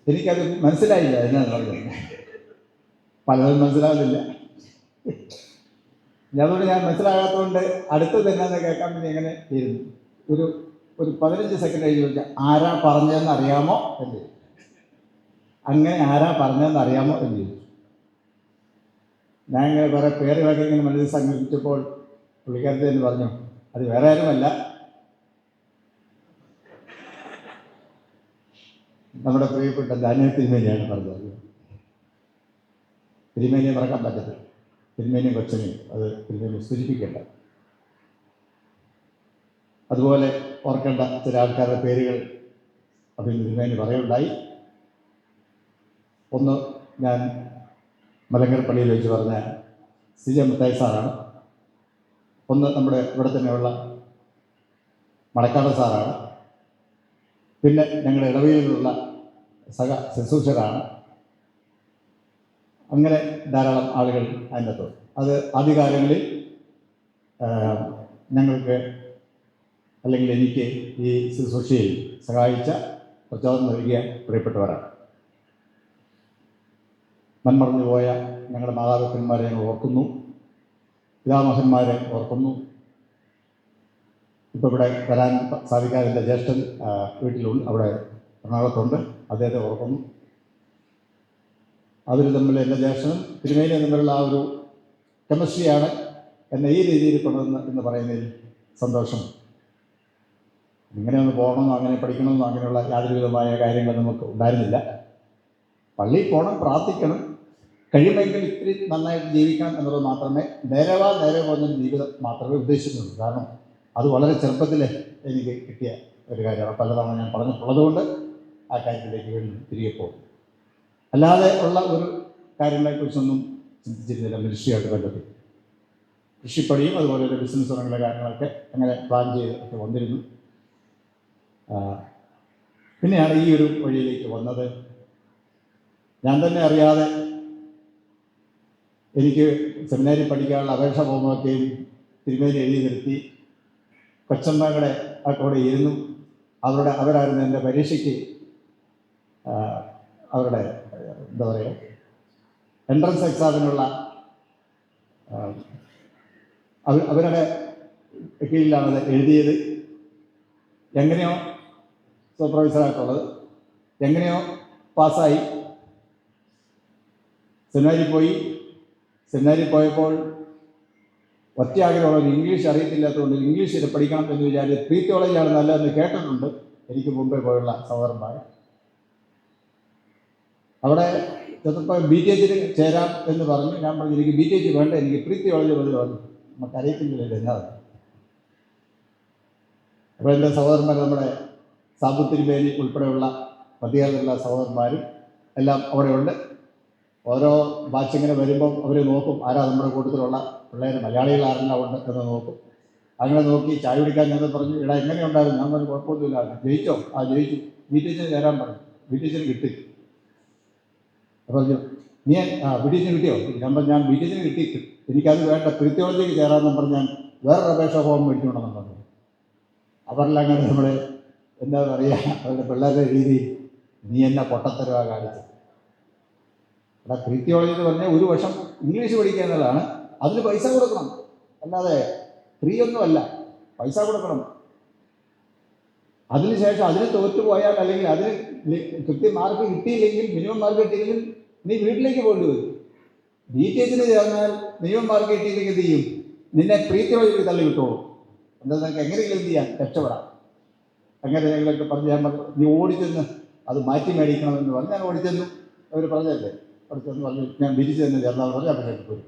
എനിക്കത് മനസ്സിലായില്ല എന്നാണ് പറഞ്ഞത്. പലതും മനസ്സിലാകുന്നില്ല. അതുകൊണ്ട് ഞാൻ മനസ്സിലാകാത്തതുകൊണ്ട് അടുത്തത് എന്നാന്ന് കേൾക്കാൻ വേണ്ടി എങ്ങനെ ഇരുന്നു. ഒരു 15 സെക്കൻഡ് കഴിഞ്ഞ് ചോദിച്ചാൽ ആരാ പറഞ്ഞതെന്ന് അറിയാമോ എന്ന് ചോദിച്ചു. അങ്ങനെ ആരാ പറഞ്ഞതെന്ന് അറിയാമോ എന്ന് ചോദിച്ചു. ഞാൻ ഇങ്ങനെ കുറേ പേരുകളൊക്കെ ഇങ്ങനെ മനസ്സിൽ സങ്കല്പിച്ചപ്പോൾ പുള്ളിക്കാരത്തെ എന്ന് പറഞ്ഞു, അത് വേറെ ആരുമല്ല, നമ്മുടെ പ്രിയപ്പെട്ട ദാനിയേൽ തിരുമേനിയാണ് പറഞ്ഞത്. തിരുമേനിയെ മറക്കാൻ പറ്റത്തില്ല. തിരുമേനിയും കൊച്ചനെയും അത് തിരുമേനി സൂചിപ്പിക്കേണ്ട. അതുപോലെ ഓർക്കേണ്ട ചില ആൾക്കാരുടെ പേരുകൾ അതിൽ തിരുമേനി പറയുണ്ടായി. ഒന്ന് ഞാൻ മലങ്കര പള്ളിയിൽ വെച്ച് പറഞ്ഞ CJ മുത്തായി സാറാണ്. ഒന്ന് നമ്മുടെ ഇവിടെ തന്നെയുള്ള മടക്കാട് സാറാണ്. പിന്നെ ഞങ്ങളുടെ ഇടവയിലുള്ള ശുശ്രൂഷകരാണ്. അങ്ങനെ ധാരാളം ആളുകൾ അതിനകത്ത്. അത് ആദ്യകാലങ്ങളിൽ ഞങ്ങൾക്ക് അല്ലെങ്കിൽ എനിക്ക് ഈ ശുശ്രൂഷയിൽ സഹായിച്ച പ്രചോദനം നൽകിയ പ്രിയപ്പെട്ടവരാണ്. മൺമറഞ്ഞു പോയ ഞങ്ങളുടെ മാതാപിതാക്കന്മാരെ ഞങ്ങൾ ഓർക്കുന്നു, പിതാമഹന്മാരെ ഓർക്കുന്നു. ഇപ്പോൾ ഇവിടെ വരാൻ സാധിക്കാതെ എൻ്റെ ജ്യേഷ്ഠൻ വീട്ടിലുണ്ട്, അവിടെ എറണാകുളത്തുണ്ട്, അദ്ദേഹത്തെ ഓർക്കുന്നു. അവർ തമ്മിൽ എൻ്റെ ജ്യേഷ്ഠനും തിരുമേനിയും തമ്മിലുള്ള ആ ഒരു കെമിസ്ട്രിയാണ് എന്നെ ഈ രീതിയിൽ കൊണ്ടുവന്ന് എന്ന് പറയുന്നതിൽ സന്തോഷം. ഇങ്ങനെ ഒന്ന് പോകണമെന്നോ അങ്ങനെ പഠിക്കണമെന്നോ അങ്ങനെയുള്ള യാതൊരു വിധമായ കാര്യങ്ങൾ നമുക്ക് ഉണ്ടായിരുന്നില്ല. പള്ളിയിൽ പോകണം, പ്രാർത്ഥിക്കണം, കഴിയുമെങ്കിൽ ഇത്തിരി നന്നായിട്ട് ജീവിക്കണം എന്നുള്ളത് മാത്രമേ നേരെ പോകുന്ന ജീവിതം മാത്രമേ ഉദ്ദേശിക്കുന്നുള്ളൂ. കാരണം അത് വളരെ ചെറുപ്പത്തിൽ എനിക്ക് കിട്ടിയ ഒരു കാര്യമാണ്. പലതവണ ഞാൻ പറഞ്ഞിട്ടുള്ളതുകൊണ്ട് ആ കാര്യത്തിലേക്ക് വീണ്ടും തിരികെ പോകും. അല്ലാതെ ഉള്ള ഒരു കാര്യങ്ങളെക്കുറിച്ചൊന്നും ചിന്തിച്ചിരുന്നില്ല. മിനിസ്ട്രിയായിട്ട് ബന്ധപ്പെട്ട് കൃഷിപ്പണിയും അതുപോലെ ഒരു ബിസിനസ് തുടങ്ങിയ കാര്യങ്ങളൊക്കെ അങ്ങനെ പ്ലാൻ ചെയ്ത് ഒക്കെ വന്നിരുന്നു. പിന്നെയാണ് ഈ ഒരു വഴിയിലേക്ക് വന്നത്. ഞാൻ തന്നെ അറിയാതെ എനിക്ക് സെമിനാരിൽ പഠിക്കാനുള്ള അപേക്ഷ പോകുമ്പോഴൊക്കെയും തിരുമേനി എഴുതി നിർത്തി കൊച്ചമ്മകളെ ആ കൂടെ ഇരുന്നു. അവരായിരുന്നു എൻ്റെ പരീക്ഷയ്ക്ക് അവരുടെ എന്താ പറയുക എൻട്രൻസ് എക്സാമിനുള്ള അവരുടെ കീഴിലാണത് എഴുതിയത്. എങ്ങനെയോ സൂപ്പർവൈസറായിട്ടുള്ളത്, എങ്ങനെയോ പാസ്സായി. സെമിനാരിൽ പോയപ്പോൾ ഒറ്റ ആഗ്രഹമുള്ളത് ഇംഗ്ലീഷ് അറിയത്തില്ലാത്തതുകൊണ്ട് ഇംഗ്ലീഷിൽ പഠിക്കണം എന്ന് വിചാരിച്ച് പ്രീ കോളേജാണ് നല്ലതെന്ന് കേട്ടിട്ടുണ്ട് എനിക്ക് മുമ്പേ പോയുള്ള സഹോദരന്മാർ. അവിടെ ചിലപ്പോൾ BTH ചേരാം എന്ന് പറഞ്ഞു. ഞാൻ പറഞ്ഞു എനിക്ക് BTH വേണ്ട, എനിക്ക് പ്രീ കോളേജ് മതി പറഞ്ഞു. നമുക്ക് അറിയത്തില്ലല്ലോ എന്നാ. അപ്പോൾ എൻ്റെ സഹോദരന്മാർ നമ്മുടെ സാബുത്തിരിമേനി ഉൾപ്പെടെയുള്ള മധ്യകാലത്തുള്ള സഹോദരന്മാരും എല്ലാം അവിടെയുണ്ട്. ഓരോ ബാച്ച് ഇങ്ങനെ വരുമ്പം അവർ നോക്കും ആരാ നമ്മുടെ കൂട്ടത്തിലുള്ള പിള്ളേർ, മലയാളികൾ ആരെല്ലാം ഉണ്ട് എന്ന് നോക്കും. അങ്ങനെ നോക്കി ചായ കുടിക്കാൻ ഞാൻ പറഞ്ഞു, എടാ എങ്ങനെയുണ്ടായിരുന്നു? ഞാൻ പറഞ്ഞു കുഴപ്പമൊന്നുമില്ല. ജയിച്ചോ? ജയിച്ചു. BTH ചേരാൻ പറഞ്ഞു. BTH കിട്ടി. അപ്പോൾ നീ BTH കിട്ടിയോ? ഞാൻ പറഞ്ഞു ഞാൻ BTH കിട്ടി, എനിക്കത് വേണ്ട, പ്രീത്തിയോളജിക്ക് ചേരാമെന്ന് പറഞ്ഞ് ഞാൻ വേറൊരു അപേക്ഷ ഫോം മേടിച്ചുകൊണ്ടെന്ന് പറഞ്ഞു. അവരെല്ലാം അങ്ങനെ നമ്മൾ എന്താ പറയുക, അവരുടെ പിള്ളേരുടെ രീതിയിൽ നീ എന്നെ പൊട്ടത്തരവാ കാണിച്ചത്. അവിടെ പ്രീത്തിയോളജി എന്ന് പറഞ്ഞാൽ ഒരു വർഷം ഇംഗ്ലീഷ് പഠിക്കുക എന്നുള്ളതാണ്. അതിന് പൈസ കൊടുക്കണം, അല്ലാതെ ഫ്രീ ഒന്നുമല്ല, പൈസ കൊടുക്കണം. അതിനുശേഷം അതിന് തോറ്റുപോയാൽ അല്ലെങ്കിൽ അതിന് കൃത്യം മാർക്ക് കിട്ടിയില്ലെങ്കിൽ, മിനിമം മാർക്ക് കിട്ടിയില്ലെങ്കിൽ നീ വീട്ടിലേക്ക് പോകേണ്ടി വരും. BTH ചേർന്നാൽ മിനിമം മാർക്ക് കിട്ടിയില്ലെങ്കിൽ എന്ത് ചെയ്യും? നിന്നെ പ്രീത്തിയോളജിക്ക് തള്ളി വിട്ടോളൂ. എന്താ നിനക്ക് എങ്ങനെയെങ്കിലും എന്ത് ചെയ്യാം, രക്ഷപ്പെടാം. അങ്ങനെ ഞങ്ങളൊക്കെ പറഞ്ഞ് ഞാൻ പറഞ്ഞു നീ ഓടിച്ചെന്ന് അത് മാറ്റി മേടിക്കണമെന്ന് പറഞ്ഞ് ഞാൻ ഓടിച്ചെന്നു. അവർ പറഞ്ഞല്ലേ, പഠിച്ചെന്ന് പറഞ്ഞു ഞാൻ BTH തന്നെ ചേർന്നാന്ന് പറഞ്ഞ് അപേക്ഷ പോയി.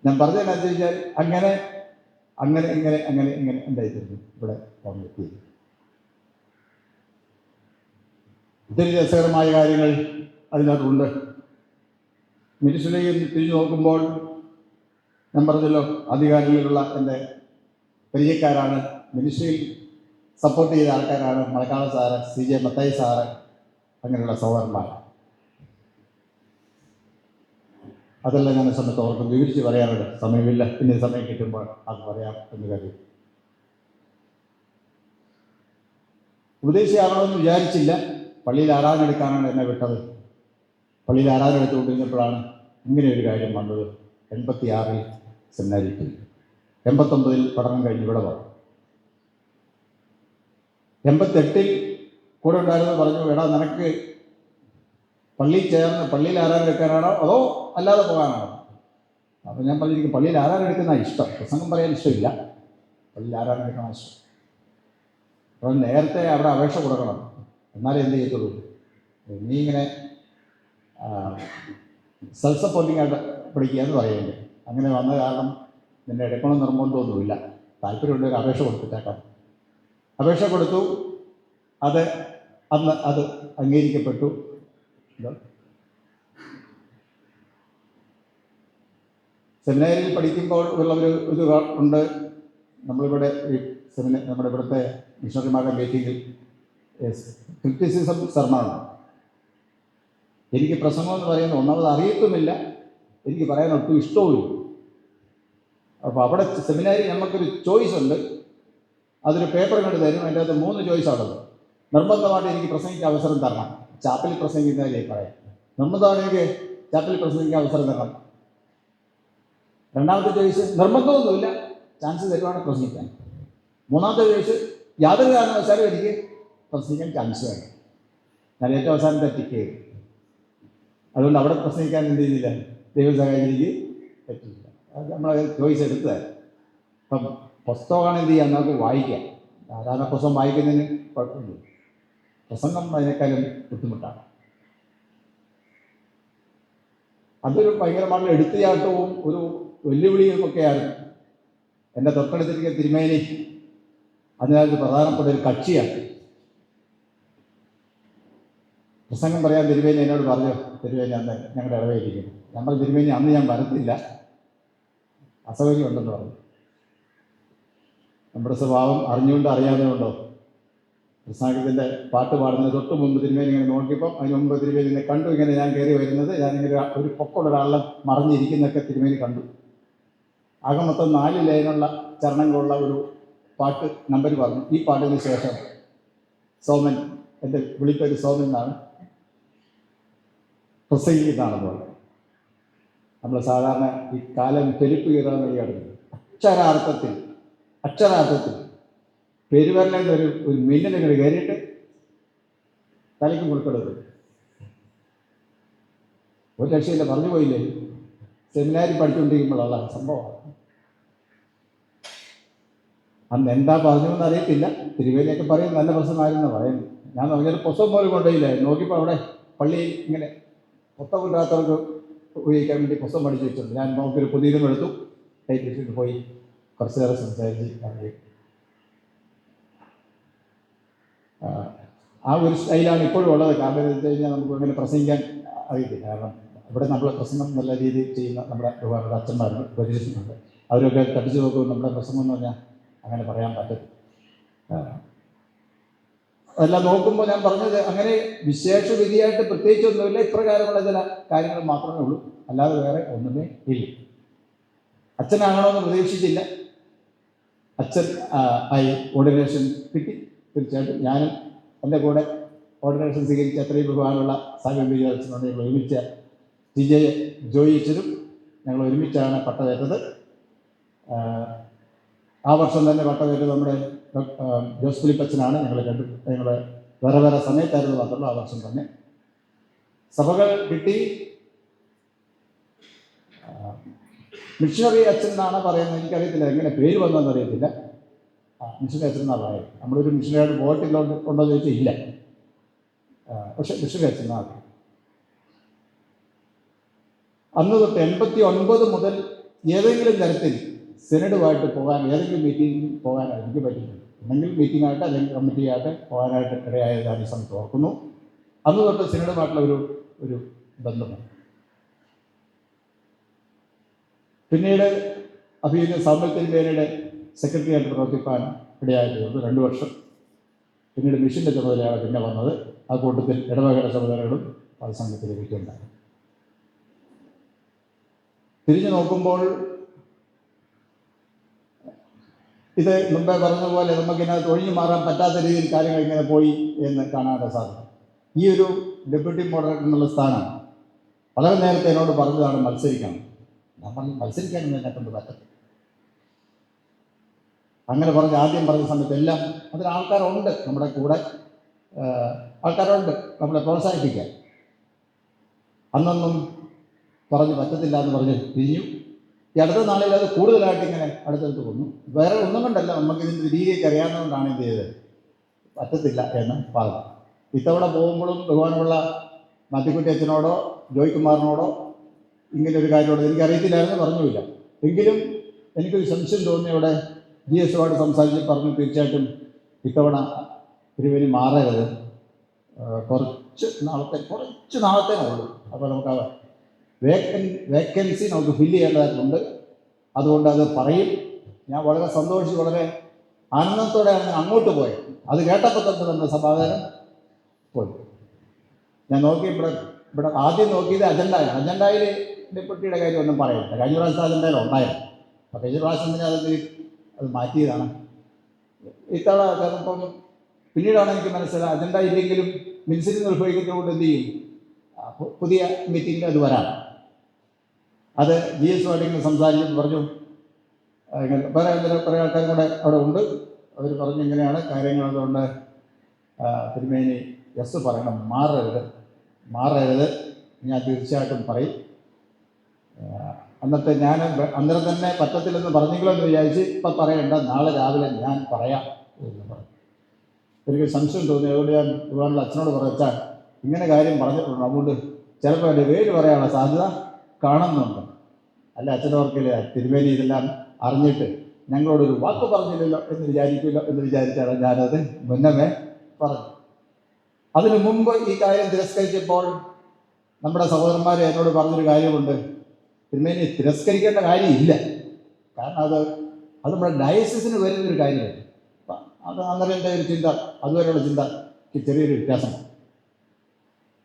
ഞാൻ പറഞ്ഞതിനനുസരിച്ചാൽ അങ്ങനെ അങ്ങനെ ഇങ്ങനെ അങ്ങനെ ഇങ്ങനെ എന്തായിത്തീർന്നു ഇവിടെ വന്നെത്തി. ഒത്തിരി രസകരമായ കാര്യങ്ങൾ അതിനകത്തുണ്ട്. മിനിസ്ട്രിയിലേക്ക് തിരിഞ്ഞു നോക്കുമ്പോൾ ഞാൻ പറഞ്ഞല്ലോ ആദ്യകാലങ്ങളിലുള്ള എൻ്റെ പരിചയക്കാരാണ്, മിനിസ്ട്രിയിൽ സപ്പോർട്ട് ചെയ്ത ആൾക്കാരാണ് മലക്കാള സാറ്, CJ മത്തായി സാറ്, അങ്ങനെയുള്ള സഹോദരന്മാർ. അതെല്ലാം ഞാൻ സമയത്ത് ഓർക്കും, വിവരിച്ച് പറയാറുണ്ട്. സമയമില്ല, പിന്നെ സമയം കിട്ടുമ്പോൾ അത് പറയാം എന്ന് കരുതി. ഉപദേശിയാകണമെന്ന് വിചാരിച്ചില്ല. പള്ളിയിൽ ആരാധന എടുക്കാനാണ് എന്നെ വിട്ടത്. പള്ളിയിൽ ആരാധന എടുത്തുകൊണ്ടിരുന്നപ്പോഴാണ് ഇങ്ങനെ ഒരു കാര്യം വന്നത്. 86 സെമിനാരിക്ക്, 89 പഠനം കഴിഞ്ഞ് ഇവിടെ വന്നു. 88 കൂടെ ഉണ്ടായിരുന്നു പറഞ്ഞു, എടാ നിനക്ക് പള്ളിയിൽ ചേർന്ന് പള്ളിയിൽ ആരാധന എടുക്കാനാണോ അതോ അല്ലാതെ പോകാനാണോ? അപ്പോൾ ഞാൻ പറഞ്ഞു എനിക്ക് പള്ളിയിൽ ആരാധന എടുക്കുന്ന ഇഷ്ടം, പ്രസംഗം പറയാൻ ഇഷ്ടമില്ല, പള്ളിയിൽ ആരാധന എടുക്കണം ഇഷ്ടം. അപ്പോൾ നേരത്തെ അവിടെ അപേക്ഷ കൊടുക്കണം, എന്നാലേ എന്ത് ചെയ്യത്തുള്ളൂ. നീ ഇങ്ങനെ സെൽഫ് സപ്പോർട്ടിംഗ് ആയിട്ട് പഠിക്കുക എന്ന് പറയുന്നുണ്ട്. അങ്ങനെ വന്ന കാരണം നിന്നെ എടുക്കണം നിർബന്ധമൊന്നുമില്ല, താല്പര്യമുള്ള ഒരു അപേക്ഷ കൊടുത്തിട്ടേക്കാം. അപേക്ഷ കൊടുത്തു. അന്ന് അത് അംഗീകരിക്കപ്പെട്ടു. സെമിനാരിൽ പഠിക്കുമ്പോൾ ഉള്ള ഒരു ഇത് ഉണ്ട്. നമ്മളിവിടെ നമ്മുടെ ഇവിടുത്തെ മിഷണറിമാരുടെ മീറ്റിങ്ങിൽ ക്രിറ്റിസിസം സർമാണ്. എനിക്ക് പ്രസംഗം എന്ന് പറയുന്നത് ഒന്നാമത് അറിയത്തുമില്ല, എനിക്ക് പറയാൻ ഒട്ടും ഇഷ്ടവുമില്ല. അപ്പോൾ അവിടെ സെമിനാരിൽ നമുക്കൊരു ചോയ്സ് ഉണ്ട്. അതൊരു പേപ്പർ കണ്ട് തരും. അതിൻ്റെ അകത്ത് 3 ചോയ്സാണുള്ളത്. നിർബന്ധമായിട്ട് എനിക്ക് പ്രസംഗിക്കാൻ അവസരം തരണം. ചാപ്പലിൽ പ്രസംഗിക്കുന്നതിലേ പറയാം. നിർബന്ധമാണ് എനിക്ക് ചാപ്പലിൽ പ്രസംഗിക്കാൻ അവസരം തരണം. രണ്ടാമത്തെ ചോയ്സ് നിർബന്ധമൊന്നുമില്ല, ചാൻസ് തരുവാണെങ്കിൽ പ്രസംഗിക്കാൻ. മൂന്നാമത്തെ ചോയ്സ് യാതൊരു കാരണവശാലും എനിക്ക് പ്രസംഗിക്കാൻ ചാൻസ് വേണം. ഞാൻ ഏറ്റവും അവസാനത്തെ ടിക്ക് ചെയ്തു. അതുകൊണ്ട് അവിടെ പ്രസംഗിക്കാൻ എന്ത് ചെയ്യുന്നില്ല, ദൈവം സഹായിച്ച് എനിക്ക് പറ്റില്ല. അത് നമ്മളത് ചോയ്സ് എടുത്തതാണ്. അപ്പം പുസ്തകമാണ് എന്ത് ചെയ്യാം, നമുക്ക് വായിക്കാം. സാധാരണ പുസ്തകം വായിക്കുന്നതിന് കുഴപ്പമില്ല. പ്രസംഗം അതിനേക്കാളും ബുദ്ധിമുട്ടാണ്. അതൊരു ഭയങ്കരമായിട്ടുള്ള എടുത്തുചാട്ടവും ഒരു വെല്ലുവിളിയുമൊക്കെയാണ്. എൻ്റെ തൊട്ടടുത്തിരിക്കുന്ന തിരുമേനി അതിനകത്ത് പ്രധാനപ്പെട്ട ഒരു കക്ഷിയാണ്. പ്രസംഗം പറയാൻ തിരുമേനി എന്നോട് പറഞ്ഞു, തിരുമേനി അന്ന് ഞങ്ങളുടെ ഇടവയിരിക്കുന്നു. നമ്മൾ തിരുമേനി അന്ന് ഞാൻ വരത്തില്ല, അസൗകര്യം ഉണ്ടെന്ന് പറഞ്ഞു. നമ്മുടെ സ്വഭാവം അറിഞ്ഞുകൊണ്ടോ അറിയാതെ കൊണ്ടോ പ്രസംഗത്തിൻ്റെ പാട്ട് പാടുന്നത് തൊട്ട് മുമ്പ് തിരുമേനി ഇങ്ങനെ നോക്കിയപ്പം അതിന് മുമ്പ് തിരുമേനി എന്നെ കണ്ടു. ഇങ്ങനെ ഞാൻ കയറി വരുന്നത്, ഞാനിങ്ങനെ ഒരു പൊക്കമുള്ള ഒരാളെ മറിഞ്ഞിരിക്കുന്നതൊക്കെ തിരുമേനി കണ്ടു. ആകെ മൊത്തം 4 ലൈനുള്ള ചരണങ്ങളുള്ള ഒരു പാട്ട് നമ്പർ പറഞ്ഞു. ഈ പാട്ടിന് ശേഷം സോമൻ, എൻ്റെ വിളിപ്പേര് സോമൻ എന്നാണ്, പ്രസംഗിക്കുന്നതാണെന്ന് പറഞ്ഞു. നമ്മൾ സാധാരണ ഈ കാലം പെരുപ്പ് കീറാന്ന് കളിയാടുന്നത്. അക്ഷരാർത്ഥത്തിൽ പെരുവരലെന്ന് ഒരു മിന്നലിങ്ങൾ കയറിയിട്ട് തലയ്ക്ക് മുൾക്കെടുത്ത് ഒരു രക്ഷയില്ല, പറഞ്ഞു പോയില്ലേ. സെമിനാരിൽ പഠിച്ചുകൊണ്ടിരിക്കുമ്പോഴുള്ള സംഭവമാണ്. അന്ന് എന്താ പറഞ്ഞതെന്ന് അറിയത്തില്ല. തിരുവേലിയൊക്കെ പറയും നല്ല പ്രശ്നമായിരുന്നു പറയുന്നത്. ഞാൻ നോക്കിയൊരു പുസ്തകം പോലും കൊണ്ടുപോയില്ല. നോക്കിയപ്പോൾ അവിടെ പള്ളിയിൽ ഇങ്ങനെ പുസ്തകം കൊണ്ടുവരാത്തവർക്ക് ഉപയോഗിക്കാൻ വേണ്ടി പുസ്തകം പഠിച്ചു വെച്ചിട്ടുണ്ട്. ഞാൻ നോക്കിയൊരു പുതിയതും എടുത്തു, ടൈപ്പിച്ചിട്ട് പോയി കുറച്ച് നേരം സംസാരിച്ച് ആ ഒരു സ്റ്റൈലാണ് ഇപ്പോഴും ഉള്ളത്. കാരണം എന്ന് വെച്ച് കഴിഞ്ഞാൽ നമുക്ക് അങ്ങനെ പ്രസംഗിക്കാൻ അറിയത്തില്ല. കാരണം ഇവിടെ നമ്മൾ പ്രസംഗം നല്ല രീതിയിൽ ചെയ്യുന്ന നമ്മുടെ ഒരുപാട് അച്ഛന്മാരുണ്ട്, ഉപദേശിക്കുന്നുണ്ട്. അവരൊക്കെ തട്ടിച്ചു നോക്കുമ്പോൾ നമ്മുടെ പ്രസംഗം എന്ന് പറഞ്ഞാൽ അങ്ങനെ പറയാൻ പറ്റത്തില്ല. അതെല്ലാം നോക്കുമ്പോൾ ഞാൻ പറഞ്ഞത് അങ്ങനെ വിശേഷ വിധിയായിട്ട് പ്രത്യേകിച്ചൊന്നുമില്ല. ഇപ്രകാരമുള്ള ചില കാര്യങ്ങൾ മാത്രമേ ഉള്ളൂ, അല്ലാതെ വേറെ ഒന്നുമേ ഇല്ല. അച്ഛനാകണമെന്ന് പ്രതീക്ഷിച്ചില്ല. അച്ഛൻ ആയി ഓർഡിനേഷൻ കിട്ടി. തീർച്ചയായിട്ടും ഞാനും എൻ്റെ കൂടെ ഓർഡിനേഷൻ സ്വീകരിച്ച അത്രയും ബഹുമാനുള്ള സാമ്യം വിചാരിച്ചിട്ടുണ്ട്. ഞങ്ങൾ ഒരുമിച്ച TJ ജോയി അച്ഛനും ഞങ്ങൾ ഒരുമിച്ചാണ് പട്ടമേറ്റത്. ആ വർഷം തന്നെ പട്ടമേറ്റത് നമ്മുടെ ജോസ് ഫിലിപ്പ് അച്ഛനാണ്. ഞങ്ങൾ വേറെ വേറെ സമയത്തായിരുന്നു മാത്രമല്ല ആ വർഷം തന്നെ സഭകൾ കിട്ടി. മിഷണറി അച്ഛൻ എന്നാണ് പറയുന്നത്. എനിക്കറിയത്തില്ല എങ്ങനെ പേര് വന്നതെന്ന് അറിയത്തില്ല. മിഷണറി അച്ഛൻ എന്നാണ് പറയുന്നത്. നമ്മളൊരു മിഷണറിയുടെ ബോട്ടിലോട്ട് ഉണ്ടോ എന്ന് ചോദിച്ചാൽ ഇല്ല. പക്ഷെ മിഷണറി അച്ഛൻ എന്നാണ്. അന്ന് തൊട്ട് 89 മുതൽ ഏതെങ്കിലും തരത്തിൽ സെനഡുമായിട്ട് പോകാൻ, ഏതെങ്കിലും മീറ്റിംഗിൽ പോകാനായിട്ട് എനിക്ക് പറ്റിയിട്ടുണ്ട്. ഒന്നെങ്കിൽ മീറ്റിംഗായിട്ട് അല്ലെങ്കിൽ കമ്മിറ്റിയായിട്ട് പോകാനായിട്ട് ഇടയായതാണ് ഈ സമയത്ത് ഓർക്കുന്നു. അന്ന് തൊട്ട് സെനഡുമായിട്ടുള്ള ഒരു ബന്ധമാണ്. പിന്നീട് അഭിനയ സാമ്പത്തികയുടെ സെക്രട്ടറി ആയിട്ട് പ്രവർത്തിക്കാൻ ഇടയായിട്ടുണ്ട് 2 വർഷം. പിന്നീട് മിഷൻ്റെ ചുമതലയാണ് പിന്നെ വന്നത്. ആ കൂട്ടത്തിൽ ഇടവകയുടെ ചുമതലകളും അത് സംഘത്തിൽ ലഭിക്കുന്നുണ്ടായി. തിരിഞ്ഞു നോക്കുമ്പോൾ ഇത് മുമ്പേ പറഞ്ഞതുപോലെ നമുക്കിതിനകത്ത് ഒഴിഞ്ഞു മാറാൻ പറ്റാത്ത രീതിയിൽ കാര്യങ്ങൾ ഇങ്ങനെ പോയി എന്ന് കാണാനുള്ള സാധിക്കും. ഈ ഒരു ഡെപ്യൂട്ടി മോഡറേറ്റർ എന്നുള്ള സ്ഥാനം വളരെ നേരത്തെ എന്നോട് പറഞ്ഞതാണ് മത്സരിക്കണം. നമ്മൾ മത്സരിക്കാനൊന്നും എന്നെ കൊണ്ട് പറ്റത്തില്ല. അങ്ങനെ ആദ്യം പറഞ്ഞ സമയത്ത് എല്ലാം അതിന് ആൾക്കാരുണ്ട്, നമ്മുടെ കൂടെ ആൾക്കാരുണ്ട് നമ്മളെ പ്രോത്സാഹിപ്പിക്കാൻ. അന്നൊന്നും പറഞ്ഞ് പറ്റത്തില്ല എന്ന് പറഞ്ഞ് പിരിഞ്ഞു. ഈ അടുത്ത നാളിൽ അത് കൂടുതലായിട്ട് ഇങ്ങനെ അടുത്തടുത്ത് വന്നു. വേറെ ഒന്നും കൊണ്ടല്ല, നമുക്കിതിൻ്റെ രീതിയൊക്കെ അറിയാവുന്നതുകൊണ്ടാണ് ഇത് ചെയ്തത്. പറ്റത്തില്ല എന്ന് പറഞ്ഞു. ഇത്തവണ പോകുമ്പോഴും ബഹുമാനമുള്ള മാത്തിക്കുട്ടി അച്ഛനോടോ ജോയ്കുമാറിനോടോ ഇങ്ങനെ ഒരു കാര്യമോട് എനിക്കറിയത്തില്ലായിരുന്നു, പറഞ്ഞില്ല. എങ്കിലും എനിക്കൊരു സംശയം തോന്നി. അവിടെ GS-ഓട് സംസാരിച്ച് പറഞ്ഞു, തീർച്ചയായിട്ടും ഇത്തവണ തിരുവേനി മാറരുത്, കുറച്ച് നാളത്തേനേ ഉള്ളൂ. അപ്പോൾ നമുക്ക് വേക്കൻസി നമുക്ക് ഫില്ല് ചെയ്യേണ്ടതായിട്ടുണ്ട്. അതുകൊണ്ട് അത് പറയും. ഞാൻ വളരെ സന്തോഷിച്ച് വളരെ ആനന്ദത്തോടെയാണ് അങ്ങോട്ട് പോയത്. അത് കേട്ടപ്പോൾ തൊട്ട് നമ്മുടെ സമാധാനം പോയി. ഞാൻ നോക്കി ഇവിടെ ആദ്യം നോക്കിയത് അജണ്ടയിൽ ഡെപ്യൂട്ടിയുടെ കാര്യം ഒന്നും പറയില്ല. കഴിഞ്ഞ പ്രാവശ്യം അജണ്ടയിൽ ഉണ്ടായിരുന്നു. അപ്പോൾ കഴിഞ്ഞ പ്രാവശ്യം തന്നെ അത് മാറ്റിയതാണ്. ഇത്തവണ ചിലപ്പം പിന്നീടാണ് എനിക്ക് മനസ്സിലായത് അജണ്ട ഇല്ലെങ്കിലും മിനിസിൽ നിർവഹിക്കുന്നതുകൊണ്ട് എന്ത് ചെയ്യും, പുതിയ മീറ്റിങ്ങിൽ അത് വരാം. അത് GS വാർഡിൽ സംസാരിച്ച് പറഞ്ഞു, വേറെ കുറേ ആൾക്കാരും കൂടെ അവിടെ ഉണ്ട്. അവർ പറഞ്ഞു ഇങ്ങനെയാണ് കാര്യങ്ങൾ, അതുകൊണ്ട് തിരുമേനി യെസ് പറയണം, മാറരുത് ഞാൻ തീർച്ചയായിട്ടും പറയും. എന്നിട്ട് ഞാൻ അന്നേരം തന്നെ പറ്റത്തില്ലെന്ന് പറഞ്ഞെങ്കിലോ എന്ന് വിചാരിച്ച് ഇപ്പം പറയണ്ട, നാളെ രാവിലെ ഞാൻ പറയാം എന്ന് പറഞ്ഞു. എനിക്ക് സംശയം തോന്നി. അതുകൊണ്ട് ഞാൻ ഇവാനുള്ള അച്ഛനോട് പറഞ്ഞാൽ ഇങ്ങനെ കാര്യം പറഞ്ഞിട്ടുണ്ട്, അതുകൊണ്ട് ചിലപ്പോൾ എൻ്റെ പേര് പറയാനുള്ള സാധ്യത കാണുന്നുണ്ട്. അല്ല അച്ഛനോർക്കില്ല, തിരുമേനി ഇതെല്ലാം അറിഞ്ഞിട്ട് ഞങ്ങളോടൊരു വാക്ക് പറഞ്ഞില്ലല്ലോ എന്ന് വിചാരിക്കില്ലോ എന്ന് വിചാരിച്ചാണ് ഞാനത് മുന്നമേ പറഞ്ഞു. അതിനു മുമ്പ് ഈ കാര്യം തിരസ്കരിച്ചപ്പോൾ നമ്മുടെ സഹോദരന്മാർ എന്നോട് പറഞ്ഞൊരു കാര്യമുണ്ട്, തിരുമേനി തിരസ്കരിക്കേണ്ട കാര്യമില്ല, കാരണം അത് നമ്മുടെ ഡയസിന് വരുന്നൊരു കാര്യമല്ല. അത് അന്നേരം എൻ്റെ ഒരു ചിന്ത, അതുവരെയുള്ള ചിന്ത ചെറിയൊരു വ്യത്യാസമാണ്.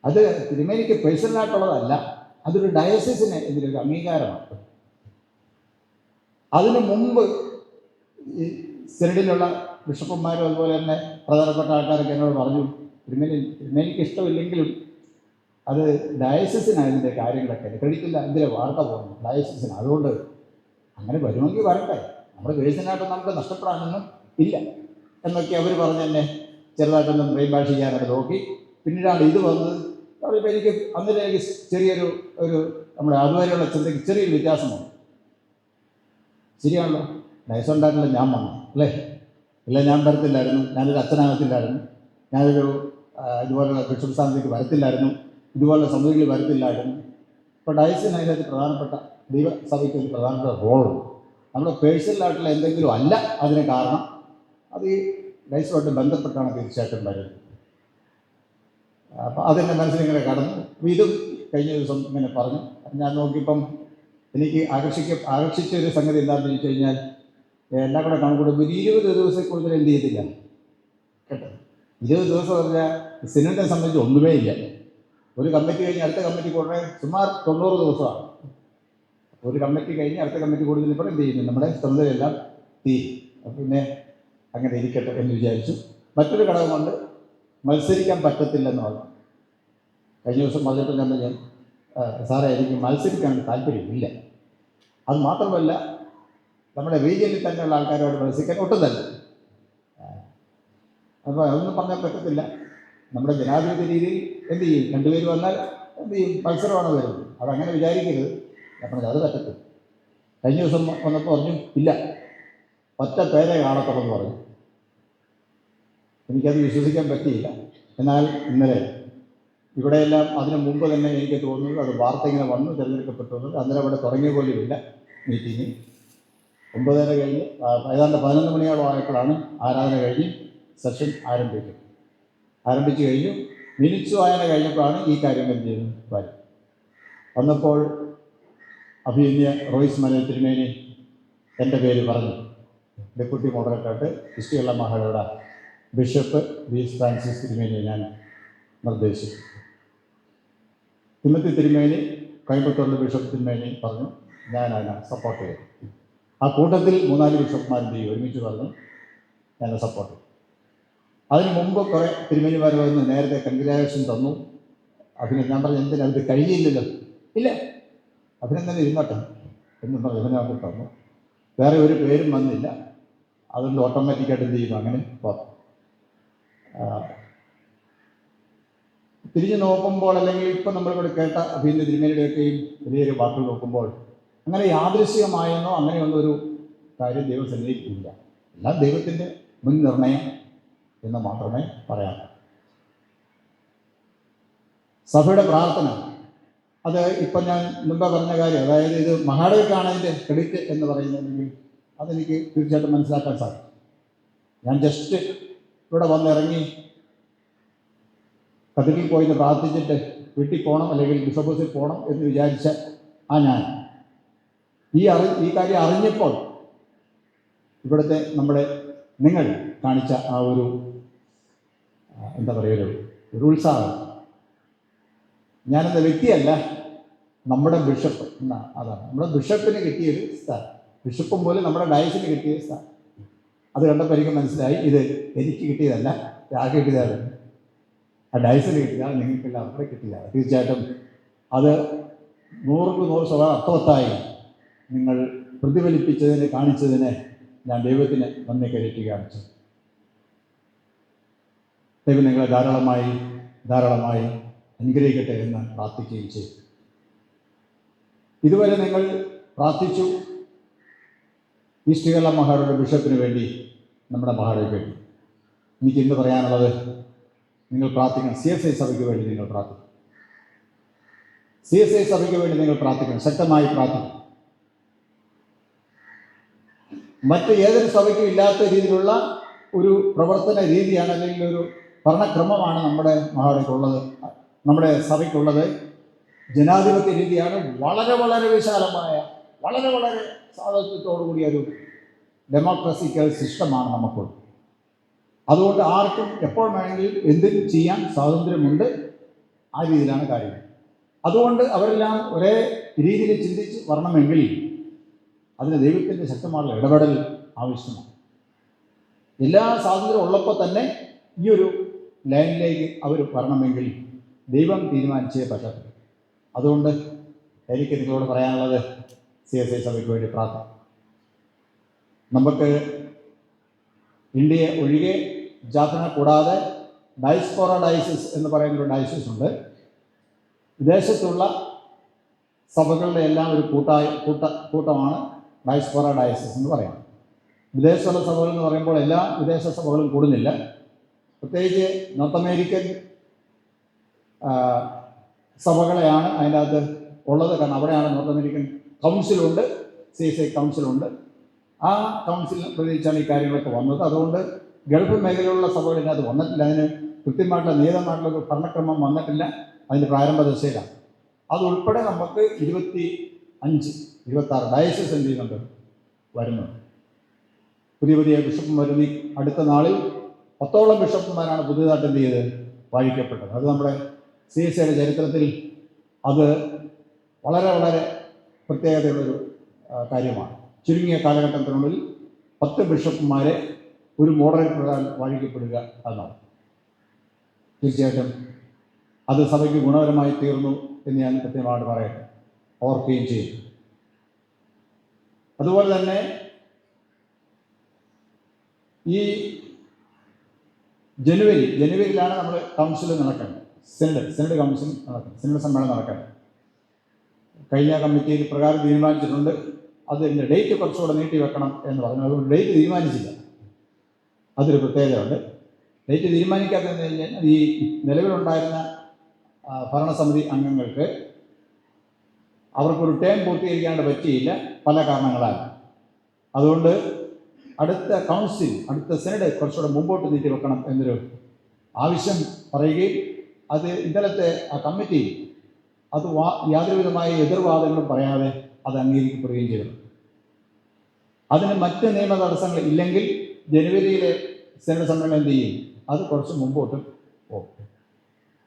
അത് തിരുമേനിക്ക് പേഴ്സണലായിട്ടുള്ളതല്ല, അതൊരു ഡയസിന് ഇതിലൊരു അംഗീകാരമാണ്. അതിനു മുമ്പ് ഈ സിനഡിലുള്ള ബിഷപ്പന്മാരും അതുപോലെ തന്നെ പ്രധാനപ്പെട്ട ആൾക്കാരൊക്കെ എന്നോട് പറഞ്ഞു, തിരുമേനിക്ക് ഇഷ്ടമില്ലെങ്കിലും അത് ഡയസിസിനാണ് ഇതിൻ്റെ കാര്യങ്ങളൊക്കെ, ക്രെഡിറ്റില്ല ഇതിലെ വാർത്ത പോകുന്നു ഡയസിസിന്, അതുകൊണ്ട് അങ്ങനെ വരുമെങ്കിൽ വരട്ടെ, നമ്മുടെ പേഴ്സണായിട്ട് നമുക്ക് നഷ്ടപ്പെടാനൊന്നും ഇല്ല എന്നൊക്കെ അവർ പറഞ്ഞ് എന്നെ ചെറുതായിട്ടൊന്നും ബ്രെയിൻ വാഷ് ചെയ്യാനായിട്ട് നോക്കി. പിന്നീടാണ് ഇത് വന്നത്. അതിപ്പോൾ എനിക്ക് അന്നേരം എനിക്ക് ചെറിയൊരു നമ്മുടെ അതുവരെയുള്ള ചിന്തയ്ക്ക് ചെറിയൊരു വ്യത്യാസമാണ്. ശരിയാണല്ലോ, ഡയസ് ഉണ്ടായിട്ടില്ല ഞാൻ വന്നു അല്ലേ, ഇല്ല ഞാൻ വരത്തില്ലായിരുന്നു, ഞാനൊരു അച്ഛനാകത്തില്ലായിരുന്നു, ഞാനൊരു ഇതുപോലുള്ള ബിഷപ്പ് സ്ഥാനത്തേക്ക് വരത്തില്ലായിരുന്നു, ഇതുപോലുള്ള സമിതികളിൽ വരത്തില്ലായിരുന്നു. ഇപ്പോൾ ഡയസിന് അതിനകത്ത് പ്രധാനപ്പെട്ട ദൈവസഭയ്ക്ക് ഒരു പ്രധാനപ്പെട്ട റോളുണ്ട്. നമ്മുടെ പേഴ്സണലായിട്ടുള്ള എന്തെങ്കിലും അല്ല അതിന് കാരണം, അത് ഈ ഡയസുമായിട്ട് ബന്ധപ്പെട്ടാണ് തീർച്ചയായിട്ടും വരുന്നത്. അപ്പം അതെൻ്റെ മനസ്സിലിങ്ങനെ കടന്നു. ഇതും കഴിഞ്ഞ ദിവസം ഇങ്ങനെ പറഞ്ഞു. ഞാൻ നോക്കിയപ്പം എനിക്ക് ആകർഷിച്ച ഒരു സംഗതി എന്താണെന്ന് ചോദിച്ചു കഴിഞ്ഞാൽ, എല്ലാം കൂടെ കണക്കൂടുമ്പോൾ 20 ദിവസത്തിൽ കൂടുതൽ എന്ത് ചെയ്തില്ല കേട്ടോ. 20 ദിവസം പറഞ്ഞാൽ സിനഡിനെ സംബന്ധിച്ച് ഒന്നുമേ ഇല്ല. ഒരു കമ്മിറ്റി കഴിഞ്ഞ് അടുത്ത കമ്മിറ്റി കൂടുതൽ സുമാർ 90 ദിവസമാണ്. ഒരു കമ്മിറ്റി കഴിഞ്ഞ് അടുത്ത കമ്മിറ്റി കൂടുതൽ ഇപ്പോൾ എന്ത് ചെയ്യുന്നു, നമ്മുടെ ചുമതലയെല്ലാം തീരും. അപ്പം പിന്നെ അങ്ങനെ ഇരിക്കട്ടെ എന്ന് വിചാരിച്ചു. മറ്റൊരു ഘടകം കൊണ്ട് മത്സരിക്കാൻ പറ്റത്തില്ലെന്ന് പറഞ്ഞു. കഴിഞ്ഞ ദിവസം പറഞ്ഞിട്ട് ഞാൻ സാറേ എനിക്ക് മത്സരിക്കാൻ താല്പര്യമില്ല. അത് മാത്രമല്ല നമ്മുടെ റീജിയനിൽ തന്നെയുള്ള ആൾക്കാരോട് മത്സരിക്കാൻ ഒട്ടും തന്നെ. അപ്പോൾ അതൊന്നും പറഞ്ഞാൽ പറ്റത്തില്ല. നമ്മുടെ ജനാധിപത്യ രീതിയിൽ എന്ത് ചെയ്യും, രണ്ടുപേര് വന്നാൽ എന്ത് ചെയ്യും, മത്സരമാണ് വരുന്നത്. അതങ്ങനെ വിചാരിക്കരുത്. പറഞ്ഞത് അത് പറ്റത്തില്ല. കഴിഞ്ഞ ദിവസം വന്നപ്പോൾ പറഞ്ഞു ഇല്ല, ഒറ്റ പേരെ കാണത്തുള്ളെന്ന് പറഞ്ഞു. എനിക്കത് വിശ്വസിക്കാൻ പറ്റിയില്ല. എന്നാൽ ഇന്നലെ ഇവിടെയെല്ലാം അതിനു മുമ്പ് തന്നെ എനിക്ക് തോന്നുന്നത് അത് വാർത്ത ഇങ്ങനെ വന്നു തിരഞ്ഞെടുക്കപ്പെട്ടത്. അന്നേരം ഇവിടെ തുടങ്ങിയ പോലുമില്ല മീറ്റിംഗ്. 9:30 കഴിഞ്ഞ് ഏതാണ്ട് 11 മണിയോളം ആയപ്പോഴാണ് ആരാധന കഴിഞ്ഞ് സെഷൻ ആരംഭിച്ചു കഴിഞ്ഞു. മിനിറ്റ്സ് വായന കഴിഞ്ഞപ്പോഴാണ് ഈ കാര്യങ്ങൾ ചെയ്യുന്നത്. വന്നപ്പോൾ അഭിനന്യ റോയ്സ് മലയിൽ തിരുമേനി എൻ്റെ പേര് പറഞ്ഞു. ഡെപ്യൂട്ടി മോഡറേറ്ററായിട്ട് ക്രിസ്ത്യയുള്ള മഹായുടെ ബിഷപ്പ് ബീസ് ഫ്രാൻസിസ് തിരുമേനിയെ ഞാൻ നിർദ്ദേശിച്ചു. തിമത്തി തിരുമേനി കോയമ്പത്തൂരിലെ ബിഷപ്പ് തിരുമേനി പറഞ്ഞു ഞാൻ അതിനെ സപ്പോർട്ട് ചെയ്തു. ആ കൂട്ടത്തിൽ 3-4 ബിഷപ്പ്മാരുടെ ഒരുമിച്ച് പറഞ്ഞു ഞാൻ സപ്പോർട്ട് ചെയ്തു. അതിന് മുമ്പ് കുറേ തിരുമേനിമാർ വന്ന് നേരത്തെ കൺഗ്രാജുലേഷൻ തന്നു. ഞാൻ പറഞ്ഞു എന്തിനാ ഇത് കഴിയില്ലല്ലോ. ഇല്ല, അഭിനന്ദനം ഇരുന്നോട്ടെ എന്ന് പറഞ്ഞ് അഭിനന്ദനം തന്നു. വേറെ ഒരു പേരും വന്നില്ല. അതുകൊണ്ട് ഓട്ടോമാറ്റിക്കായിട്ട് എന്ത് ചെയ്യുന്നു, അങ്ങനെ പോകും. തിരിഞ്ഞു നോക്കുമ്പോൾ അല്ലെങ്കിൽ ഇപ്പം നമ്മളിവിടെ കേട്ട അഭിനന്ദ തിരുമേനിയുടെയൊക്കെയും വലിയൊരു വാക്കുകൾ നോക്കുമ്പോൾ അങ്ങനെ യാദൃശ്ചികമായെന്നോ അങ്ങനെയൊന്നും ഒരു കാര്യം ദൈവസന്നിധിയില്ല. എല്ലാം ദൈവത്തിൻ്റെ മുൻ നിർണയം എന്ന് മാത്രമേ പറയാം. സഭയുടെ പ്രാർത്ഥന അത് ഇപ്പം ഞാൻ മുമ്പ് പറഞ്ഞ കാര്യം, അതായത് ഇത് മഹാടകയ്ക്കാണ് അതിൻ്റെ ക്രെഡിറ്റ് എന്ന് പറയുന്നതെങ്കിൽ അതെനിക്ക് തീർച്ചയായിട്ടും മനസ്സിലാക്കാൻ സാധിക്കും. ഞാൻ ജസ്റ്റ് ഇവിടെ വന്നിറങ്ങി കതിരിൽ പോയി പ്രാർത്ഥിച്ചിട്ട് വീട്ടിൽ പോകണം അല്ലെങ്കിൽ ബിഷപ്പ് ഹൗസിൽ പോകണം എന്ന് വിചാരിച്ച ഞാൻ ഈ കാര്യം അറിഞ്ഞപ്പോൾ ഇവിടുത്തെ നിങ്ങൾ കാണിച്ച ആ ഒരു എന്താ പറയുക ഒരു ഉത്സാഹം, ഞാനെന്ന വ്യക്തിയല്ല നമ്മുടെ ബിഷപ്പ് അതാണ് നമ്മുടെ ബിഷപ്പിന് കിട്ടിയൊരു സ്ഥാനം. ബിഷപ്പും പോലും നമ്മുടെ ഡയസിന് കിട്ടിയ സ്ഥാനം. അത് കണ്ടപ്പോൾ എനിക്ക് മനസ്സിലായി ഇത് എനിക്ക് കിട്ടിയതല്ല, ആകെ കിട്ടിയതാണ്. ആ ഡയസിൽ കിട്ടിയതാണ്, നിങ്ങൾക്കെല്ലാം അവിടെ കിട്ടിയതാണ്. തീർച്ചയായിട്ടും അത് 100% അർത്ഥവത്തായി നിങ്ങൾ പ്രതിഫലിപ്പിച്ചതിന്, കാണിച്ചതിന് ഞാൻ ദൈവത്തിന് നന്ദി കരയറ്റുകയാണ്. ദൈവം നിങ്ങളെ ധാരാളമായി അനുഗ്രഹിക്കട്ടെ എന്ന് പ്രാർത്ഥിക്കുകയും ചെയ്തു. ഇതുവരെ നിങ്ങൾ പ്രാർത്ഥിച്ചു ഈസ്റ്റ് കേരള മഹായുടെ ബിഷപ്പിന് വേണ്ടി, നമ്മുടെ മഹാടയ്ക്ക് വേണ്ടി. എനിക്ക് ഇന്ന് പറയാനുള്ളത്, നിങ്ങൾ പ്രാർത്ഥിക്കണം. CSI സഭയ്ക്ക് വേണ്ടി നിങ്ങൾ പ്രാർത്ഥിക്കണം. CSI സഭയ്ക്ക് വേണ്ടി നിങ്ങൾ പ്രാർത്ഥിക്കണം, ശക്തമായി പ്രാർത്ഥിക്കണം. മറ്റ് ഏതൊരു സഭയ്ക്കും ഇല്ലാത്ത രീതിയിലുള്ള ഒരു പ്രവർത്തന രീതിയാണ്, അല്ലെങ്കിൽ ഒരു ഭരണക്രമമാണ് നമ്മുടെ മഹാടയ്ക്കുള്ളത്, നമ്മുടെ സഭയ്ക്കുള്ളത്. ജനാധിപത്യ രീതിയാണ്. വളരെ വിശാലമായ, വളരെ സ്വാതന്ത്ര്യത്തോടു കൂടിയ ഒരു ഡെമോക്രസിക്കൽ സിസ്റ്റമാണ് നമുക്കുള്ളത്. അതുകൊണ്ട് ആർക്കും എപ്പോൾ വേണമെങ്കിലും എന്തിനും ചെയ്യാൻ സ്വാതന്ത്ര്യമുണ്ട്. ആ രീതിയിലാണ് കാര്യങ്ങൾ. അതുകൊണ്ട് അവരെല്ലാം ഒരേ രീതിയിൽ ചിന്തിച്ച് വരണമെങ്കിൽ അതിന് ദൈവത്തിൻ്റെ ശക്തമായ ഇടപെടൽ ആവശ്യമാണ്. എല്ലാ സ്വാതന്ത്ര്യം ഉള്ളപ്പോൾ തന്നെ ഈ ഒരു ലൈനിലേക്ക് അവർ വരണമെങ്കിൽ ദൈവം തീരുമാനിച്ചേ പറ്റത്തുള്ളൂ. അതുകൊണ്ട് എനിക്ക് നിങ്ങളോട് പറയാനുള്ളത്, CSI സഭയ്ക്ക് വേണ്ടി പ്രാർത്ഥന. നമുക്ക് ഇന്ത്യയെ ഒഴികെ ജാഫ്ന കൂടാതെ ഡയസ്പോറ ഡയസിസ് എന്ന് പറയുന്നൊരു ഡയസിസ് ഉണ്ട്. വിദേശത്തുള്ള സഭകളുടെ എല്ലാം ഒരു കൂട്ടമാണ് ഡയസ്പോറ ഡയസിസ് എന്ന് പറയുന്നത്. വിദേശത്തുള്ള സഭകൾ എന്ന് പറയുമ്പോൾ എല്ലാ വിദേശ സഭകളും കൂടുന്നില്ല. പ്രത്യേകിച്ച് നോർത്ത് അമേരിക്കൻ സഭകളെയാണ് അതിൻ്റെ അകത്ത് ഉള്ളത്. കാരണം അവിടെയാണ് നോർത്ത് അമേരിക്കൻ കൗൺസിലുണ്ട്, CSI കൗൺസിലുണ്ട്. ആ കൗൺസിലിനെ പ്രതിനിധിച്ചാണ് ഈ കാര്യങ്ങളൊക്കെ വന്നത്. അതുകൊണ്ട് ഗൾഫ് മേഖലയിലുള്ള സഭകൾ ഇതിനകത്ത് വന്നിട്ടില്ല. അതിന് കൃത്യമായിട്ടുള്ള നിയതമായിട്ടുള്ള ഭരണക്രമം വന്നിട്ടില്ല. അതിൻ്റെ പ്രാരംഭ ദശയിലാണ്. അതുൾപ്പെടെ നമുക്ക് 26 ഡയസിസ് എന്ത് ചെയ്യുന്നുണ്ട്, വരുന്നുണ്ട്. പുതിയ ബിഷപ്പുമാർ വരുന്ന അടുത്ത നാളിൽ 10ഓളം ബിഷപ്പുമാരാണ് പുതിയതായിട്ട് എന്ത് ചെയ്ത് വാഴിക്കപ്പെട്ടത്. അത് നമ്മുടെ CSIയുടെ ചരിത്രത്തിൽ അത് വളരെ പ്രത്യേകതയുള്ളൊരു കാര്യമാണ്. ചുരുങ്ങിയ കാലഘട്ടത്തിനുള്ളിൽ 10 ബിഷപ്പുമാരെ ഒരു മോഡറേറ്ററാൽ വാഴിക്കപ്പെടുക എന്നാണ്. തീർച്ചയായിട്ടും അത് സഭയ്ക്ക് ഗുണകരമായി തീർന്നു എന്ന് ഞാൻ കൃത്യമായിട്ട് പറയട്ടെ, ഓർക്കുകയും ചെയ്യും. അതുപോലെ തന്നെ ഈ ജനുവരിയിലാണ് നമ്മൾ കൗൺസിൽ നടക്കേണ്ടത്, സെനറ്റ് കൗൺസിൽ നടക്കുന്നത്, സെനറ്റ് സമ്മേളനം നടക്കേണ്ടത്. കഴിഞ്ഞ കമ്മിറ്റിയിൽ പ്രകാരം തീരുമാനിച്ചിട്ടുണ്ട്. അതിൻ്റെ ഡേറ്റ് കുറച്ചുകൂടെ നീട്ടി വെക്കണം എന്ന് പറഞ്ഞു. അതുകൊണ്ട് ഡേറ്റ് തീരുമാനിച്ചില്ല. അതൊരു പ്രത്യേകതയുണ്ട്. ഡേറ്റ് തീരുമാനിക്കാത്തതെന്ന് കഴിഞ്ഞാൽ ഈ നിലവിലുണ്ടായിരുന്ന ഭരണസമിതി അംഗങ്ങൾക്ക് അവർക്കൊരു ടേം പൂർത്തീകരിക്കാണ്ട് പറ്റിയില്ല, പല കാരണങ്ങളാൽ. അതുകൊണ്ട് അടുത്ത സെനറ്റ് കുറച്ചുകൂടെ മുമ്പോട്ട് നീട്ടി വെക്കണം എന്നൊരു ആവശ്യം പറയുകയും അത് ഇന്നലത്തെ ആ കമ്മിറ്റി അത് യാതൊരുവിധമായ എതിർവാദങ്ങളും പറയാതെ അത് അംഗീകരിക്കപ്പെടുകയും ചെയ്തു. അതിന് മറ്റ് നിയമ തടസ്സങ്ങൾ ഇല്ലെങ്കിൽ ജനുവരിയിലെ സെനറ്റ് സമ്മേളനം എന്ത് ചെയ്യും, അത് കുറച്ച് മുമ്പോട്ട് പോകും.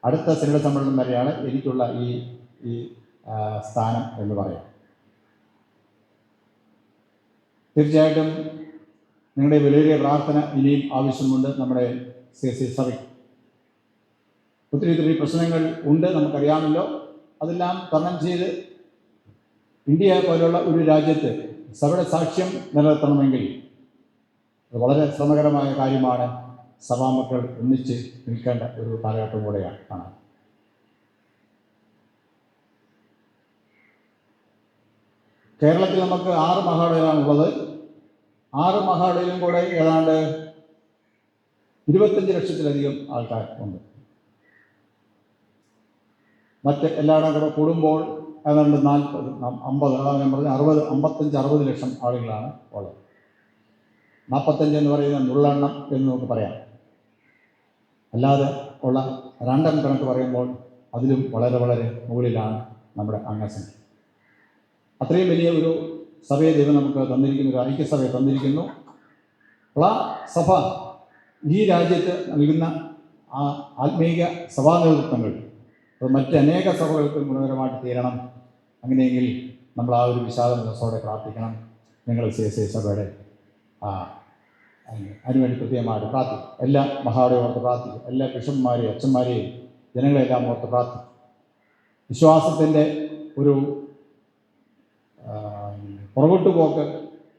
അടുത്ത സെനറ്റ് സമ്മേളനം വരെയാണ് എനിക്കുള്ള ഈ സ്ഥാനം എന്ന് പറയാം. തീർച്ചയായിട്ടും നിങ്ങളുടെ വിലയേറിയ പ്രാർത്ഥന ഇനിയും ആവശ്യമുണ്ട്. നമ്മുടെ CSI സഭയ്ക്ക് ഒത്തിരി പ്രശ്നങ്ങൾ ഉണ്ട്, നമുക്കറിയാമല്ലോ. അതെല്ലാം തരണം ചെയ്ത് ഇന്ത്യ പോലുള്ള ഒരു രാജ്യത്ത് സഭയുടെ സാക്ഷ്യം നിലനിർത്തണമെങ്കിൽ അത് വളരെ ശ്രമകരമായ കാര്യമാണ്. സഭാമക്കൾ ഒന്നിച്ച് നിൽക്കേണ്ട ഒരു കാലഘട്ടം കൂടെയാണ് കാണാൻ. കേരളത്തിൽ നമുക്ക് 6 മഹാടകളാണുള്ളത്. 6 മഹാടയിലും കൂടെ ഏതാണ്ട് 25 ലക്ഷത്തിലധികം ആൾക്കാർ ഉണ്ട്. മറ്റ് എല്ലായിടം കൂടെ കൂടുമ്പോൾ ഏതാണ്ട് 40, 50, അതാണ് ഞാൻ പറഞ്ഞത്, 55-60 ലക്ഷം ആളുകളാണ് ഉള്ളത്. 45 എന്ന് പറയുന്ന നുള്ളെണ്ണം എന്ന് നമുക്ക് പറയാം. അല്ലാതെ ഉള്ള റാൻഡം കണക്ക് പറയുമ്പോൾ അതിലും വളരെ മുകളിലാണ് നമ്മുടെ അംഗസംഖ്യ. അത്രയും വലിയ ഒരു സഭയെ ദൈവം നമുക്ക് തന്നിരിക്കുന്നു, ഒരു ഐക്യസഭയെ തന്നിരിക്കുന്നു. ആ സഭ ഈ രാജ്യത്ത് നൽകുന്ന ആ ആത്മീയ സഭാ നേതൃത്വങ്ങൾ അത് മറ്റനേക സഭകൾക്കും ഗുണകരമായിട്ട് തീരണം. അങ്ങനെയെങ്കിൽ നമ്മൾ ആ ഒരു വിശാല മനസ്സോടെ പ്രാർത്ഥിക്കണം. നിങ്ങൾ CSI സഭയുടെ അതിനുവേണ്ടി കൃത്യമായിട്ട് പ്രാർത്ഥിക്കും. എല്ലാ മഹാടെയും ഓർത്ത് പ്രാർത്ഥിക്കും. എല്ലാ ബിഷപ്പന്മാരെയും അച്ഛന്മാരെയും ജനങ്ങളെല്ലാം ഓർത്ത് പ്രാർത്ഥിക്കും. വിശ്വാസത്തിൻ്റെ ഒരു പുറകോട്ട് പോക്ക്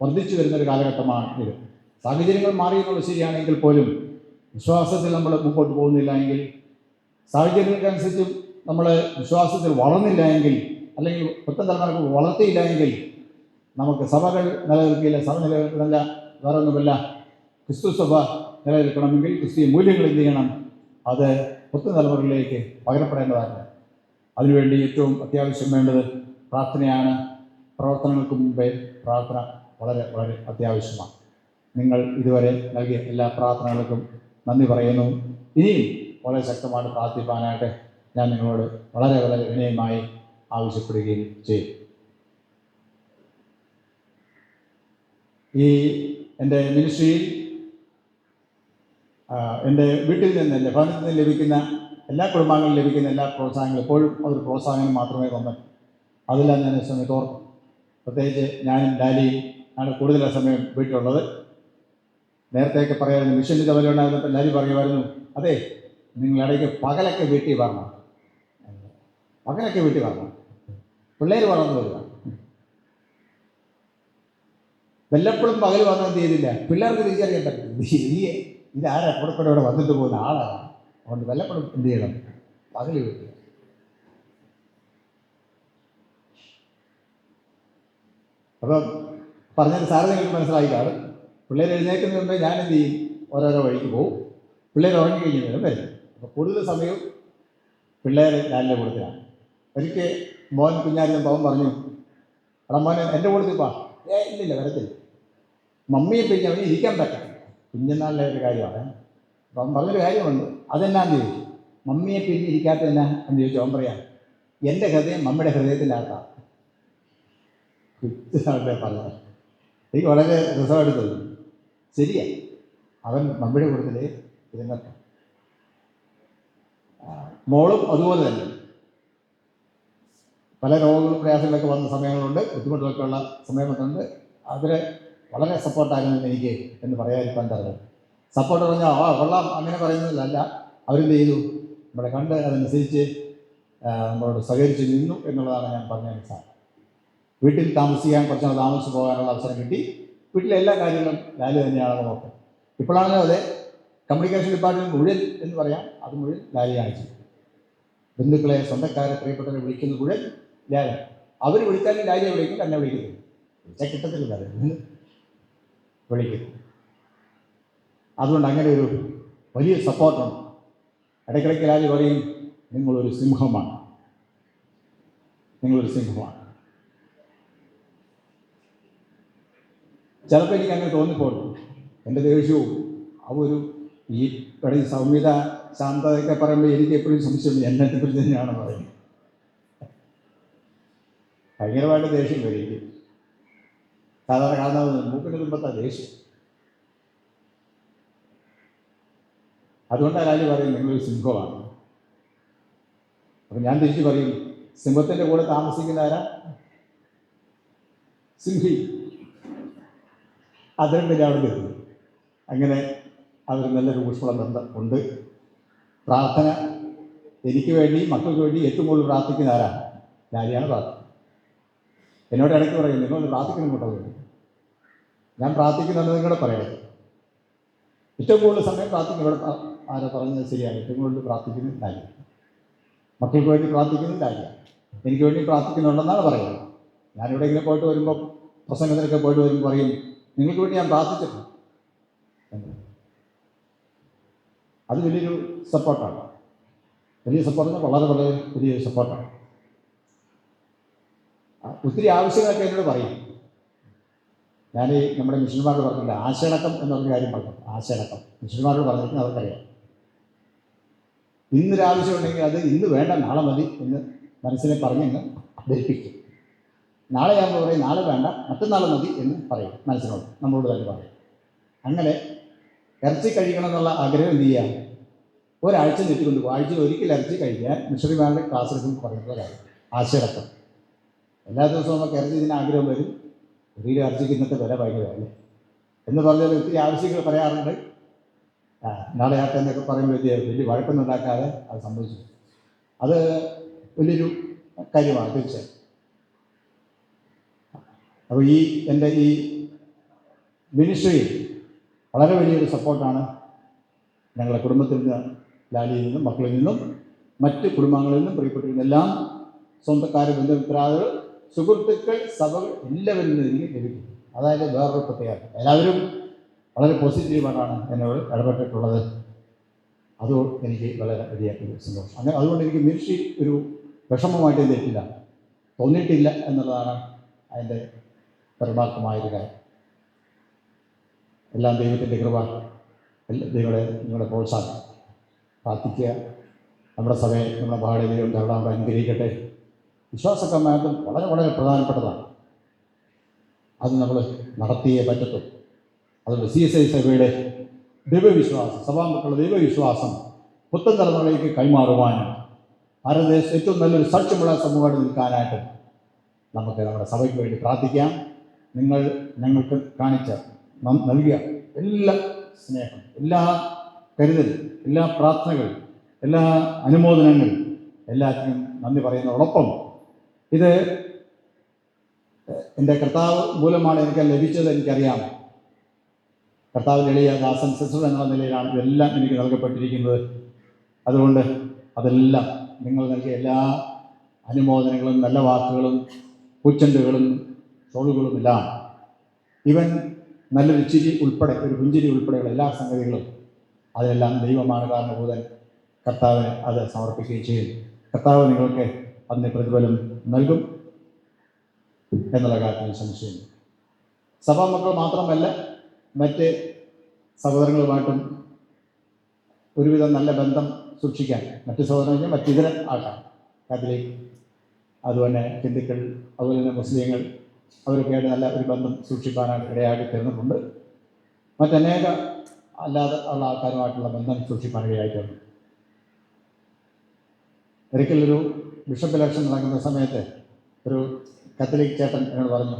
വർദ്ധിച്ചു വരുന്നൊരു കാലഘട്ടമാണ് ഇത്. സാഹചര്യങ്ങൾ മാറിയെന്നുള്ളത് ശരിയാണെങ്കിൽ പോലും വിശ്വാസത്തിൽ നമ്മൾ മുമ്പോട്ട് പോകുന്നില്ല എങ്കിൽ, സാഹചര്യങ്ങൾക്കനുസരിച്ച് നമ്മൾ വിശ്വാസത്തിൽ വളർന്നില്ല എങ്കിൽ, അല്ലെങ്കിൽ പുത്തൻ തലമുറക്ക് വളർത്തിയില്ല എങ്കിൽ നമുക്ക് സഭകൾ നിലനിൽക്കില്ല. സഭ നിലനിൽക്കുന്നില്ല, വേറെ ഒന്നുമില്ല. ക്രിസ്തു സഭ നിലനിൽക്കണമെങ്കിൽ ക്രിസ്തീയ മൂല്യങ്ങൾ എന്ത് ചെയ്യണം? അത് പുത്തൻ തലമുറകളിലേക്ക് പകരപ്പെടേണ്ടതാണ്. അതിനുവേണ്ടി ഏറ്റവും അത്യാവശ്യം വേണ്ടത് പ്രാർത്ഥനയാണ്. പ്രവർത്തനങ്ങൾക്ക് മുമ്പേ പ്രാർത്ഥന വളരെ വളരെ അത്യാവശ്യമാണ്. നിങ്ങൾ ഇതുവരെ നൽകിയ എല്ലാ പ്രാർത്ഥനകൾക്കും നന്ദി പറയുന്നു. ഇനിയും വളരെ ശക്തമായിട്ട് പ്രാർത്ഥിപ്പാനായിട്ട് ഞാൻ നിങ്ങളോട് വളരെ വളരെ വിനയമായി ആവശ്യപ്പെടുകയും ചെയ്യും. ഈ എൻ്റെ മിനിസ്ട്രിയിൽ എൻ്റെ വീട്ടിൽ നിന്ന്, എൻ്റെ ഭവനത്തിൽ നിന്ന് ലഭിക്കുന്ന എല്ലാ കുടുംബാംഗങ്ങളും ലഭിക്കുന്ന എല്ലാ പ്രോത്സാഹനങ്ങളും എപ്പോഴും അതൊരു പ്രോത്സാഹനം മാത്രമേ തന്നു. അതെല്ലാം ഞാൻ സമയത്ത് ഓർക്കും. പ്രത്യേകിച്ച് ഞാനും ഡാലിയും ആണ് കൂടുതൽ സമയം വീട്ടിലുള്ളത്. നേരത്തെയൊക്കെ പറയാമായിരുന്നു, മിഷൻ്റെ ചുമതല ഉണ്ടായിരുന്നപ്പോൾ ഡാലി പറയുമായിരുന്നു, അതെ നിങ്ങൾ ഇടയ്ക്ക് പകലൊക്കെ വീട്ടിൽ വരണം, പകലൊക്കെ വീട്ടിൽ വരണം, പിള്ളേർ വളർന്നു വരിക. വല്ലപ്പോഴും പകൽ വന്നാൽ എന്ത് ചെയ്തില്ല, പിള്ളേർക്ക് തിരിച്ചറിയാൻ പറ്റില്ല, ഇതാരാ പുറപ്പെടെ വന്നിട്ട് പോകുന്ന ആളാണ്. അതുകൊണ്ട് വല്ലപ്പോഴും എന്ത് ചെയ്യണം, പകൽ വീട്ടിൽ. അപ്പം പറഞ്ഞത് സാറ് നിങ്ങൾക്ക് മനസ്സിലായിട്ടാണ്. പിള്ളേർ എഴുന്നേൽക്കുന്നതിന് മുമ്പേ ഞാൻ എന്ത് ചെയ്യും, ഓരോരോ വഴിക്ക് പോകും. പിള്ളേർ ഉറങ്ങിക്കഴിഞ്ഞാൽ വരും. അപ്പോൾ കൂടുതൽ സമയവും പിള്ളേർ ഞാനിൻ്റെ കൂട്ടത്തിലാണ്. ഒരിക്കൽ മോൻ കുഞ്ഞായിരുന്നു പവൻ പറഞ്ഞു, എടാ മോനെ എൻ്റെ കൂട്ടത്തിൽ പാ. ഇല്ലില്ല വരത്തില്ല, മമ്മിയെ പിന്നെ അവന് ഇരിക്കാൻ പറ്റും. കുഞ്ഞുനാളിലെ ഒരു കാര്യമാണ്. അപ്പം അവൻ പറഞ്ഞൊരു കാര്യമുണ്ട്, അതെന്നാന്ന് ചോദിച്ചു. മമ്മിയെ പിന്നെ ഇരിക്കാത്തതെന്നാ എന്ന് ചോദിച്ചു. അവൻ പറയാം, എൻ്റെ ഹൃദയം മമ്മിയുടെ ഹൃദയത്തിലാക്കാം. കുഞ്ഞുനാളിലെ പറഞ്ഞത് എനിക്ക് വളരെ രസമായിട്ട് തോന്നുന്നു. ശരിയാ, അവൻ മമ്മിയുടെ കൂട്ടത്തിൽ ഇരുന്നിട്ട്. മോളും അതുപോലെ തന്നെ പല രോഗങ്ങളും പ്രയാസങ്ങളൊക്കെ വന്ന സമയങ്ങളുണ്ട്, ബുദ്ധിമുട്ടുകളൊക്കെ ഉള്ള സമയങ്ങളുണ്ട്. അവരെ വളരെ സപ്പോർട്ടാകുന്നത് എനിക്ക് എന്ന് പറയാതിരിക്കാൻ തരുന്നത്. സപ്പോർട്ട് പറഞ്ഞാൽ കൊള്ളാം അങ്ങനെ പറയുന്നതല്ല, അവരെന്ത് ചെയ്തു, നമ്മളെ കണ്ട് അതനുസരിച്ച് നമ്മളോട് സഹകരിച്ച് നിന്നു എന്നുള്ളതാണ് ഞാൻ പറഞ്ഞ മനസ്സിലാക്കുക. വീട്ടിൽ താമസിക്കാൻ കുറച്ചാൽ താമസിച്ച് പോകാനുള്ള അവസരം കിട്ടി. വീട്ടിലെ എല്ലാ കാര്യങ്ങളും ലാലി തന്നെയാണെന്ന് നോക്കും. ഇപ്പോഴാണല്ലോ അതെ, കമ്മ്യൂണിക്കേഷൻ ഡിപ്പാർട്ട്മെൻറ്റ് മുഴുവൻ എന്ന് പറയാം, അത് മുഴുവൻ ലാലിയാണ് ചെയ്യും. ബന്ധുക്കളെ, സ്വന്തക്കാരെ, പ്രിയപ്പെട്ടവരെ വിളിക്കുന്നത് മുഴുവൻ ലാലി. അവർ വിളിച്ചാലും ലാലിയെ വിളിക്കും, തന്നെ വിളിക്കുന്നു. വിളിച്ചാൽ കിട്ടത്തില്ല, വിളിക്കുന്നു. അതുകൊണ്ട് അങ്ങനെ ഒരു വലിയ സപ്പോർട്ടുണ്ട്. ഇടയ്ക്കിടയ്ക്ക് ലാലി പറയും, നിങ്ങളൊരു സിംഹമാണ്, നിങ്ങളൊരു സിംഹമാണ്. ചിലപ്പോൾ എനിക്ക് അങ്ങനെ തോന്നിപ്പോകും. എൻ്റെ ദേഷ്യവും ആ ഒരു ഈ സൗമ്യത, ശാന്തതയൊക്കെ പറയുമ്പോൾ എനിക്ക് എപ്പോഴും സംശയമുണ്ട്, എന്നെക്കുറിച്ച് തന്നെയാണ് പറയുന്നത്. ഭയങ്കരമായിട്ട് ദേഷ്യം വരും എനിക്ക്. സാധാരണ കാണുന്നത് മൂക്കിന് തുമ്പത്താ ദേഷ്യം. അതുകൊണ്ടാണ് ലാലി പറയും, നിങ്ങളൊരു സിംഹമാണ്. അപ്പം ഞാൻ തിരിച്ച് പറയും, സിംഹത്തിൻ്റെ കൂടെ താമസിക്കുന്ന ആരാ? സിംഹി. അതുകൊണ്ട് ഞാൻ അവിടെ വരുന്നു. അങ്ങനെ അവർ നല്ലൊരു ഊഷ്മള ബന്ധം ഉണ്ട്. പ്രാർത്ഥന എനിക്ക് വേണ്ടി, മക്കൾക്ക് വേണ്ടി ഏറ്റവും കൂടുതൽ പ്രാർത്ഥിക്കുന്ന ആരാണ്? ലാലിയാണ് പ്രാർത്ഥന. എന്നോട് ഇടയ്ക്ക് പറയും, നിങ്ങളൊന്ന് പ്രാർത്ഥിക്കണം കേട്ടോ. ഞാൻ പ്രാർത്ഥിക്കുന്നുണ്ടെന്ന് നിങ്ങളുടെ പറയരുത്. ഏറ്റവും കൂടുതൽ സമയം പ്രാർത്ഥിക്കും. ഇവിടെ ആരോ പറഞ്ഞത് ശരിയാണ്, ഏറ്റവും കൂടുതൽ പ്രാർത്ഥിക്കുന്നത് ലാലിയ. മക്കൾക്ക് വേണ്ടി പ്രാർത്ഥിക്കുന്നത് ലാലിയ. എനിക്ക് വേണ്ടി പ്രാർത്ഥിക്കുന്നുണ്ടെന്നാണ് പറയുന്നത്. ഞാനിവിടെ ഇങ്ങനെ പോയിട്ട് വരുമ്പോൾ, പ്രസംഗത്തിനൊക്കെ പോയിട്ട് വരുമ്പോൾ പറയും, നിങ്ങൾക്ക് വേണ്ടി ഞാൻ പ്രാർത്ഥിച്ചിട്ടുണ്ട്. അത് വലിയൊരു സപ്പോർട്ടാണ്. വലിയ സപ്പോർട്ട്, വളരെ വളരെ വലിയൊരു സപ്പോർട്ടാണ്. ഒത്തിരി ആവശ്യങ്ങളൊക്കെ എന്നോട് പറയും. ഞാൻ നമ്മുടെ മിഷന്മാരോട് പറഞ്ഞില്ല, ആശയടക്കം എന്നൊരു കാര്യം പറഞ്ഞു. ആശയടക്കം മിഷന്മാരോട് പറഞ്ഞിട്ട് അവർക്കറിയാം. ഇന്നൊരാവശ്യം ഉണ്ടെങ്കിൽ അത് ഇന്ന് വേണ്ട, നാളെ മതി എന്ന് മനസ്സിനെ പറഞ്ഞെന്ന് ധരിപ്പിക്കും. നാളെ ആകുമ്പോൾ പറയും, നാളെ വേണ്ട, മറ്റന്നാൾ മതി എന്ന് പറയും. മനസ്സിനോട്, നമ്മളോട് തന്നെ പറയും. അങ്ങനെ ഇറച്ചി കഴിക്കണം എന്നുള്ള ആഗ്രഹം എന്ത് ചെയ്യാം, ഒരാഴ്ച നീട്ടിക്കൊണ്ട് പോകും. ആഴ്ചയിൽ ഒരിക്കൽ ഇറച്ചി കഴിക്കാൻ മിഷണറിമാരുടെ ക്ലാസ് എടുക്കുമ്പോൾ പറയുന്ന കാര്യം ആശയടക്കം. എല്ലാ ദിവസവും നമുക്ക് ഇറച്ചി ഇതിന് ആഗ്രഹം വരും. ഒരു കിലോ ഇറച്ചിക്ക് ഇന്നത്തെ വില ഭയങ്കര അല്ലേ. എന്ന് പറഞ്ഞാൽ ഒത്തിരി ആവശ്യങ്ങൾ പറയാറുണ്ട്. നാളെ ആട്ടെ എന്നൊക്കെ പറയുമ്പോൾ വലിയ വഴക്കൊന്നും ഉണ്ടാക്കാതെ അത് സംഭവിച്ചു. അത് വലിയൊരു കാര്യമാണ് തീർച്ചയായും. അപ്പോൾ എൻ്റെ ഈ മിനിസ്ട്രിയിൽ വളരെ വലിയൊരു സപ്പോർട്ടാണ് ഞങ്ങളുടെ കുടുംബത്തിൽ നിന്ന്, ലാലിയിൽ നിന്നും, മക്കളിൽ നിന്നും, മറ്റ് കുടുംബങ്ങളിൽ നിന്നും, പ്രിയപ്പെട്ടവരിൽ സ്വന്തക്കാർ, ബന്ധുമിത്രാദികൾ, സുഹൃത്തുക്കൾ, സഭകൾ എല്ലാവരിൽ നിന്നും എനിക്ക് ലഭിക്കും. അതായത് വേറൊരു പ്രത്യേകത. എല്ലാവരും വളരെ പോസിറ്റീവായിട്ടാണ് എന്നോട് ഇടപെട്ടിട്ടുള്ളത്. അത് എനിക്ക് വളരെ വലിയ ഒരു സന്തോഷം. അങ്ങനെ അതുകൊണ്ട് എനിക്ക് മിനിസ്ട്രി ഒരു വിഷമമായിട്ട് തെറ്റില്ല, തോന്നിയിട്ടില്ല എന്നുള്ളതാണ് അതിൻ്റെ പരമാർത്ഥമായൊരു കാര്യം. എല്ലാം ദൈവത്തിൻ്റെ കൃപ, നിങ്ങളുടെ പ്രോത്സാഹനം. പ്രാർത്ഥിക്കുക. നമ്മുടെ സഭയെ, നമ്മുടെ മഹാടെ ദൈവം ധാരാളം അനുഗ്രഹിക്കട്ടെ. വിശ്വാസക്കന്മാർക്കും വളരെ വളരെ പ്രധാനപ്പെട്ടതാണ്. അത് നമ്മൾ നടത്തിയേ പറ്റത്തുള്ളൂ. അതുകൊണ്ട് CSI സഭയുടെ ദൈവവിശ്വാസം, സഭാമക്കളുടെ ദൈവവിശ്വാസം പുത്തൻ തലമുറയിലേക്ക് കൈമാറുവാനും ഭാരതദേശത്ത് ഏറ്റവും നല്ലൊരു സാക്ഷ്യമുള്ള സമൂഹമായിട്ട് നിൽക്കാനായിട്ട് നമുക്ക് നമ്മുടെ സഭയ്ക്ക് വേണ്ടി പ്രാർത്ഥിക്കാം. നിങ്ങൾ ഞങ്ങൾക്ക് കാണിച്ച നൽകിയ എല്ലാ സ്നേഹം, എല്ലാ കരുതലും, എല്ലാ പ്രാർത്ഥനകൾ, എല്ലാ അനുമോദനങ്ങൾ, എല്ലാത്തിനും നന്ദി പറയുന്നതോടൊപ്പം ഇത് എൻ്റെ കർത്താവ് മൂലമാണ് എനിക്ക് ലഭിച്ചത്. എനിക്കറിയാം, കർത്താവിൻ്റെ എളിയ ദാസൻ സിസ്റ്റർ എന്ന നിലയിലാണ് ഇതെല്ലാം എനിക്ക് നൽകപ്പെട്ടിരിക്കുന്നത്. അതുകൊണ്ട് അതെല്ലാം നിങ്ങൾ നൽകിയ എല്ലാ അനുമോദനങ്ങളും, നല്ല വാക്കുകളും, പൂച്ചെണ്ടുകളും, ഷോളുകളും എല്ലാം, ഇവൻ നല്ലൊരു ചിരി ഉൾപ്പെടെ, ഒരു പുഞ്ചിരി ഉൾപ്പെടെയുള്ള എല്ലാ സംഗതികളും, അതെല്ലാം ദൈവമാണ് കാരണഭൂതൻ. കർത്താവിന് അത് സമർപ്പിക്കുകയും ചെയ്യും. കർത്താവ് നിങ്ങൾക്ക് അതിന് പ്രതിഫലം നൽകും എന്നുള്ള കാര്യത്തിൽ സംശയം. സഭാമക്കൾ മാത്രമല്ല, മറ്റ് സഹോദരങ്ങളുമായിട്ടും ഒരുവിധം നല്ല ബന്ധം സൂക്ഷിക്കാൻ, മറ്റ് സഹോദരങ്ങൾ മറ്റിതര ആൾക്കാർ, കാത്തലിക്, അതുപോലെ ഹിന്ദുക്കൾ, അതുപോലെ തന്നെ മുസ്ലിങ്ങൾ, അവരൊക്കെയായിട്ട് നല്ല ഒരു ബന്ധം സൂക്ഷിക്കാനായിട്ട് ഇടയാക്കി തീർന്നിട്ടുണ്ട്. മറ്റനേക അല്ലാതെ ഉള്ള ആൾക്കാരുമായിട്ടുള്ള ബന്ധം സൂക്ഷിക്കാൻ ഇടയായിട്ടുണ്ട്. ഒരിക്കലൊരു ബിഷപ്പ് ഇലക്ഷൻ നടക്കുന്ന സമയത്ത് ഒരു കത്തലിക് ചേട്ടൻ എന്നോട് പറഞ്ഞു,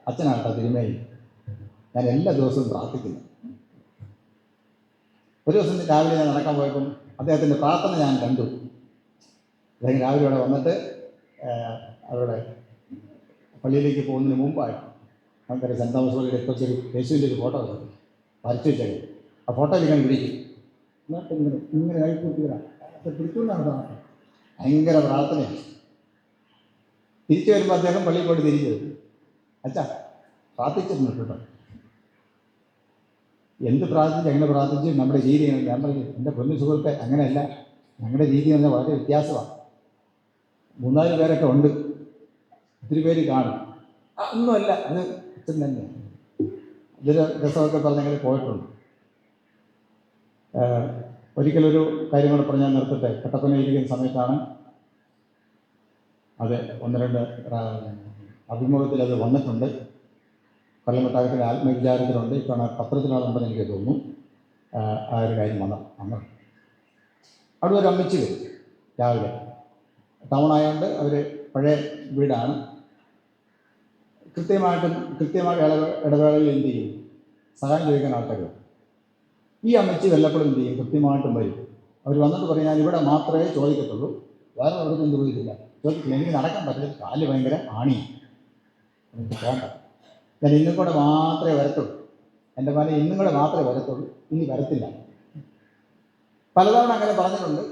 അച്ഛനാട്ടോ തിരുമേനി, ഞാൻ എല്ലാ ദിവസവും പ്രാർത്ഥിക്കുന്നു. ഒരു ദിവസം രാവിലെ ഞാൻ നടക്കാൻ പോയപ്പം അദ്ദേഹത്തിൻ്റെ പ്രാർത്ഥന ഞാൻ കണ്ടു. അദ്ദേഹം രാവിലെ അവിടെ വന്നിട്ട് അവരുടെ പള്ളിയിലേക്ക് പോകുന്നതിന് മുമ്പായിട്ട് നമുക്കൊരു സെൻറ്റ് തോമസ് പള്ളിയുടെ ഇപ്പോഴത്തെ ഒരു യേശുവിൻ്റെ ഒരു ഫോട്ടോ വരച്ചു വെച്ചത്. ആ ഫോട്ടോയിൽ ഞാൻ പിടിക്കും, എന്നിട്ട് ഇങ്ങനെ കഴിക്കൂട്ടിയതാണ് പിടിച്ചുകൊണ്ടാണ് ഭയങ്കര പ്രാർത്ഥനയാണ്. തിരിച്ചു വരുമ്പോൾ അദ്ദേഹം പള്ളിയിൽ പോയിട്ട് തിരിച്ചു വരും. പ്രാർത്ഥിച്ചിരുന്നു കേട്ടോ. എന്ത് പ്രാർത്ഥിച്ച്, എങ്ങനെ പ്രാർത്ഥിച്ച്, നമ്മുടെ രീതി. ഞാൻ പറഞ്ഞു, എൻ്റെ പൊന്നു സുഹൃത്തെ, അങ്ങനെയല്ല, ഞങ്ങളുടെ രീതി എന്ന് പറഞ്ഞാൽ വളരെ വ്യത്യാസമാണ്. 3-4 പേരൊക്കെ ഉണ്ട്, ഒത്തിരി പേര് കാണും. ഒന്നുമല്ല, അത് അച്ഛൻ തന്നെ. ഇതൊരു രസമൊക്കെ പറഞ്ഞെങ്കിൽ പോയിട്ടുണ്ട്. ഒരിക്കലൊരു കാര്യം കൂടെ പറഞ്ഞാൽ നിർത്തട്ടെ. കട്ടപ്പനയിരിക്കുന്ന സമയത്താണ് അത് 1-2 അഭിമുഖത്തിൽ അത് വന്നിട്ടുണ്ട്. കൊല്ലംകൊട്ടാരത്തിലെ ആത്മവിചാരത്തിലുണ്ട്, ഇപ്പോൾ പത്രത്തിലാണുണ്ടെന്ന് എനിക്ക് തോന്നുന്നു. ആ ഒരു കാര്യം വന്നു. അവിടെ ഒരു അമ്മച്ചി വരും രാവിലെ. ടൗൺ ആയതുകൊണ്ട് അവർ പഴയ വീടാണ്. കൃത്യമായിട്ട് ഇടവേളയിൽ എന്ത് ചെയ്യും, സഹായം ചോദിക്കാൻ ആൾക്കാർ വരും. ഈ അമ്മച്ചി വല്ലപ്പോഴും എന്ത് ചെയ്യും, കൃത്യമായിട്ടും വരും. അവർ വന്നിട്ട് പറയും, ഞാൻ ഇവിടെ മാത്രമേ ചോദിക്കത്തുള്ളൂ, വേറെ എവിടെയൊന്നും ചോദിക്കില്ല. ചോദിക്കില്ല, എനിക്ക് നടക്കാൻ പറ്റില്ല, കാല് ഭയങ്കര ആണി, എനിക്ക് പോകണ്ട, ഞാൻ ഇന്നും കൂടെ മാത്രമേ വരത്തുള്ളൂ, എൻ്റെ മല ഇന്നും കൂടെ മാത്രമേ വരത്തുള്ളൂ, ഇനി വരത്തില്ല. പലതവണ അങ്ങനെ പറഞ്ഞിട്ടുണ്ട്.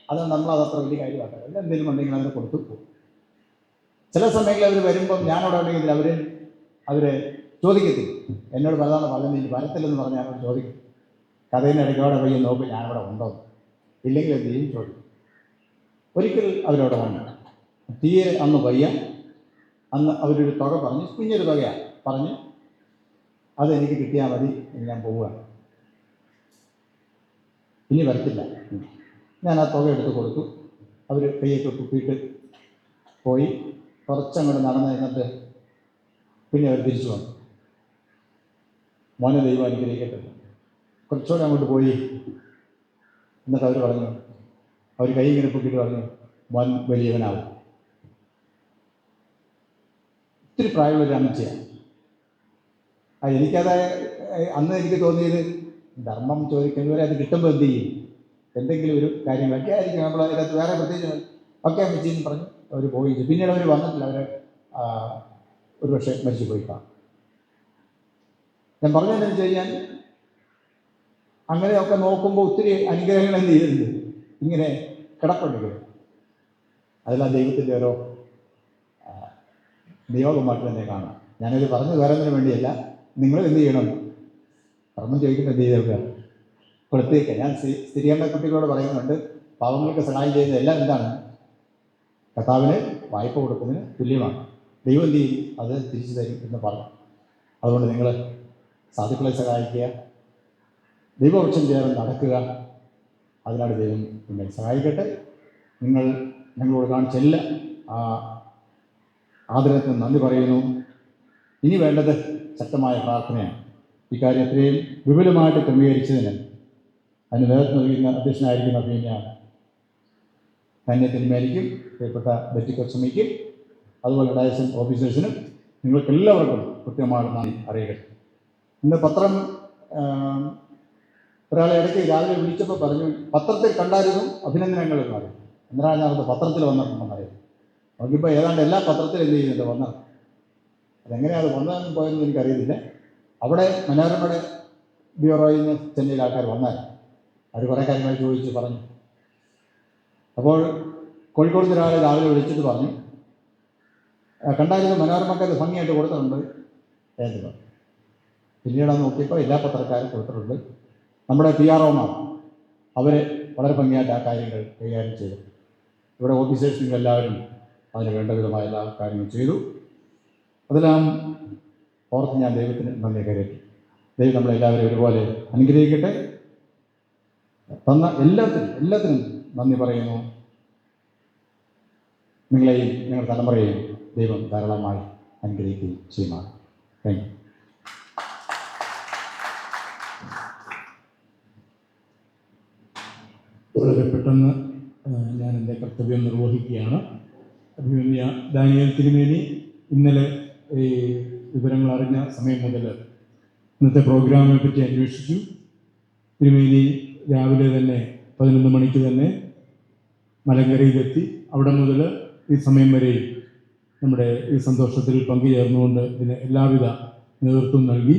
അത് നമ്മളതത്ര വലിയ കാര്യമാക്കാം. എന്തെങ്കിലും ഉണ്ടെങ്കിൽ അതിന് കൊടുത്തു പോകും. ചില സമയങ്ങളിൽ അവർ വരുമ്പം ഞാനവിടെ ഉണ്ടെങ്കിൽ അവർ ചോദിക്കത്തില്ല. എന്നോട് പലതവണ പറഞ്ഞത് ഇനി വരത്തില്ലെന്ന് പറഞ്ഞാൽ അവർ ചോദിക്കും. കഥയിന് ഇടയ്ക്കോടെ പോയി നോക്കും ഞാനിവിടെ ഉണ്ടോ, ഇല്ലെങ്കിൽ എന്ത് ചെയ്യും ചോദിക്കും. ഒരിക്കൽ അവരവിടെ വന്നു, തീരെ അന്ന് വയ്യ. അന്ന് അവരൊരു തുക പറഞ്ഞു, കുഞ്ഞൊരു തുകയാണ് പറഞ്ഞ്, അതെനിക്ക് കിട്ടിയാൽ മതി, ഞാൻ പോവുകയാണ്, ഇനി വരത്തില്ല. ഞാൻ ആ തുക എടുത്ത് കൊടുത്തു. അവർ കൈയൊക്കെ കുപ്പിയിട്ട് പോയി. കുറച്ചങ്ങോട്ട് നടന്ന് കഴിഞ്ഞിട്ട് പിന്നെ അവർ തിരിച്ചു വന്നു. മോനെ ദൈവം അനുഗ്രഹിക്കട്ടെ. കുറച്ചുകൂടെ അങ്ങോട്ട് പോയി. എന്നിട്ട് അവർ പറഞ്ഞു, അവർ കൈ ഇങ്ങനെ പൊക്കിയിട്ട് പറഞ്ഞു, മോൻ വലിയവനാവും. ഒത്തിരി പ്രായമുള്ളൊരു അമ്മച്ചിയാണ്. എനിക്കത് അന്ന് എനിക്ക് തോന്നിയത് ധർമ്മം ചോദിക്കുന്നവരെ അത് കിട്ടുമ്പോൾ എന്ത് ചെയ്യും, എന്തെങ്കിലും ഒരു കാര്യങ്ങളൊക്കെ ആയിരിക്കും നമ്മൾ അതിനകത്ത് വേറെ പ്രത്യേകിച്ച് ഒക്കെ വെച്ചെന്ന് പറഞ്ഞു അവർ പോയി. പിന്നീട് അവർ വന്നിട്ടില്ല, അവർ ഒരു പക്ഷേ മരിച്ചു പോയിക്കാം. ഞാൻ പറഞ്ഞതെന്ന് വെച്ച് കഴിഞ്ഞാൽ അങ്ങനെയൊക്കെ നോക്കുമ്പോൾ ഒത്തിരി അനുഗ്രഹങ്ങൾ എന്ത് ചെയ്തിട്ടുണ്ട്, ഇങ്ങനെ കിടപ്പുണ്ട്. അതെല്ലാം ദൈവത്തിൻ്റെ ഓരോ നിയോഗമായിട്ട് തന്നെ കാണാം. ഞാനത് പറഞ്ഞു വേറൊന്നിനു വേണ്ടിയല്ല, നിങ്ങൾ എന്ത് ചെയ്യണം, കർമ്മം ചോദിക്കുന്ന എന്ത് ചെയ്തൊക്കെ കൊടുത്തേക്ക്. ഞാൻ സ്ഥിരീകരണ കുട്ടികളോട് പറയുന്നുണ്ട്, പാവങ്ങൾക്ക് സഹായം ചെയ്യുന്ന എല്ലാം എന്താണ്, കർത്താവിന് വായ്പ കൊടുക്കുന്നതിന് തുല്യമാണ്. ദൈവം എന്ത് ചെയ്യും, അത് തിരിച്ചു തരും എന്ന് പറഞ്ഞു. അതുകൊണ്ട് നിങ്ങൾ സാധുക്കളെ സഹായിക്കുക, ദൈവവൃക്ഷം ചേർന്ന് നടക്കുക. അതിനാണ് ദൈവം നിങ്ങളെ സഹായിക്കട്ടെ. നിങ്ങൾ ഞങ്ങളോട് കാണിച്ച എല്ലാ ആദരത്തിന് നന്ദി പറയുന്നു. ഇനി വേണ്ടത് ശക്തമായ പ്രാർത്ഥനയാണ്. ഇക്കാര്യം അത്രയും വിപുലമായിട്ട് ക്രമീകരിച്ചതിന് അതിന് നേതൃത്വം നൽകുന്ന അധ്യക്ഷനായിരിക്കുന്ന പിന്നെ ധന്യത്തിന്മേലിക്കും പ്രിയപ്പെട്ട ബെറ്റി കൊച്ചമ്മയ്ക്കും അതുപോലെ ഡയസൻ ഓഫീസേഴ്സിനും നിങ്ങൾക്കെല്ലാവർക്കും കൃത്യമായി നന്ദി അറിയട്ടെ. ഇന്ന് പത്രം ഒരാളെ ഇടയ്ക്ക് രാവിലെ വിളിച്ചപ്പോൾ പറഞ്ഞു, പത്രത്തിൽ കണ്ടായിരുന്നു അഭിനന്ദനങ്ങൾ എന്ന് പറയും. എന്തിനാണ് ഞാനത് പത്രത്തിൽ വന്നിട്ടുണ്ടെന്നറിയാം. നോക്കിയപ്പോൾ ഏതാണ്ട് എല്ലാ പത്രത്തിലും എന്ത് ചെയ്യുന്നുണ്ട്, വന്നത്. അതെങ്ങനെയാണ് അത് വന്നതെന്ന് പോയെന്ന് എനിക്കറിയുന്നില്ല. അവിടെ മനോരമയുടെ ബ്യൂറോയിൽ നിന്ന് ചെന്നൈയിൽ ആൾക്കാർ വന്നാൽ അവർ കുറേ കാര്യങ്ങൾ ചോദിച്ച് പറഞ്ഞു. അപ്പോൾ കോഴിക്കോട് നിന്ന് ഒരാളെ രാവിലെ വിളിച്ചിട്ട് പറഞ്ഞു, കണ്ടായിരുന്നു മനോരമയ്ക്ക് അത് ഭംഗിയായിട്ട് കൊടുത്തിട്ടുണ്ട് എന്ന് പറഞ്ഞു. പിന്നീട് അത് നോക്കിയപ്പോൾ എല്ലാ പത്രക്കാരും കൊടുത്തിട്ടുണ്ട്. നമ്മുടെ PROമാർ അവർ വളരെ ഭംഗിയായിട്ട് ആ കാര്യങ്ങൾ കൈകാര്യം ചെയ്തു. ഇവിടെ ഓഫീസേഴ്സ് എല്ലാവരും അതിന് വേണ്ട വിധമായ എല്ലാ കാര്യങ്ങളും ചെയ്തു. അതെല്ലാം ഓർത്ത് ഞാൻ ദൈവത്തിന് നന്ദി കരയറ്റി. ദൈവം നമ്മളെല്ലാവരും ഒരുപോലെ അനുഗ്രഹിക്കട്ടെ. തന്ന എല്ലാത്തിനും നന്ദി പറയുന്നു. നിങ്ങളെയും നിങ്ങളുടെ തലമുറയെയും ദൈവം ധാരാളമായി അനുഗ്രഹിക്കുകയും ചെയ്യുമാണ്. Thank you. വളരെ പെട്ടെന്ന് ഞാൻ എൻ്റെ കർത്തവ്യം നിർവഹിക്കുകയാണ്. അഭിമന്യ ദാനിയേൽ തിരുമേനി ഇന്നലെ ഈ വിവരങ്ങൾ അറിഞ്ഞ സമയം മുതൽ ഇന്നത്തെ പ്രോഗ്രാമിനെ പറ്റി അന്വേഷിച്ചു. തിരുമേനി രാവിലെ തന്നെ 11 മണിക്ക് തന്നെ മലങ്കരയിലെത്തി. അവിടെ മുതൽ ഈ സമയം വരെയും നമ്മുടെ ഈ സന്തോഷത്തിൽ പങ്കുചേർന്നുകൊണ്ട് ഇതിന് എല്ലാവിധ നേതൃത്വം നൽകി.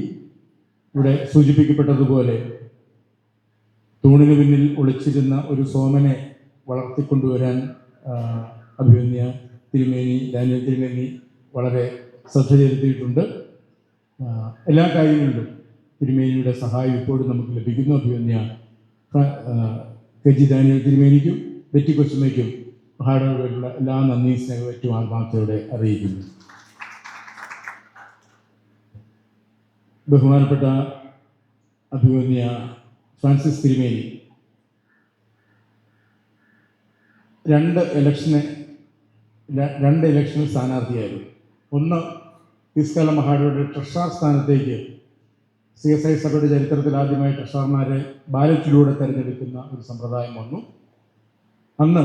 ഇവിടെ സൂചിപ്പിക്കപ്പെട്ടതുപോലെ തൂണിന് പിന്നിൽ ഒളിച്ചിരുന്ന ഒരു സോമനെ വളർത്തിക്കൊണ്ടുവരാൻ അഭിമന്യ തിരുമേനി ദാനിയേൽ തിരുമേനി വളരെ ശ്രദ്ധ ചെലുത്തിയിട്ടുണ്ട്. എല്ലാ കാര്യങ്ങളിലും തിരുമേനിയുടെ സഹായം ഇപ്പോഴും നമുക്ക് ലഭിക്കുന്നു. അഭിമന്യ KG ദാനിയേൽ തിരുമേനിക്കും ബെറ്റി കൊച്ചമ്മയ്ക്കും മഹാടകളുള്ള എല്ലാ നന്ദി സ്നേഹവും ആത്മാർത്ഥയോടെ അറിയിക്കുന്നു. ബഹുമാനപ്പെട്ട അഭിമന്യ ഫ്രാൻസിസ് തിരുമേനി രണ്ട് ഇലക്ഷനിൽ സ്ഥാനാർത്ഥിയായിരുന്നു. ഒന്ന് ഈസ്കാല മഹാടയുടെ ട്രഷറർ സ്ഥാനത്തേക്ക് CSI സഭയുടെ ചരിത്രത്തിൽ ആദ്യമായി ട്രഷറർമാരെ ബാലറ്റിലൂടെ തിരഞ്ഞെടുക്കുന്ന ഒരു സമ്പ്രദായം വന്നു. അന്ന്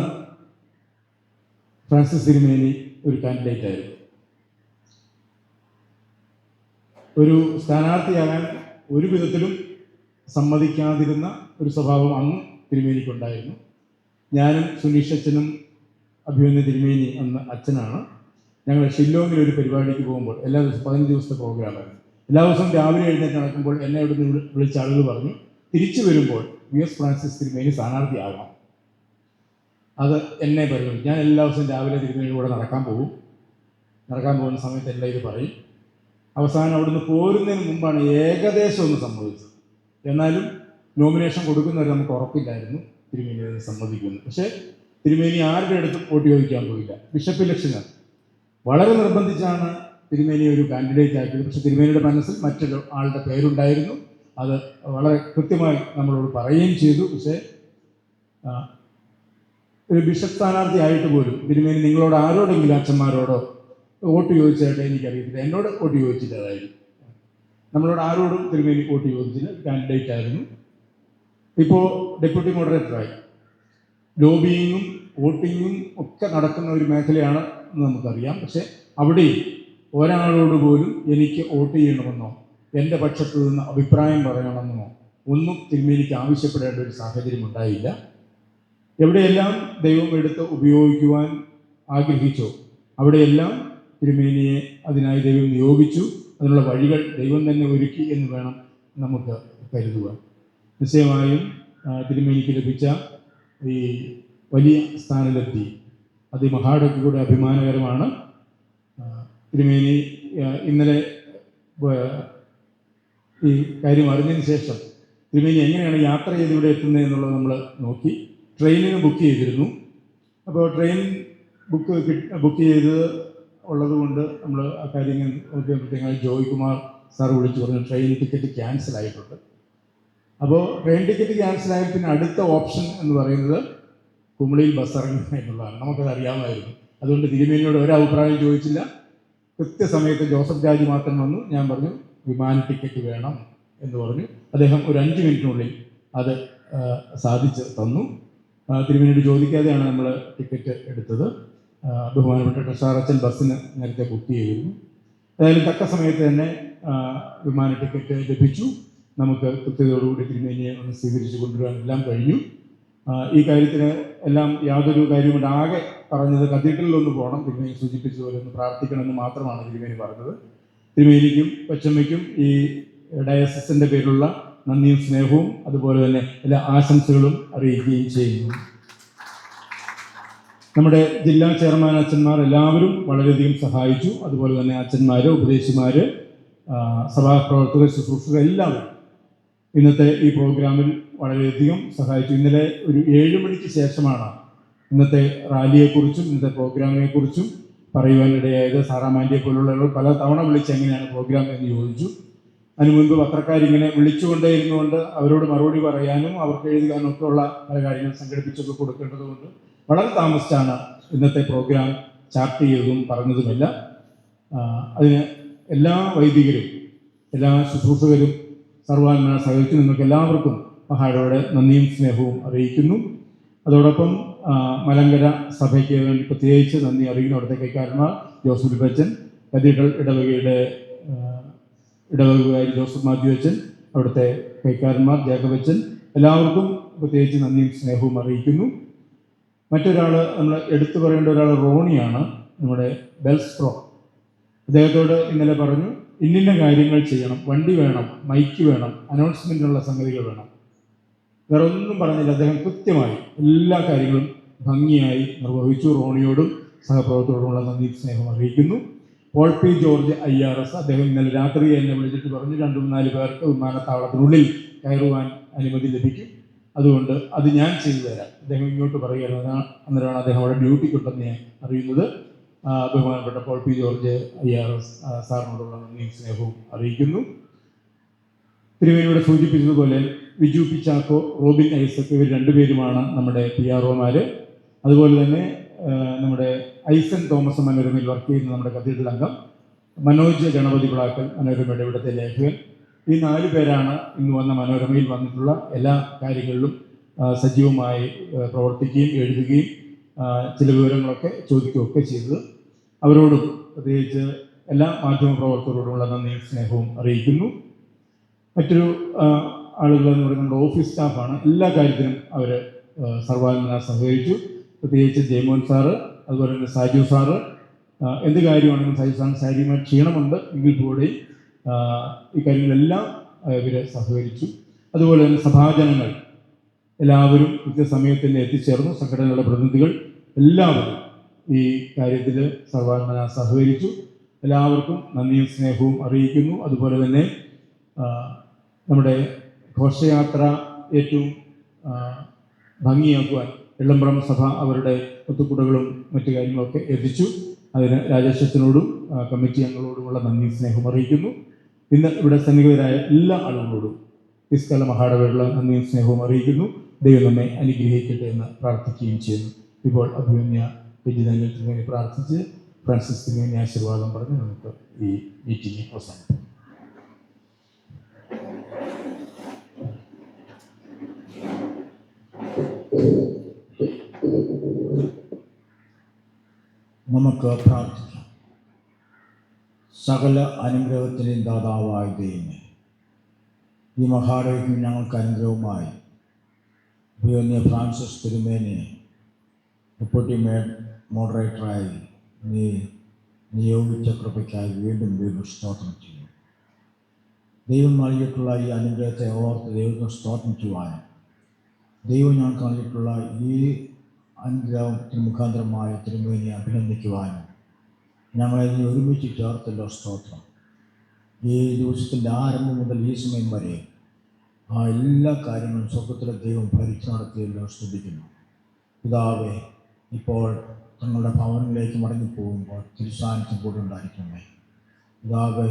ഫ്രാൻസിസ് തിരുമേനി ഒരു കാൻഡിഡേറ്റ് ആയിരുന്നു. ഒരു സ്ഥാനാർത്ഥിയാകാൻ ഒരു വിധത്തിലും സമ്മതിക്കാതിരുന്ന ഒരു സ്വഭാവം അന്ന് തിരുമേനിക്കുണ്ടായിരുന്നു. ഞാനും സുനീഷ് അച്ഛനും അഭിമന്യ തിരുമേനി അന്ന് അച്ഛനാണ്. ഞങ്ങൾ ഷില്ലോങ്ങിൽ ഒരു പരിപാടിക്ക് പോകുമ്പോൾ എല്ലാ ദിവസവും 15 ദിവസത്തെ പ്രോഗ്രാമായിരുന്നു. എല്ലാ ദിവസവും രാവിലെ എഴുന്നേറ്റ് നടക്കുമ്പോൾ എന്നെ അവിടെ നിന്ന് വിളിച്ച ആളുകൾ പറഞ്ഞു, തിരിച്ചു വരുമ്പോൾ US ഫ്രാൻസിസ് തിരുമേനി സ്ഥാനാർത്ഥിയാകണം. അത് എന്നെ പറയും. ഞാൻ എല്ലാ ദിവസവും രാവിലെ തിരുമേനിയുടെ നടക്കാൻ പോകുന്ന സമയത്ത് എല്ലാം ഇത് പറയും. അവസാനം അവിടുന്ന് പോരുന്നതിന് മുമ്പാണ് ഏകദേശം ഒന്ന് സംഭവിച്ചത്. എന്നാലും നോമിനേഷൻ കൊടുക്കുന്നവരെ നമുക്ക് ഉറപ്പില്ലായിരുന്നു തിരുമേനി സമ്മതിക്കുന്നു. പക്ഷേ തിരുമേനി ആരുടെ അടുത്തും വോട്ട് ചോദിക്കാൻ പോയില്ല. ബിഷപ്പ് ഇലക്ഷന് വളരെ നിർബന്ധിച്ചാണ് തിരുമേനി ഒരു കാൻഡിഡേറ്റ് ആക്കിയത്. പക്ഷേ തിരുമേനിയുടെ മനസ്സിൽ മറ്റൊരു ആളുടെ പേരുണ്ടായിരുന്നു. അത് വളരെ കൃത്യമായി നമ്മളോട് പറയുകയും ചെയ്തു. പക്ഷേ ഒരു ബിഷപ്പ് സ്ഥാനാർത്ഥി ആയിട്ട് പോലും തിരുമേനി നിങ്ങളോട് ആരോടെങ്കിലും അച്ഛന്മാരോടോ വോട്ട് ചോദിച്ചായിട്ട് എനിക്കറിയത്തില്ല. എന്നോട് വോട്ട് ചോദിച്ചില്ല. അതായിരുന്നു നമ്മളോട് ആരോടും തിരുമേനി വോട്ട് ചോദിച്ചില്ല. കാൻഡിഡേറ്റ് ആയിരുന്നു. ഇപ്പോൾ ഡെപ്യൂട്ടി മോഡറേറ്ററായി. ലോബിയിങ്ങും വോട്ടിങ്ങും ഒക്കെ നടക്കുന്ന ഒരു മേഖലയാണ് എന്ന് നമുക്കറിയാം. പക്ഷെ അവിടെയും ഒരാളോട് പോലും എനിക്ക് വോട്ട് ചെയ്യണമെന്നോ എൻ്റെ പക്ഷത്തു നിന്ന് അഭിപ്രായം പറയണമെന്നോ ഒന്നും തിരുമേനിക്ക് ആവശ്യപ്പെടേണ്ട ഒരു സാഹചര്യം ഉണ്ടായില്ല. എവിടെയെല്ലാം ദൈവം എടുത്ത് ഉപയോഗിക്കുവാൻ ആഗ്രഹിച്ചോ അവിടെയെല്ലാം തിരുമേനിയെ അതിനായി ദൈവം നിയോഗിച്ചു. അതിനുള്ള വഴികൾ ദൈവം തന്നെ ഒരുക്കി എന്ന് വേണം നമുക്ക് കരുതുക. നിശ്ചയമായും തിരുമേനിക്ക് ലഭിച്ച ഈ വലിയ സ്ഥാനലബ്ധി അത് മഹാടയ്ക്ക് കൂടെ അഭിമാനകരമാണ്. തിരുമേനി ഇന്നലെ ഈ കാര്യം അറിഞ്ഞതിന് ശേഷം തിരുമേനി എങ്ങനെയാണ് യാത്ര ചെയ്ത് ഇവിടെ എത്തുന്നത് എന്നുള്ളത് നമ്മൾ നോക്കി. ട്രെയിനിന് ബുക്ക് ചെയ്തിരുന്നു. അപ്പോൾ ട്രെയിൻ ബുക്ക് ചെയ്ത് ഉള്ളത് കൊണ്ട് നമ്മൾ ആ കാര്യങ്ങൾ നോക്കിയപ്പോഴത്തേക്കും ജോയ്കുമാർ സാർ വിളിച്ചു പറഞ്ഞു ട്രെയിൻ ടിക്കറ്റ് ക്യാൻസൽ ആയിട്ടുണ്ട്. അപ്പോൾ ട്രെയിൻ ടിക്കറ്റ് ക്യാൻസൽ പിന്നെ അടുത്ത ഓപ്ഷൻ എന്ന് പറയുന്നത് കുമളിയിൽ ബസ് ഇറങ്ങുക എന്നുള്ളതാണ്. നമുക്കത് അറിയാമായിരുന്നു. അതുകൊണ്ട് തിരുമേനിയോട് ഒരഭിപ്രായം ചോദിച്ചില്ല. കൃത്യസമയത്ത് ജോസഫ് രാജ് മാത്രം വന്നു. ഞാൻ പറഞ്ഞു വിമാന ടിക്കറ്റ് വേണം എന്ന് പറഞ്ഞു. അദ്ദേഹം ഒരു 5 മിനിറ്റിനുള്ളിൽ അത് സാധിച്ച് തന്നു. തിരുമേനിയോട് ചോദിക്കാതെയാണ് നമ്മൾ ടിക്കറ്റ് എടുത്തത്. ബഹുമാനപ്പെട്ട ട്രഷറച്ചൻ ബസ്സിന് നേരത്തെ ബുക്ക് ചെയ്തിരുന്നു. ഏതായാലും തക്ക സമയത്ത് തന്നെ വിമാന ടിക്കറ്റ് ലഭിച്ചു. നമുക്ക് കൃത്യതയോടുകൂടി തിരുമേനിയെ ഒന്ന് സ്വീകരിച്ചു കൊണ്ടുവരാൻ എല്ലാം കഴിഞ്ഞു. ഈ കാര്യത്തിന് എല്ലാം യാതൊരു കാര്യമുണ്ട്. ആകെ പറഞ്ഞത് കത്തീഡ്രലിലൊന്ന് പോകണം, തിരുമേനി സൂചിപ്പിച്ചതുപോലെ ഒന്ന് പ്രാർത്ഥിക്കണമെന്ന് മാത്രമാണ് തിരുമേനി പറഞ്ഞത്. തിരുമേനിക്കും കൊച്ചമ്മയ്ക്കും ഈ ഡയസിൻ്റെ പേരിലുള്ള നന്ദിയും സ്നേഹവും അതുപോലെ തന്നെ എല്ലാ ആശംസകളും അറിയിക്കുകയും ചെയ്യുന്നു. നമ്മുടെ ജില്ലാ ചെയർമാൻ അച്ഛന്മാർ എല്ലാവരും വളരെയധികം സഹായിച്ചു. അതുപോലെ തന്നെ അച്ഛന്മാർ, ഉപദേശിമാർ, സഭാപ്രവർത്തകർ, ശുശ്രൂഷകർ എല്ലാവരും ഇന്നത്തെ ഈ പ്രോഗ്രാമിൽ വളരെയധികം സഹായിച്ചു. ഇന്നലെ ഒരു 7 മണിക്ക് ശേഷമാണ് ഇന്നത്തെ റാലിയെക്കുറിച്ചും ഇന്നത്തെ പ്രോഗ്രാമിനെക്കുറിച്ചും പറയുവാനിടയായത്. സാറാമാൻഡിയെ പോലുള്ളവർ പല തവണ വിളിച്ച് എങ്ങനെയാണ് പ്രോഗ്രാം എന്ന് ചോദിച്ചു. അതിനു മുൻപ് പത്രക്കാരിങ്ങനെ വിളിച്ചുകൊണ്ടേയിരുന്നുകൊണ്ട് അവരോട് മറുപടി പറയാനും അവർക്ക് എഴുതാനും ഒക്കെ ഉള്ള പല കാര്യങ്ങൾ സംഘടിപ്പിച്ചൊക്കെ കൊടുക്കേണ്ടതുകൊണ്ട് വളരെ താമസിച്ചാണ് ഇന്നത്തെ പ്രോഗ്രാം ചാർട്ട് ചെയ്തതും പറഞ്ഞതുമെല്ലാം. അതിന് എല്ലാ വൈദികരും എല്ലാ ശുശ്രൂഷകരും സർവാത്മന സഹകരിച്ച് നിങ്ങൾക്ക് എല്ലാവർക്കും മഹാടോടെ നന്ദിയും സ്നേഹവും അറിയിക്കുന്നു. അതോടൊപ്പം മലങ്കര സഭയ്ക്ക് വേണ്ടി പ്രത്യേകിച്ച് നന്ദി അറിയിക്കുന്നു. അവിടുത്തെ കൈക്കാരന്മാർ ജോസഫ് ബച്ചൻ, കത്തീഡ്രൽ ഇടവകയുടെ ഇടവകകാരി ജോസഫ് മാത്യു അച്ഛൻ, അവിടുത്തെ കൈക്കാരന്മാർ ജേക്കബ് അച്ഛൻ, എല്ലാവർക്കും പ്രത്യേകിച്ച് നന്ദിയും സ്നേഹവും അറിയിക്കുന്നു. മറ്റൊരാൾ നമ്മൾ എടുത്തു പറയേണ്ട ഒരാൾ റോണിയാണ്, നമ്മുടെ ബെൽസ്ട്രോ. അദ്ദേഹത്തോട് ഇന്നലെ പറഞ്ഞു ഇന്നിന്ന കാര്യങ്ങൾ ചെയ്യണം, വണ്ടി വേണം, മൈക്ക് വേണം, അനൗൺസ്മെൻറ്റിനുള്ള സംഗതികൾ വേണം. വേറെ ഒന്നും പറഞ്ഞില്ല. അദ്ദേഹം കൃത്യമായി എല്ലാ കാര്യങ്ങളും ഭംഗിയായി നിർവഹിച്ചു. റോണിയോടും സഹപ്രവർത്തകരോടുമുള്ള നന്ദി സ്നേഹം അറിയിക്കുന്നു. പോൾ പി ജോർജ് IRS അദ്ദേഹം ഇന്നലെ രാത്രി എന്നെ വിളിച്ചിട്ട് പറഞ്ഞു 2-3 പേർക്ക് വിമാനത്താവളത്തിനുള്ളിൽ കയറുവാൻ അനുമതി ലഭിക്കും, അതുകൊണ്ട് അത് ഞാൻ ചെയ്തു തരാം. അദ്ദേഹം ഇങ്ങോട്ട് പറയുകയാണ്. അന്നേരമാണ് അദ്ദേഹം അവിടെ ഡ്യൂട്ടിക്കുണ്ടെന്ന് ഞാൻ അറിയുന്നത്. ബഹുമാനപ്പെട്ട പോൾ പി ജോർജ് IRS സാറിനോടുള്ള നന്ദി സ്നേഹവും അറിയിക്കുന്നു. തിരുവേനിയോട് സൂചിപ്പിച്ചതുപോലെ വിജു പിച്ചാക്കോ, റോബിൻ ഐസക് ഇവർ 2 പേരുമാണ് നമ്മുടെ PROമാർ. അതുപോലെ തന്നെ നമ്മുടെ ഐസൻ തോമസ് മനോരമയിൽ വർക്ക് ചെയ്യുന്ന നമ്മുടെ കത്തീഡ്രൽ അംഗം, മനോജ് ഗണപതി പ്ലാക്കൽ മനോരമയുടെ ഇവിടുത്തെ ലേഖകൻ. ഈ 4 പേരാണ് ഇന്ന് വന്ന മനോരമയിൽ വന്നിട്ടുള്ള എല്ലാ കാര്യങ്ങളിലും സജീവമായി പ്രവർത്തിക്കുകയും എഴുതുകയും ചില വിവരങ്ങളൊക്കെ ചോദിക്കുകയൊക്കെ ചെയ്തത്. അവരോടും പ്രത്യേകിച്ച് എല്ലാ മാധ്യമപ്രവർത്തകരോടുമുള്ള നന്ദിയും സ്നേഹവും അറിയിക്കുന്നു. മറ്റൊരു ആളുകൾ എന്ന് പറയുന്നത് നമ്മുടെ ഓഫീസ് സ്റ്റാഫാണ്. എല്ലാ കാര്യത്തിനും അവർ സർവാത്മന സഹകരിച്ചു. പ്രത്യേകിച്ച് ജയമോൻ സാറ്, അതുപോലെ തന്നെ സാജു സാറ്. എന്ത് കാര്യമാണെങ്കിലും സാജു സാറിന് ശാരീരികമായ ക്ഷീണമുണ്ട് എങ്കിൽ കൂടി ഈ കാര്യങ്ങളെല്ലാം ഇവർ സഹകരിച്ചു. അതുപോലെ തന്നെ സഭാജനങ്ങൾ എല്ലാവരും കൃത്യസമയത്ത് എത്തിച്ചേർന്നു. സംഘടനകളുടെ പ്രതിനിധികൾ എല്ലാവരും ഈ കാര്യത്തിൽ സർവാത്മന സഹകരിച്ചു. എല്ലാവർക്കും നന്ദിയും സ്നേഹവും അറിയിക്കുന്നു. അതുപോലെ തന്നെ നമ്മുടെ ഘോഷയാത്ര ഏറ്റവും ഭംഗിയാക്കുവാൻ എള്ളംപ്രം സഭ അവരുടെ ഒത്തുകൂടകളും മറ്റു കാര്യങ്ങളൊക്കെ എത്തിച്ചു. അതിന് രാജേഷത്തിനോടും കമ്മിറ്റി അംഗങ്ങളോടുമുള്ള നന്ദി സ്നേഹം അറിയിക്കുന്നു. ഇന്ന് ഇവിടെ സന്നിഹിതരായ എല്ലാ ആളുകളോടും ഇസ്കല മഹാടവയുള്ള നന്ദിയും സ്നേഹവും അറിയിക്കുന്നു. ദൈവം നമ്മെ അനുഗ്രഹിക്കട്ടെ എന്ന് പ്രാർത്ഥിക്കുകയും ചെയ്യുന്നു. ഇപ്പോൾ അഭിമന്യ വിജിതങ്ങൾക്ക് വേണ്ടി പ്രാർത്ഥിച്ച് ഫ്രാൻസിസിന് വേണ്ടി ആശീർവാദം പറഞ്ഞ് നമുക്ക് ഈ മീറ്റിംഗ് അവസാനിപ്പിക്കാം. നമുക്ക് പ്രാർത്ഥിക്കാം. സകല അനുഗ്രഹത്തിനും ദാതാവായ ദൈവമേ, ഈ മഹാഡേക്കും ഞങ്ങൾക്ക് അനുഗ്രഹവുമായി അഭിമന്യ ഫ്രാൻസിസ് തിരുമേനിയെ ഡെപ്യൂട്ടി മോഡറേറ്ററായി നീ നിയോഗിച്ച കൃപയ്ക്കായി വീണ്ടും വീണ്ടും സ്തോത്രം ചെയ്യുന്നു. ദൈവം നൽകിയിട്ടുള്ള ഈ അനുഗ്രഹത്തെ ഓർത്ത് ദൈവത്തിന് സ്തോത്രം ചെയ്യുവാനും ദൈവം ഞങ്ങൾക്ക് നൽകിയിട്ടുള്ള ഈ അനുഗ്രഹത്തിന് മുഖാന്തരമായ തിരുമേനിയെ അഭിനന്ദിക്കുവാനും ഞങ്ങളെ നീ ഒരുമിച്ച് ചേർത്തല്ലോ സ്തോത്രം. ഈ ദിവസത്തിൻ്റെ ആരംഭം മുതൽ ഈ സമയം വരെ ആ എല്ലാ കാര്യങ്ങളും സ്വർഗത്തിലെ ദൈവം ഭരിച്ചു നടത്തിയല്ലോ സ്തുതിക്കുന്നു. പിതാവേ, ഇപ്പോൾ തങ്ങളുടെ ഭവനങ്ങളിലേക്ക് മടങ്ങിപ്പോകുമ്പോൾ തിരുസാന്നിധ്യം കൂടെ ഉണ്ടായിരിക്കണമേ. പിതാവേ,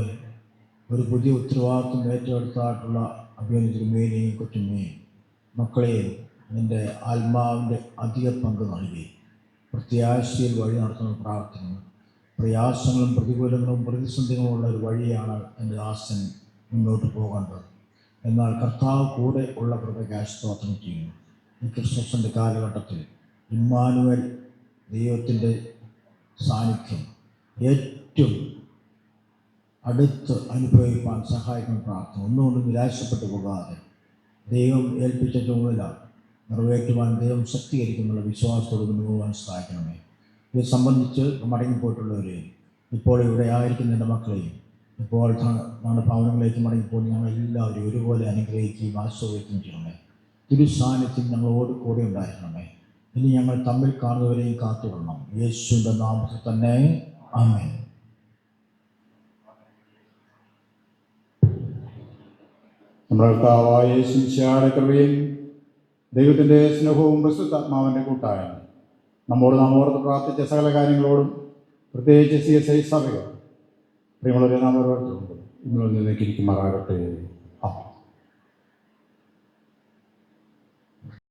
ഒരു പുതിയ ഉത്തരവാദിത്വം ഏറ്റെടുത്തായിട്ടുള്ള അഭിമന്യ തിരുമേനിയും കൊച്ചുമ്മയും മക്കളെയും നിൻ്റെ ആത്മാവിൻ്റെ അധിക പങ്ക് നൽകി പ്രത്യാശയിൽ വഴി നടത്തുന്ന പ്രാർത്ഥന. പ്രയാസങ്ങളും പ്രതികൂലങ്ങളും പ്രതിസന്ധികളുമുള്ള ഒരു വഴിയാണ് എൻ്റെ ദാസൻ മുന്നോട്ട് പോകേണ്ടത്. എന്നാൽ കർത്താവ് കൂടെ ഉള്ള കൃപയ്ക്കായി സ്തോത്രം ചെയ്യുന്നു. ഈ ക്രിസ്മസിൻ്റെ കാലഘട്ടത്തിൽ ഇമ്മാനുവൽ ദൈവത്തിൻ്റെ സാന്നിധ്യം ഏറ്റവും അടുത്ത് അനുഭവിക്കാൻ സഹായിക്കുന്ന പ്രാർത്ഥന. ഒന്നുകൊണ്ടും നിരാശപ്പെട്ടു പോകാതെ ദൈവം ഏൽപ്പിച്ച ചുമതല നിറവേറ്റുവാൻ ദൈവം ശക്തീകരിക്കുന്നുള്ള വിശ്വാസത്തോട് മുന്നോട്ട് സഹായിക്കണമേ. ഇത് സംബന്ധിച്ച് മടങ്ങിപ്പോയിട്ടുള്ളവരെ, ഇപ്പോൾ ഇവിടെ ആയിരിക്കുന്ന എൻ്റെ മക്കളെയും ഇപ്പോൾ നമ്മുടെ ഭവനങ്ങളിലേക്ക് മടങ്ങിപ്പോയി ഞങ്ങളെല്ലാവരും ഒരുപോലെ അനുഗ്രഹിക്കുകയും ആശ്രയിക്കുകയും ചെയ്യണമേ. തിരുസാന്നിധ്യം ഞങ്ങളോട് കൂടെ ഉണ്ടായിരിക്കണമേ. ഇനി ഞങ്ങൾ തമ്മിൽ കാണുന്നവരെയും കാത്തുകൊള്ളണം. യേശുവിൻ്റെ നാമത്തിൽ തന്നെ ആമേൻ. നമ്മുടെ കർത്താവായ യേശു മിശിഹായുടെ കൃപയും ദൈവത്തിൻ്റെ സ്നേഹവും പരിശുദ്ധാത്മാവിൻ്റെ കൂട്ടായ്മയും നമ്മോട് നാം ഓർത്ത് പ്രാർത്ഥിച്ച സകല കാര്യങ്ങളോടും പ്രത്യേകിച്ച് CSI സഭകൾ പ്രിയമുള്ളവരെ നാം ഓരോരുത്തരുണ്ട് ഇന്നൊന്നിലേക്കിരിക്കുമാറാകട്ടെ.